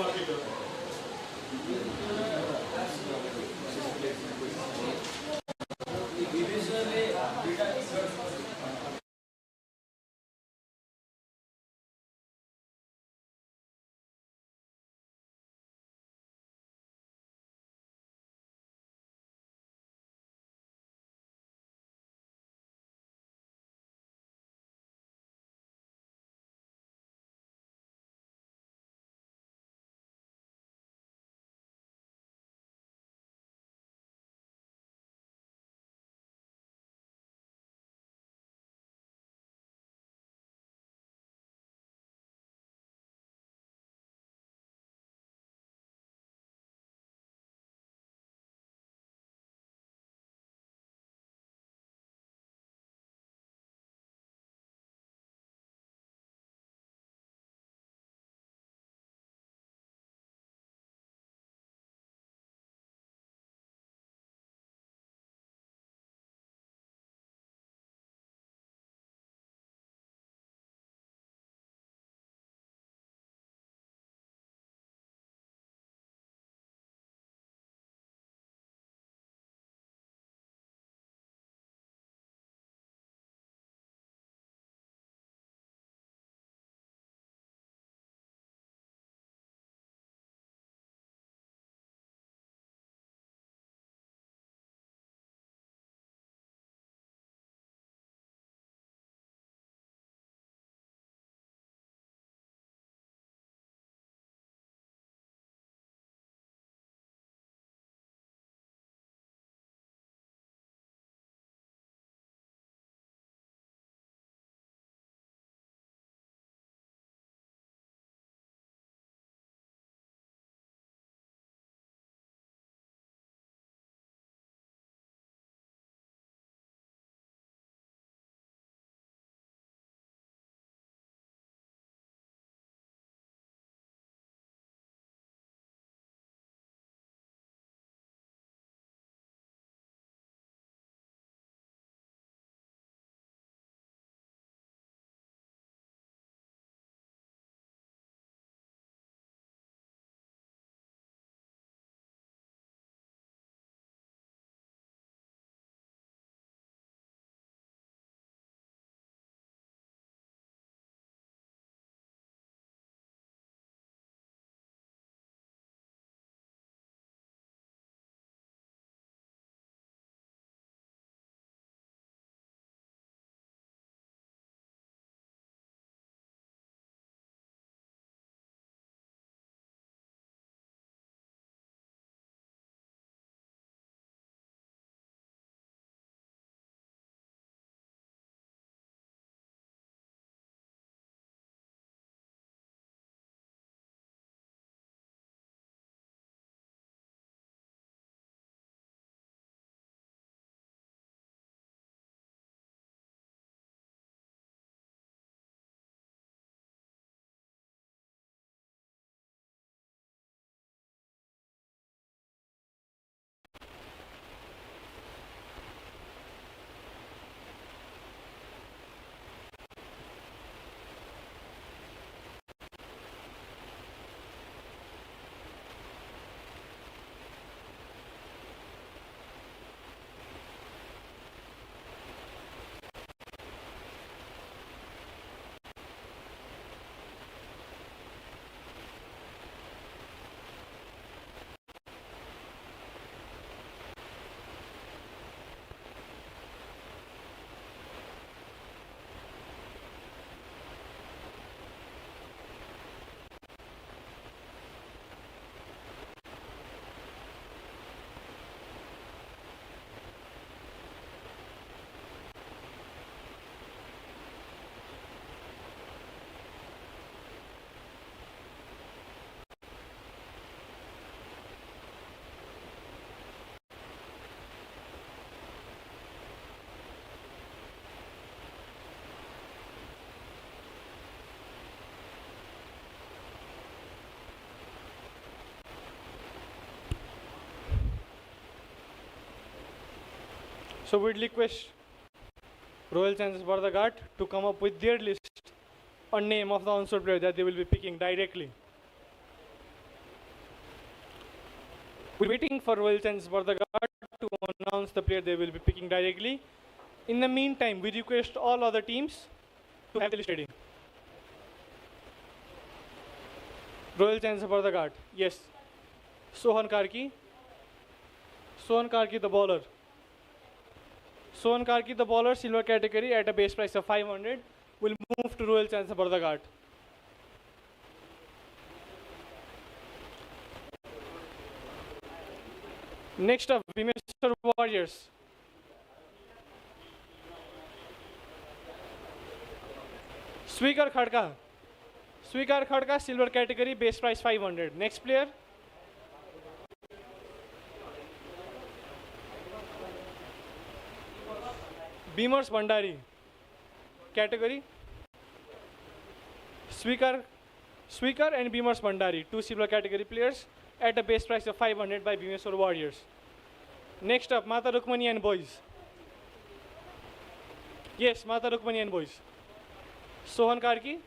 So we'd request Royal Challengers Bardaghat to come up with their list or name of the onshore player that they will be picking directly. We're waiting for Royal Challengers Bardaghat to announce the player they will be picking directly. In the meantime, we request all other teams to have the list ready. Royal Challengers Bardaghat, yes. Sohan Karki. Sohan Karki, the bowler. Sohan Karki, the bowler, silver category at a base price of 500, will move to Royal Challengers Bardaghat. Next up, Bhimeshwar Warriors. Swikar Khadka. Swikar Khadka, silver category, base price 500. Next player. Beamers Bhandari. Category. Swikar and Beamers Bhandari, two silver category players at a base price of 500 by Bhimeshwar Warriors. Next up, Mata Rukmani and Boys. Yes, Mata Rukmani and Boys. Sohan Karki.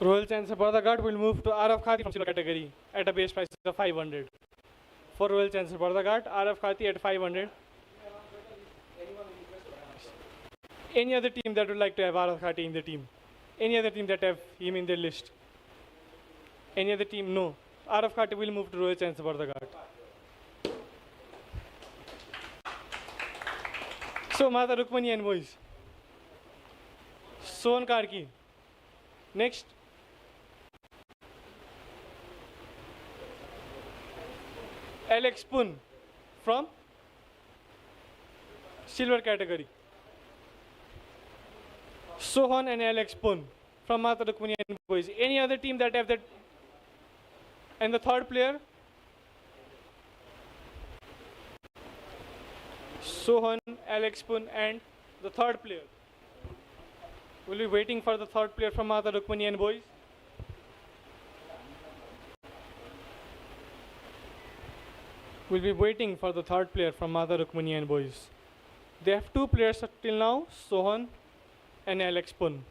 Royal Challengers Bardaghat will move to Araf Khati from silver category at a base price of 500. For Royal Challengers Bardaghat, Araf Khati at 500. Any other team that would like to have Araf Khati in the team? Any other team that have him in their list? Any other team? No. Araf Khati will move to Royal Challengers Bardaghat. So Mata Rukmani and Boys. Sohan Karki. Next. Alex Pun from silver category. Sohan and Alex Pun from Mata Rukmani and Boys. Any other team that have that? And the third player? Sohan, Alex Pun and the third player. We'll be waiting for the third player from Mata Rukmani and Boys. We'll be waiting for the third player from Mata Rukmani and Boys. They have two players till now, Sohan and Alex Pun.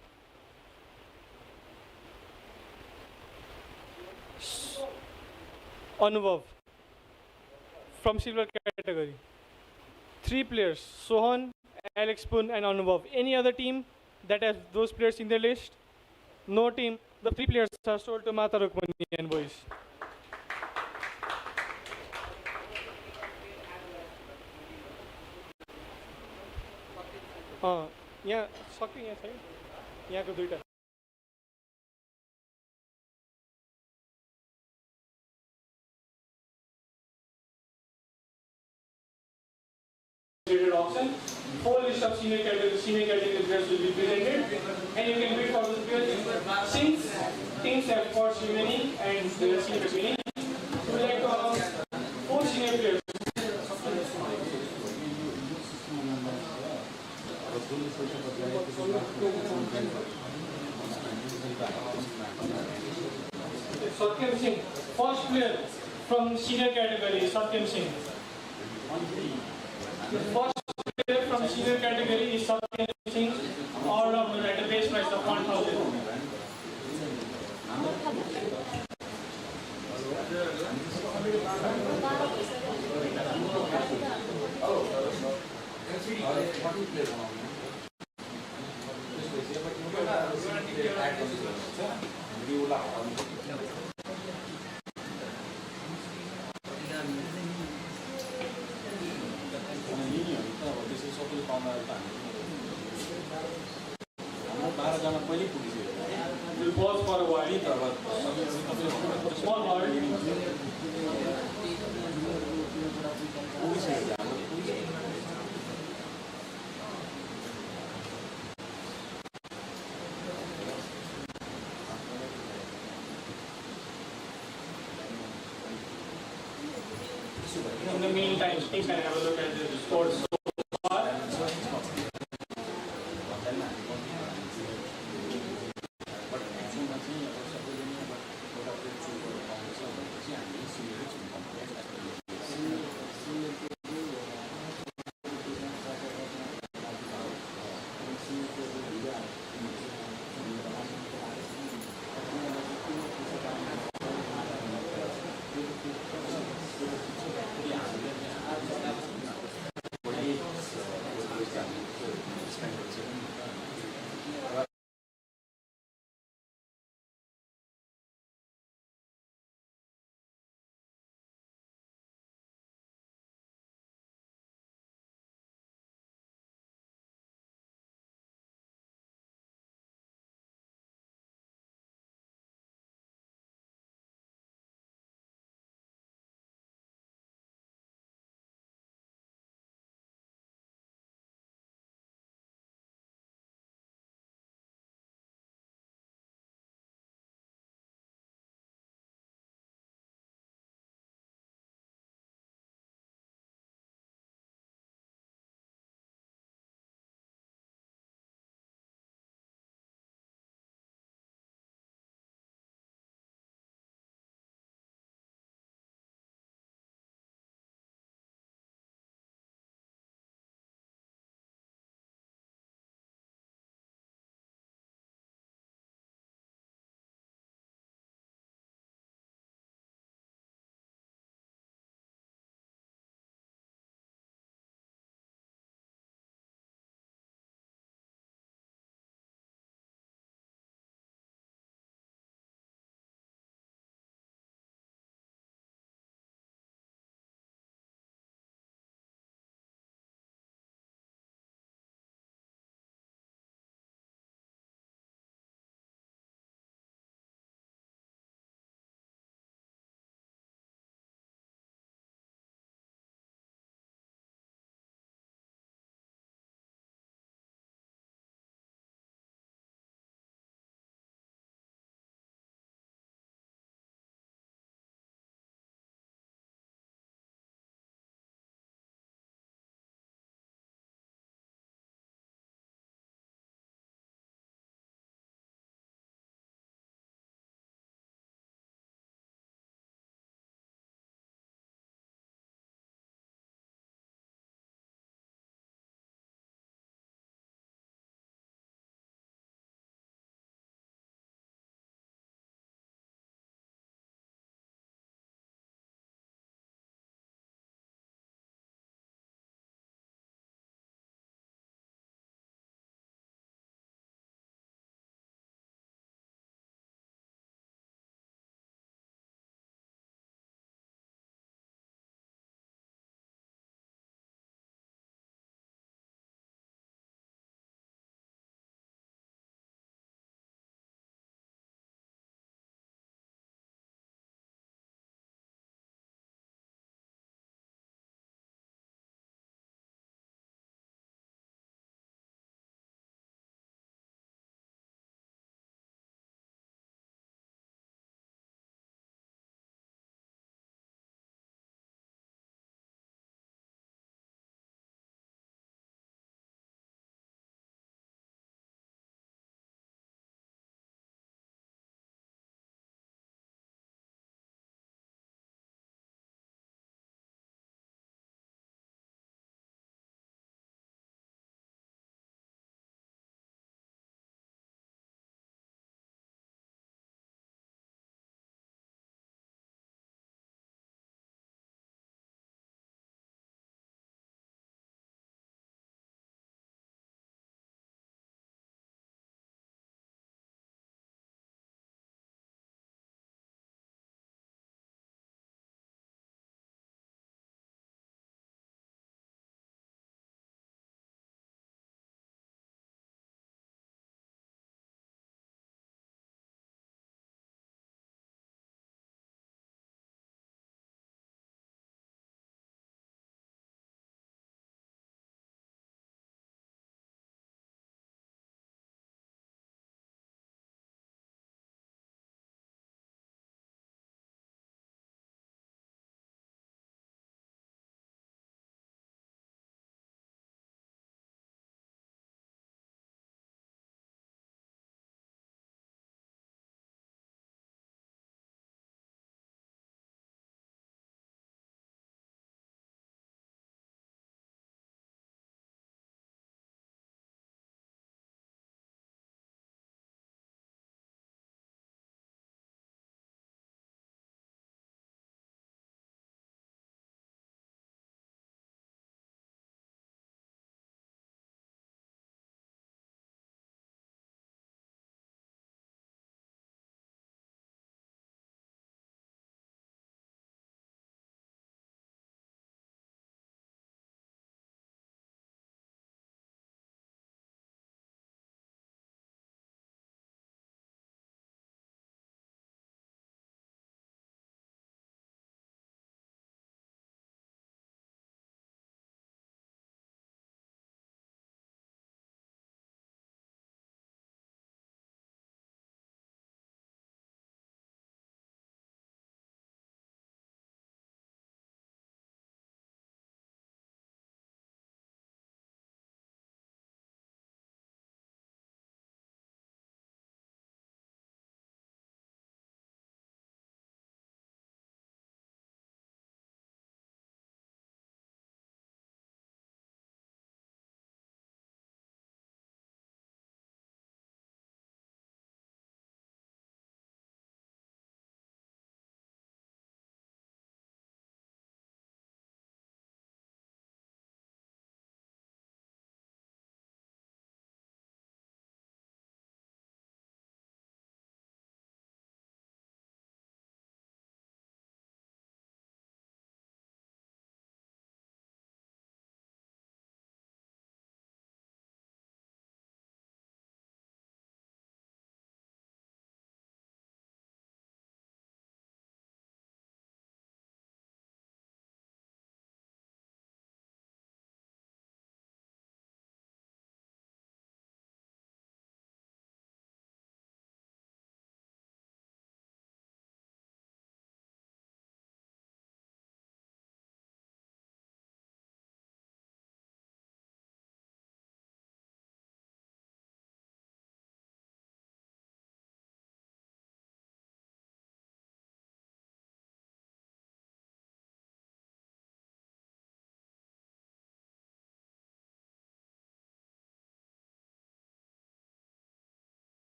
Anubhav from silver category. Three players, Sohan, Alex Pun and Anubhav. Any other team that has those players in their list? No team. The three players are sold to Mata Rukmani and Boys. यहाँ सक्यो यहाँ छैन यहाँको दुईटा auction. Full list of senior category players will be presented, and you can bid for those players. Since teams have far too many and the senior many, we would like to announce 4 senior players. Satyam Singh, first player from senior category, Satyam Singh. The first player from the senior category is something all rounder at a base price of 1,000. We'll pause for a while. Small word. In the meantime, Steve can have a look at the scores so far.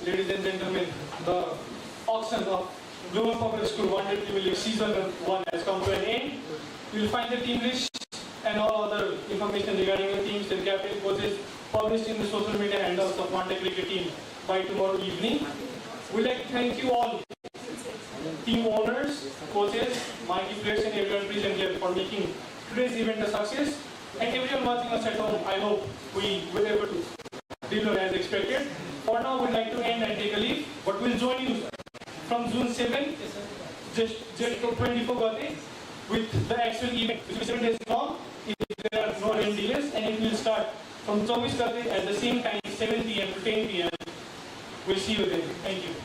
ladies and gentlemen, the auction of Global Public School One Day Premier League Season 1 has come to an end. You will find the team list and all other information regarding the teams and captain coaches published in the social media handles of One Day Cricket team by tomorrow evening. We'd like to thank you all, team owners, coaches, marquee players and everyone present here for making today's event a success. And everyone watching us at home, I hope we were able to deliver as expected. For now, we'd like to end and take a leave, but we'll join you from June 7th, just 24 gate, with the actual event, which is 7 days long, if there are no rain delays, and it will start from 24 gate at the same time, 7 p.m. to 10 p.m. We'll see you then. Thank you.